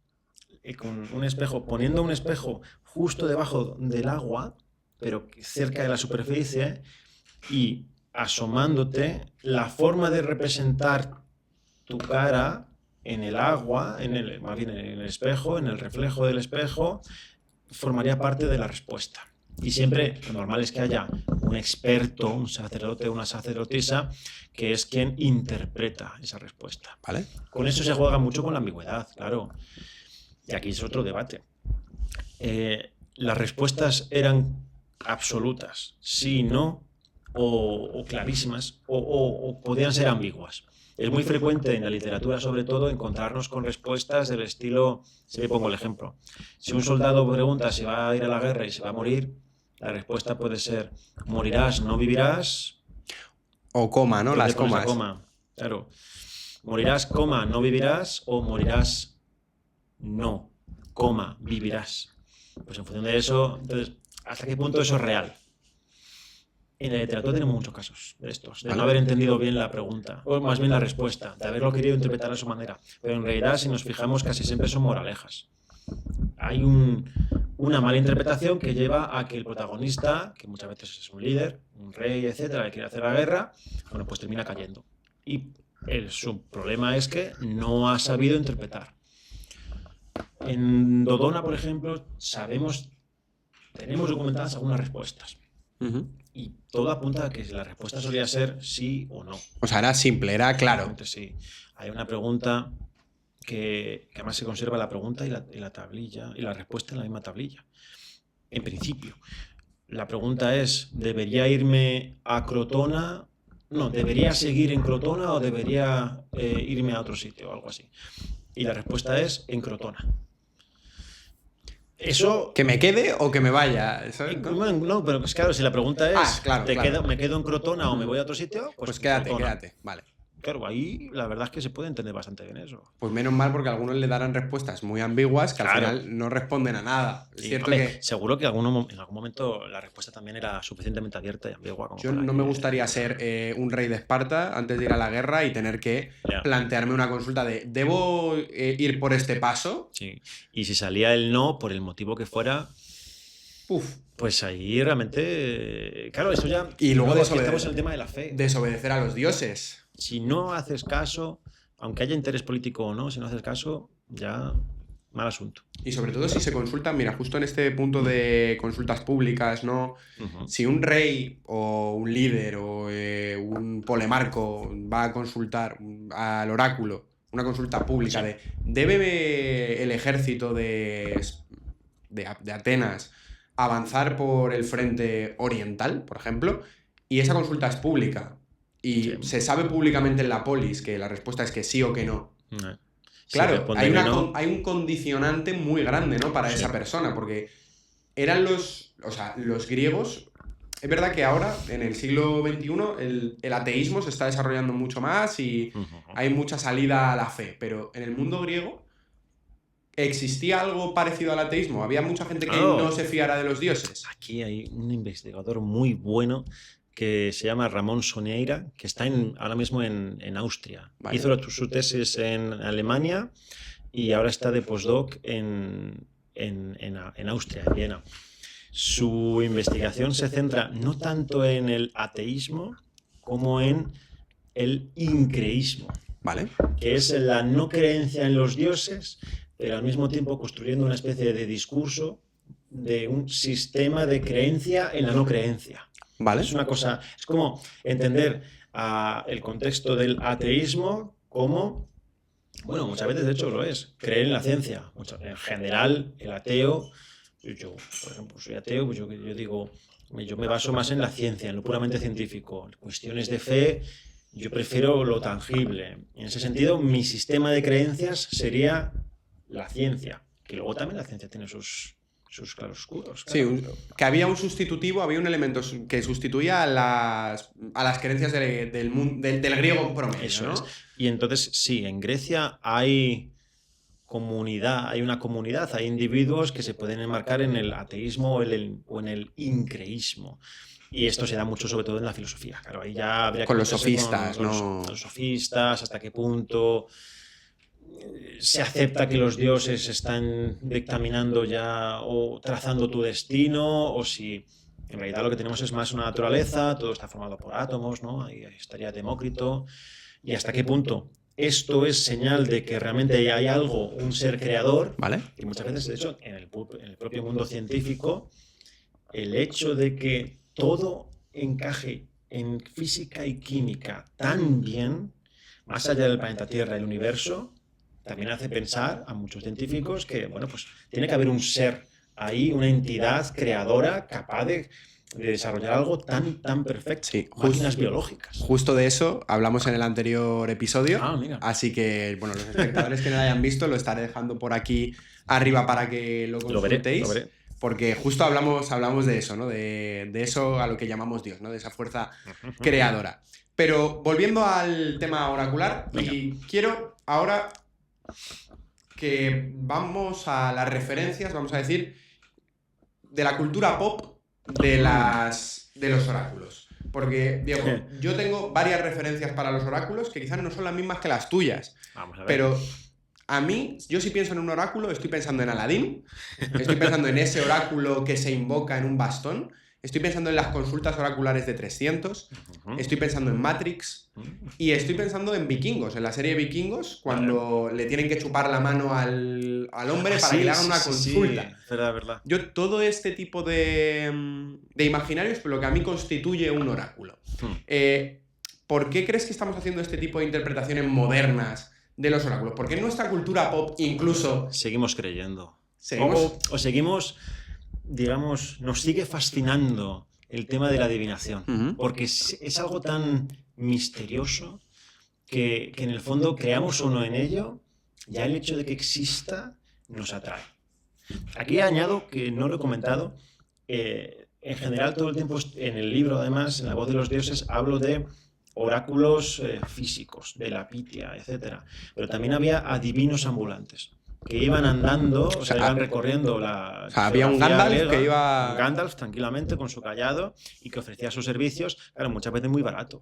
Speaker 2: Con un espejo, poniendo un espejo justo debajo del agua, pero cerca de la superficie, y asomándote, la forma de representar tu cara en el agua, más bien en el espejo, en el reflejo del espejo, formaría parte de la respuesta. Y siempre lo normal es que haya un experto, un sacerdote o una sacerdotisa, que es quien interpreta esa respuesta.
Speaker 1: ¿Vale?
Speaker 2: Con eso se juega mucho con la ambigüedad, claro. Y aquí es otro debate. Las respuestas eran absolutas, sí, no, o clarísimas, o podían ser ambiguas. Es muy frecuente en la literatura, sobre todo, encontrarnos con respuestas del estilo, si me pongo el ejemplo, si un soldado pregunta si va a ir a la guerra y se va a morir, la respuesta puede ser, morirás, no vivirás.
Speaker 1: O coma, ¿no? Las comas.
Speaker 2: Coma, claro. Morirás, coma, no vivirás, o morirás, no, coma, vivirás. Pues en función de eso, entonces, ¿hasta qué punto eso es real? En la literatura tenemos muchos casos de estos, de no haber entendido bien la pregunta, o más bien la respuesta, de haberlo querido interpretar a su manera. Pero en realidad, si nos fijamos, casi siempre son moralejas. Hay una mala interpretación que lleva a que el protagonista, que muchas veces es un líder, un rey, etcétera, que quiere hacer la guerra, bueno, pues termina cayendo. Y su problema es que no ha sabido interpretar. En Dodona, por ejemplo, tenemos documentadas algunas respuestas. Y todo apunta a que la respuesta solía ser sí o no.
Speaker 1: O sea, era simple, era claro.
Speaker 2: Sí. Hay una pregunta que además se conserva la pregunta y la tablilla, y la respuesta en la misma tablilla. En principio. La pregunta es, ¿debería irme a Crotona? No, ¿debería seguir en Crotona o debería irme a otro sitio o algo así? Y la respuesta es en Crotona. Eso...
Speaker 1: ¿Que me quede o que me vaya?
Speaker 2: No, pero pues claro, si la pregunta es,
Speaker 1: claro.
Speaker 2: ¿me quedo en Crotona o me voy a otro sitio?
Speaker 1: Pues quédate, vale.
Speaker 2: Claro, ahí la verdad es que se puede entender bastante bien eso.
Speaker 1: Pues menos mal, porque algunos le darán respuestas muy ambiguas que al final no responden a nada. Es cierto que...
Speaker 2: Seguro que en algún momento la respuesta también era suficientemente abierta y ambigua. Como
Speaker 1: yo no me gustaría ser un rey de Esparta antes de ir a la guerra y tener que plantearme una consulta de ¿debo ir por este paso?
Speaker 2: Sí. Y si salía el no, por el motivo que fuera... Pues ahí realmente... Claro, eso ya...
Speaker 1: Y luego
Speaker 2: estamos en el tema de la fe.
Speaker 1: Desobedecer a los dioses.
Speaker 2: Si no haces caso, aunque haya interés político o no, si no haces caso, ya mal asunto.
Speaker 1: Y sobre todo si se consultan, mira, justo en este punto de consultas públicas, ¿no? Si un rey o un líder o un polemarco va a consultar al oráculo, una consulta pública de ¿debe el ejército de Atenas avanzar por el frente oriental, por ejemplo? Y esa consulta es pública. Y se sabe públicamente en la polis que la respuesta es que sí o que no. Claro, hay un condicionante muy grande, ¿no? Para esa persona, porque eran los griegos. Es verdad que ahora, en el siglo XXI, el ateísmo se está desarrollando mucho más y hay mucha salida a la fe, pero en el mundo griego ¿existía algo parecido al ateísmo? ¿Había mucha gente que no se fiara de los dioses?
Speaker 2: Aquí hay un investigador muy bueno que se llama Ramón Soneira, que está ahora mismo en Austria. Vale. Hizo su tesis en Alemania y ahora está de postdoc en Austria, en Viena. Su investigación se centra no tanto en el ateísmo como en el increísmo,
Speaker 1: ¿vale?
Speaker 2: Que es la no creencia en los dioses, pero al mismo tiempo construyendo una especie de discurso de un sistema de creencia en la no creencia.
Speaker 1: Vale.
Speaker 2: Es una cosa, es como entender el contexto del ateísmo como, bueno, muchas veces de hecho lo es, creer en la ciencia. En general, el ateo, yo, por ejemplo, soy ateo, pues yo digo, yo me baso más en la ciencia, en lo puramente científico. En cuestiones de fe, yo prefiero lo tangible. En ese sentido, mi sistema de creencias sería la ciencia, que luego también la ciencia tiene sus claroscuros. Claro.
Speaker 1: Sí, que había un sustitutivo, había un elemento que sustituía a las creencias del griego promedio.
Speaker 2: Eso
Speaker 1: ¿no?
Speaker 2: es. Y entonces, sí, en Grecia hay una comunidad, hay individuos que se pueden enmarcar en el ateísmo o en el increísmo. Y esto se da mucho, sobre todo en la filosofía. Claro, ahí ya habría
Speaker 1: con
Speaker 2: que
Speaker 1: los sofistas, ¿no?
Speaker 2: Los sofistas, hasta qué punto se acepta que los dioses están dictaminando ya o trazando tu destino, o si en realidad lo que tenemos es más una naturaleza, todo está formado por átomos, ¿no? Ahí estaría Demócrito. Y hasta qué punto esto es señal de que realmente hay algo, un ser creador,
Speaker 1: ¿vale?
Speaker 2: Y muchas veces, de hecho, en el propio mundo científico, el hecho de que todo encaje en física y química tan bien, más allá del planeta Tierra, el universo, también hace pensar a muchos científicos que, bueno, pues tiene que haber un ser ahí, una entidad creadora capaz de desarrollar algo tan perfecto.
Speaker 1: Sí,
Speaker 2: máquinas biológicas.
Speaker 1: Justo de eso hablamos en el anterior episodio.
Speaker 2: Mira.
Speaker 1: Así que, bueno, los espectadores que no lo hayan visto, lo estaré dejando por aquí arriba para que lo consultéis.
Speaker 2: Lo veré.
Speaker 1: Porque justo hablamos de eso, ¿no? De eso a lo que llamamos Dios, ¿no? De esa fuerza creadora. Pero volviendo al tema oracular, y quiero ahora que vamos a las referencias, vamos a decir, de la cultura pop de los oráculos. Porque, Diego, yo tengo varias referencias para los oráculos que quizás no son las mismas que las tuyas.
Speaker 2: Vamos a ver.
Speaker 1: Pero a mí, yo si pienso en un oráculo, estoy pensando en Aladín, estoy pensando en ese oráculo que se invoca en un bastón, estoy pensando en las consultas oraculares de 300, estoy pensando en Matrix y estoy pensando en Vikingos, en la serie Vikingos, cuando le tienen que chupar la mano al hombre para que le hagan una consulta.
Speaker 2: Sí, verdad.
Speaker 1: Yo, todo este tipo de imaginarios es lo que a mí constituye un oráculo. ¿Por qué crees que estamos haciendo este tipo de interpretaciones modernas de los oráculos? Porque en nuestra cultura pop incluso...
Speaker 2: Seguimos creyendo.
Speaker 1: ¿Seguimos?
Speaker 2: O seguimos, digamos, nos sigue fascinando el tema de la adivinación. Porque es algo tan misterioso que en el fondo, creamos o no en ello, ya el hecho de que exista nos atrae. Aquí añado, que no lo he comentado, en general todo el tiempo en el libro, además, en La voz de los dioses, hablo de oráculos físicos, de la pitia, etc. Pero también había adivinos ambulantes, que iban andando, o sea, iban recorriendo la...
Speaker 1: O sea, había un Gandalf
Speaker 2: griega,
Speaker 1: que iba...
Speaker 2: Un Gandalf tranquilamente con su callado y que ofrecía sus servicios, claro, muchas veces muy barato.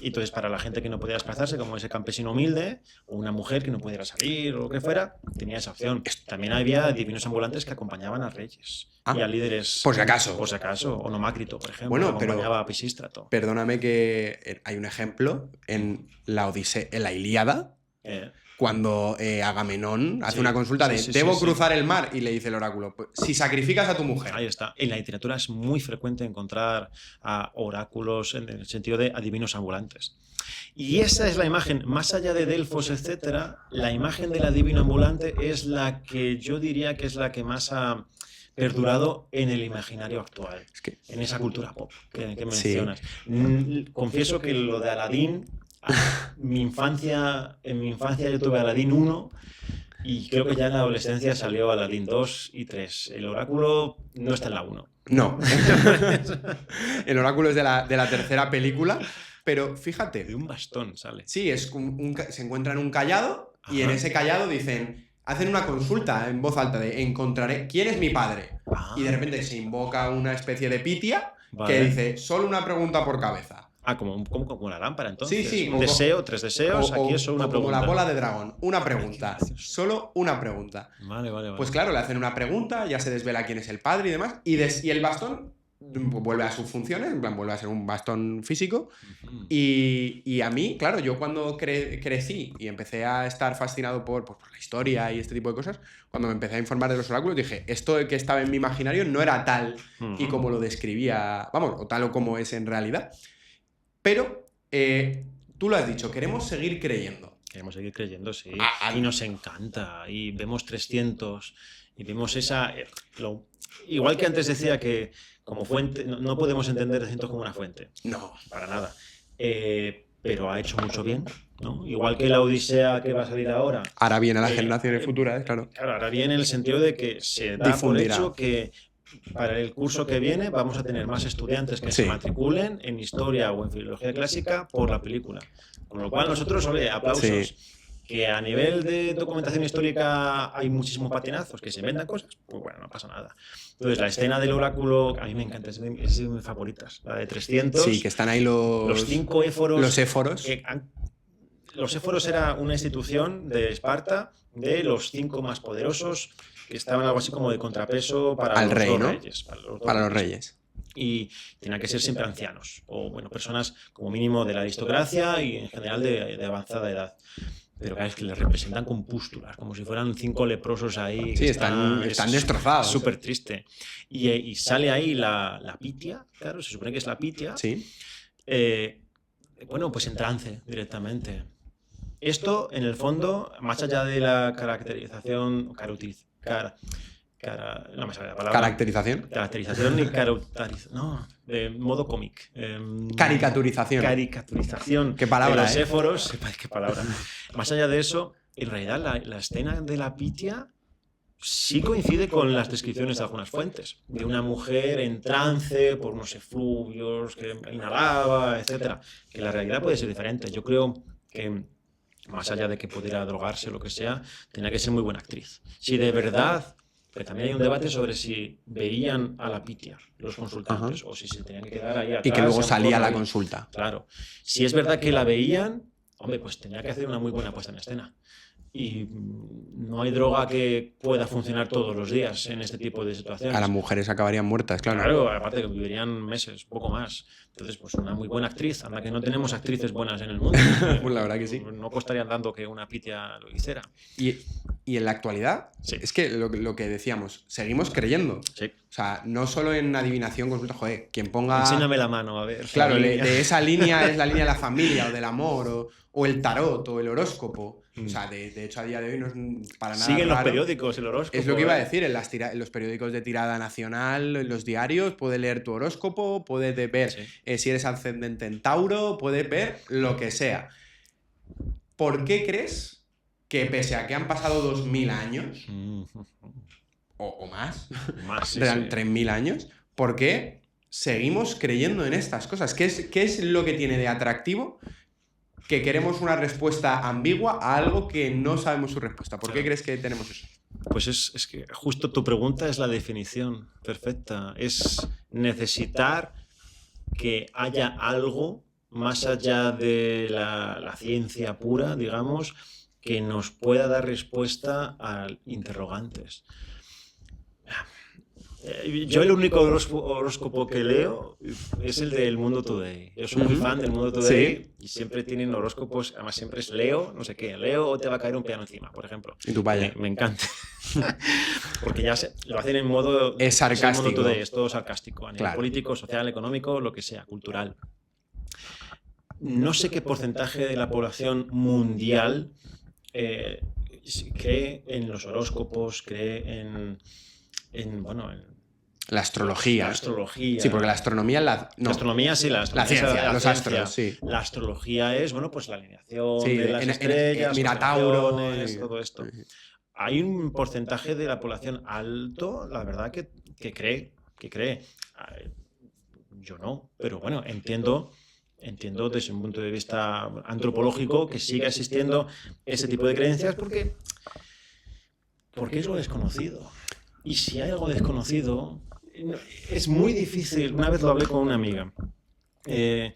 Speaker 2: Y entonces, para la gente que no podía desplazarse, como ese campesino humilde, o una mujer que no pudiera salir, o lo que fuera, tenía esa opción. También había divinos ambulantes que acompañaban a reyes y a líderes...
Speaker 1: Por si acaso.
Speaker 2: Por si acaso. Onomácrito, por ejemplo,
Speaker 1: bueno,
Speaker 2: que acompañaba a Pisístrato.
Speaker 1: Perdóname, que hay un ejemplo en la Odisea, en la Ilíada, cuando Agamenón hace una consulta de ¿debo cruzar el mar? Y le dice el oráculo, pues, si sacrificas a tu mujer.
Speaker 2: Ahí está. En la literatura es muy frecuente encontrar a oráculos en el sentido de adivinos ambulantes. Y esa es la imagen, más allá de Delfos, etcétera, la imagen del adivino ambulante es la que yo diría que es la que más ha perdurado en el imaginario actual, en esa cultura pop que mencionas. Confieso que lo de Aladín, en mi infancia yo tuve Aladín 1 y creo que ya en la adolescencia salió Aladín 2 y 3. El oráculo no está en la 1.
Speaker 1: No. El oráculo es de la tercera película, pero fíjate.
Speaker 2: De un bastón sale.
Speaker 1: Sí, se encuentran un callado y en ese callado hacen una consulta en voz alta de encontraré quién es mi padre. Y de repente se invoca una especie de pitia que dice solo una pregunta por cabeza.
Speaker 2: Como una lámpara, entonces.
Speaker 1: Sí.
Speaker 2: Un deseo, 3 deseos, aquí es solo una pregunta.
Speaker 1: Como la bola de dragón, una pregunta. Solo una pregunta.
Speaker 2: Vale.
Speaker 1: Pues claro, le hacen una pregunta, ya se desvela quién es el padre y demás, y el bastón vuelve a sus funciones, en plan, vuelve a ser un bastón físico. Y a mí, claro, yo cuando crecí y empecé a estar fascinado por la historia y este tipo de cosas, cuando me empecé a informar de los oráculos, dije, esto que estaba en mi imaginario no era tal y como lo describía, vamos, o tal o como es en realidad. Pero tú lo has dicho, queremos seguir creyendo.
Speaker 2: Queremos seguir creyendo, sí. Y nos encanta. Y vemos 300 y vemos esa... igual que antes decía que como fuente, no podemos entender 300 como una fuente.
Speaker 1: No.
Speaker 2: Para nada. Pero ha hecho mucho bien, ¿no? Igual que la Odisea que va a salir ahora.
Speaker 1: Ahora viene a las generaciones futuras, claro.
Speaker 2: Claro, ahora viene en el sentido de que se da por hecho que para el curso que viene vamos a tener más estudiantes que se matriculen en historia o en filología clásica por la película. Con lo cual nosotros, aplausos. Sí. Que a nivel de documentación histórica hay muchísimos patinazos, que se inventan cosas, pues bueno, no pasa nada. Entonces, la escena del oráculo, a mí me encanta, es de mis favoritas, la de 300.
Speaker 1: Sí, que están ahí los
Speaker 2: 5 éforos.
Speaker 1: Los éforos.
Speaker 2: Los éforos era una institución de Esparta de los 5 más poderosos que estaban algo así como de contrapeso para
Speaker 1: al
Speaker 2: los
Speaker 1: rey,
Speaker 2: dos
Speaker 1: ¿no?
Speaker 2: reyes.
Speaker 1: Para los reyes.
Speaker 2: Y tenían que ser siempre ancianos, o bueno, personas como mínimo de la aristocracia y en general de avanzada edad. Pero claro, es que les representan con pústulas, como si fueran 5 leprosos ahí.
Speaker 1: Sí, están destrozados.
Speaker 2: Súper triste. Y sale ahí la Pitia, claro, se supone que es la Pitia.
Speaker 1: Sí.
Speaker 2: Bueno, pues en trance directamente. Esto, en el fondo, más allá de la caracterización, no me sale la palabra.
Speaker 1: ¿Caracterización?
Speaker 2: Caracterización y no, de modo cómic.
Speaker 1: Caricaturización.
Speaker 2: Caricaturización.
Speaker 1: ¿Qué palabra?
Speaker 2: De los éforos. ¿Qué palabra? Más allá de eso, en realidad la escena de la Pitia sí coincide con las descripciones de algunas fuentes. De una mujer en trance por unos efluvios que inhalaba, etc. Que la realidad puede ser diferente. Yo creo que, más allá de que pudiera drogarse o lo que sea, tenía que ser muy buena actriz. Si de verdad... Pero también hay un debate sobre si veían a la Pitia los consultantes o si se tenían que quedar ahí atrás.
Speaker 1: Y que luego salía a la consulta.
Speaker 2: Claro. Si es verdad que la veían, hombre, pues tenía que hacer una muy buena puesta en escena. Y no hay droga que pueda funcionar todos los días en este tipo de situaciones.
Speaker 1: A las mujeres acabarían muertas, claro.
Speaker 2: Claro, aparte que vivirían meses, poco más. Entonces, pues una muy buena actriz. Anda que no tenemos actrices buenas en el mundo.
Speaker 1: Pues la verdad que sí.
Speaker 2: No costaría tanto que una Pitia lo hiciera.
Speaker 1: Y en la actualidad,
Speaker 2: sí.
Speaker 1: Es que lo que decíamos, seguimos creyendo.
Speaker 2: Sí.
Speaker 1: O sea, no solo en adivinación, consulta, joder, quien ponga...
Speaker 2: Enséñame la mano, a ver.
Speaker 1: Claro, de esa línea es la línea de la familia o del amor o el tarot o el horóscopo. O sea, de hecho, a día de hoy no es para nada
Speaker 2: siguen
Speaker 1: raro.
Speaker 2: Los periódicos, el horóscopo.
Speaker 1: Es lo que iba a decir, en los periódicos de tirada nacional, en los diarios, puedes leer tu horóscopo, puedes ver si eres ascendente en Tauro, puedes ver lo que sea. ¿Por qué crees que pese a que han pasado 2000 años, o más,
Speaker 2: sí,
Speaker 1: 3000 años, ¿por qué seguimos creyendo en estas cosas? ¿Qué es lo que tiene de atractivo que queremos una respuesta ambigua a algo que no sabemos su respuesta? ¿Por qué crees que tenemos eso?
Speaker 2: Pues es que justo tu pregunta es la definición perfecta. Es necesitar que haya algo más allá de la ciencia pura, digamos, que nos pueda dar respuesta a interrogantes. Yo el único horóscopo que leo es el del Mundo Today. Yo soy muy fan del Mundo Today y siempre tienen horóscopos, además siempre es Leo, no sé qué, Leo o te va a caer un piano encima, por ejemplo.
Speaker 1: Y tu vaya.
Speaker 2: Me encanta. Porque ya lo hacen en modo...
Speaker 1: Es sarcástico.
Speaker 2: Mundo Today, es todo sarcástico, a nivel político, social, económico, lo que sea, cultural. No sé qué porcentaje de la población mundial cree en los horóscopos, cree en
Speaker 1: la astrología.
Speaker 2: La astrología.
Speaker 1: Sí, porque la astronomía es
Speaker 2: la astronomía, sí,
Speaker 1: la ciencia, los astros, sí.
Speaker 2: La astrología es, pues la alineación de las estrellas,
Speaker 1: mira Tauro,
Speaker 2: todo esto. Hay un porcentaje de la población alto, la verdad, que cree. Yo no, pero bueno, entiendo desde un punto de vista antropológico que siga existiendo ese tipo de creencias porque es lo desconocido. Y si hay algo desconocido, es muy difícil. Una vez lo hablé con una amiga. En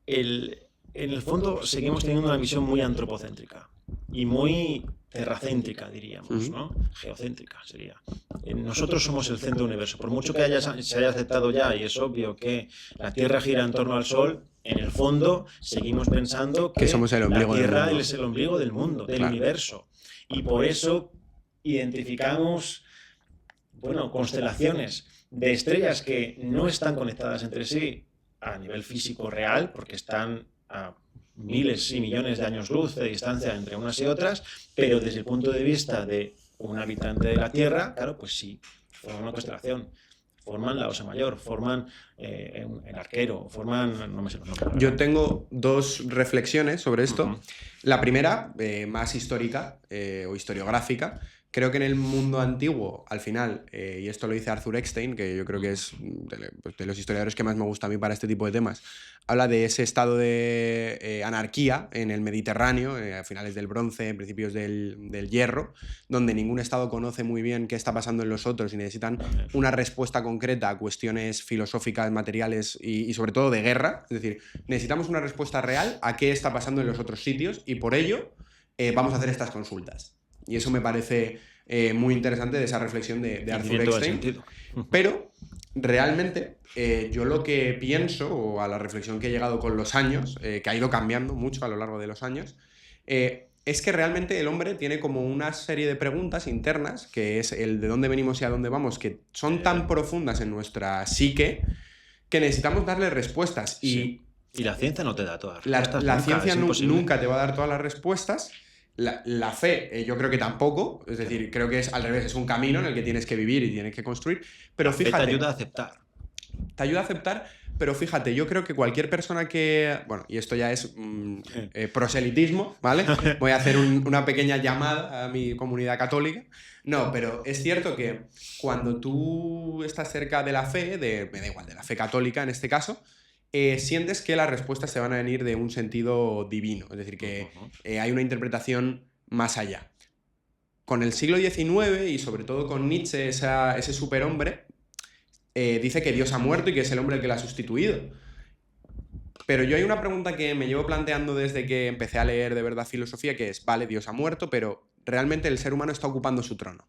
Speaker 2: el fondo seguimos teniendo una visión muy antropocéntrica y muy terracéntrica, diríamos, ¿no? Geocéntrica sería. Nosotros somos el centro del universo. Por mucho que se haya aceptado ya, y es obvio que la Tierra gira en torno al Sol, en el fondo seguimos pensando que
Speaker 1: somos el ombligo
Speaker 2: la Tierra
Speaker 1: del mundo.
Speaker 2: Es el ombligo del mundo, del universo. Y por eso identificamos, constelaciones de estrellas que no están conectadas entre sí a nivel físico real, porque están a miles y millones de años luz de distancia entre unas y otras, pero desde el punto de vista de un habitante de la Tierra, claro, pues sí, forman una constelación. Forman la Osa Mayor, forman el Arquero, forman... no me sé los nombres.
Speaker 1: Yo tengo dos reflexiones sobre esto. La primera, más histórica o historiográfica. Creo que en el mundo antiguo, al final, y esto lo dice Arthur Eckstein, que yo creo que es de los historiadores que más me gusta a mí para este tipo de temas, habla de ese estado de anarquía en el Mediterráneo, a finales del Bronce, principios del Hierro, donde ningún estado conoce muy bien qué está pasando en los otros y necesitan una respuesta concreta a cuestiones filosóficas, materiales y sobre todo de guerra. Es decir, necesitamos una respuesta real a qué está pasando en los otros sitios y por ello vamos a hacer estas consultas. Y eso me parece muy interesante de esa reflexión de Arthur Eckstein. Pero realmente yo lo que pienso, o a la reflexión que he llegado con los años, que ha ido cambiando mucho a lo largo de los años, es que realmente el hombre tiene como una serie de preguntas internas, que es el de dónde venimos y a dónde vamos, que son tan profundas en nuestra psique que necesitamos darle respuestas.
Speaker 2: Sí. Y la ciencia no te da todas las respuestas.
Speaker 1: La ciencia nunca te va a dar todas las respuestas. La fe, yo creo que tampoco, es decir, creo que es al revés, es un camino en el que tienes que vivir y tienes que construir, pero fíjate...
Speaker 2: Te ayuda a aceptar.
Speaker 1: Te ayuda a aceptar, pero fíjate, yo creo que cualquier persona que... Bueno, y esto ya es proselitismo, ¿vale? Voy a hacer una pequeña llamada a mi comunidad católica. No, pero es cierto que cuando tú estás cerca de la fe, me da igual, de la fe católica en este caso, sientes que las respuestas se van a venir de un sentido divino, es decir, que hay una interpretación más allá. Con el siglo XIX y sobre todo con Nietzsche, ese superhombre, dice que Dios ha muerto y que es el hombre el que lo ha sustituido. Pero yo hay una pregunta que me llevo planteando desde que empecé a leer de verdad filosofía, que es, vale, Dios ha muerto, pero realmente el ser humano está ocupando su trono.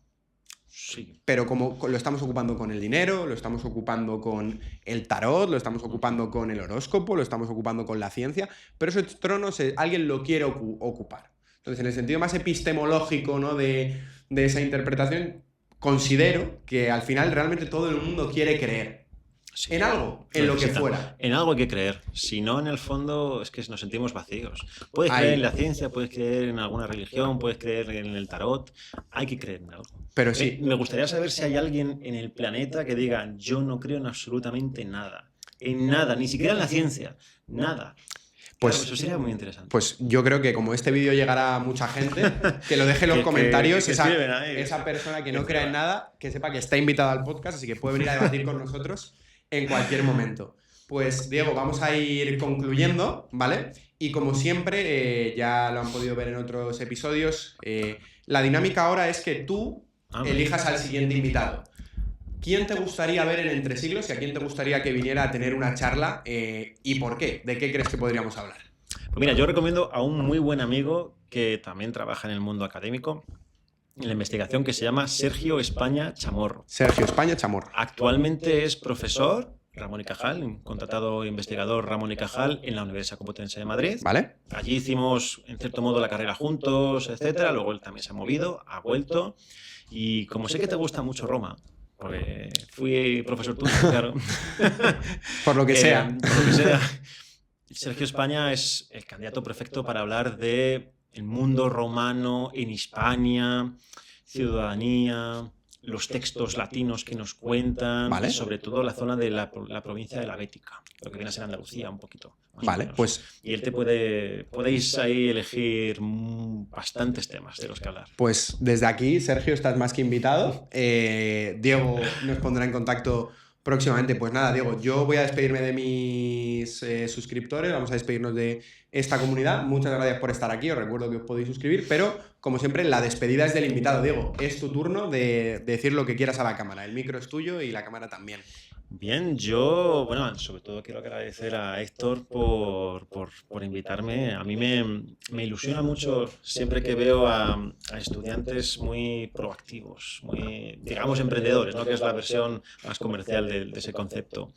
Speaker 2: Sí.
Speaker 1: Pero como lo estamos ocupando con el dinero, lo estamos ocupando con el tarot, lo estamos ocupando con el horóscopo, lo estamos ocupando con la ciencia, pero ese trono alguien lo quiere ocupar. Entonces, en el sentido más epistemológico, ¿no?, de esa interpretación, considero que al final realmente todo el mundo quiere creer. Sí, en algo, en lo que fuera.
Speaker 2: En algo hay que creer. Si no, en el fondo, es que nos sentimos vacíos. Puedes creer en la ciencia, puedes creer en alguna religión, puedes creer en el tarot. Hay que creer en algo.
Speaker 1: Pero sí.
Speaker 2: Me gustaría saber si hay alguien en el planeta que diga, yo no creo en absolutamente nada. En nada, ni siquiera en la ciencia. Nada. Pues, claro, eso sería muy interesante.
Speaker 1: Pues yo creo que como este vídeo llegará a mucha gente, que lo deje en los comentarios, esa persona que no crea en nada, que sepa que está invitada al podcast, así que puede venir a debatir con nosotros en cualquier momento. Pues Diego, vamos a ir concluyendo, ¿vale? Y como siempre, ya lo han podido ver en otros episodios, la dinámica ahora es que tú elijas al siguiente invitado. ¿Quién te gustaría ver en Entre Siglos y a quién te gustaría que viniera a tener una charla y por qué? ¿De qué crees que podríamos hablar?
Speaker 2: Pues mira, yo recomiendo a un muy buen amigo que también trabaja en el mundo académico, en la investigación, que se llama Sergio España Chamorro.
Speaker 1: Sergio España Chamorro.
Speaker 2: Actualmente es profesor, Ramón y Cajal, contratado investigador Ramón y Cajal en la Universidad Complutense de Madrid.
Speaker 1: Vale.
Speaker 2: Allí hicimos, en cierto modo, la carrera juntos, etcétera. Luego él también se ha movido, ha vuelto. Y como sé que te gusta mucho Roma, porque fui profesor tuyo, claro.
Speaker 1: Por lo que sea.
Speaker 2: Por lo que sea. Sergio España es el candidato perfecto para hablar de el mundo romano en Hispania, ciudadanía, los textos latinos que nos cuentan,
Speaker 1: ¿vale?
Speaker 2: Y sobre todo la zona de la provincia de la Bética, lo que viene a ser Andalucía un poquito.
Speaker 1: Vale, pues...
Speaker 2: Y él podéis ahí elegir bastantes temas de los que hablar.
Speaker 1: Pues desde aquí, Sergio, estás más que invitado. Diego nos pondrá en contacto próximamente. Pues nada, Diego, yo voy a despedirme de mis suscriptores, vamos a despedirnos de esta comunidad. Muchas gracias por estar aquí, os recuerdo que os podéis suscribir, pero como siempre la despedida es del invitado. Diego, es tu turno de decir lo que quieras a la cámara, el micro es tuyo y la cámara también.
Speaker 2: Bien, yo, bueno, sobre todo quiero agradecer a Héctor por invitarme. A mí me ilusiona mucho siempre que veo a estudiantes muy proactivos, muy, digamos, emprendedores, ¿no?, que es la versión más comercial de ese concepto.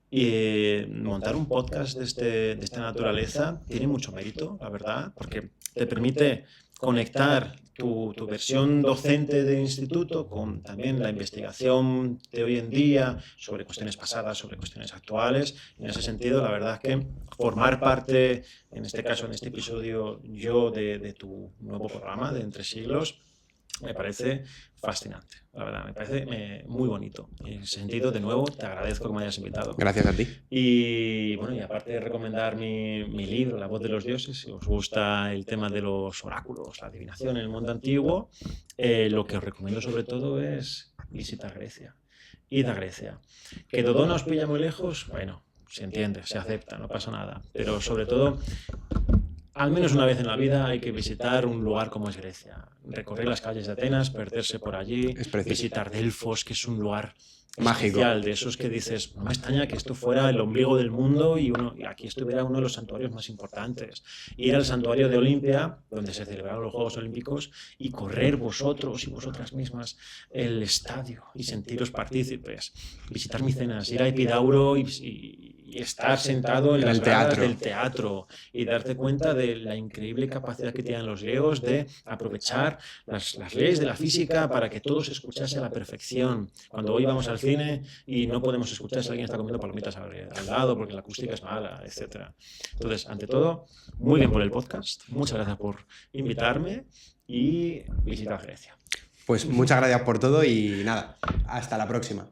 Speaker 2: Y montar un podcast de esta naturaleza tiene mucho mérito, la verdad, porque te permite conectar tu versión docente de instituto con también la investigación de hoy en día sobre cuestiones pasadas, sobre cuestiones actuales. En ese sentido, la verdad es que formar parte, en este caso, en este episodio, yo de tu nuevo programa de Entre Siglos, me parece fascinante, la verdad, me parece muy bonito. En ese sentido, de nuevo, te agradezco que me hayas invitado.
Speaker 1: Gracias a ti.
Speaker 2: Y bueno, y aparte de recomendar mi libro, La voz de los dioses, si os gusta el tema de los oráculos, la adivinación en el mundo antiguo, lo que os recomiendo sobre todo es visitar Grecia. Id a Grecia. Que Dodona os pilla muy lejos, bueno, se entiende, se acepta, no pasa nada. Pero sobre todo, al menos una vez en la vida hay que visitar un lugar como es Grecia. Recorrer las calles de Atenas, perderse por allí, visitar Delfos, que es un lugar
Speaker 1: mágico,
Speaker 2: especial, de esos que dices, no me extraña que esto fuera el ombligo del mundo y aquí estuviera uno de los santuarios más importantes. Ir al santuario de Olimpia, donde se celebraron los Juegos Olímpicos, y correr vosotros y vosotras mismas el estadio y sentiros partícipes. Visitar Micenas, ir a Epidauro y estar sentado en las gradas del teatro y darte cuenta de la increíble capacidad que tienen los griegos de aprovechar las leyes de la física para que todo se escuchase a la perfección. Cuando hoy vamos al cine y no podemos escuchar si alguien está comiendo palomitas al lado porque la acústica es mala, etc. Entonces, ante todo, muy bien por el podcast. Muchas gracias por invitarme y visitar Grecia.
Speaker 1: Pues muchas gracias por todo y nada, hasta la próxima.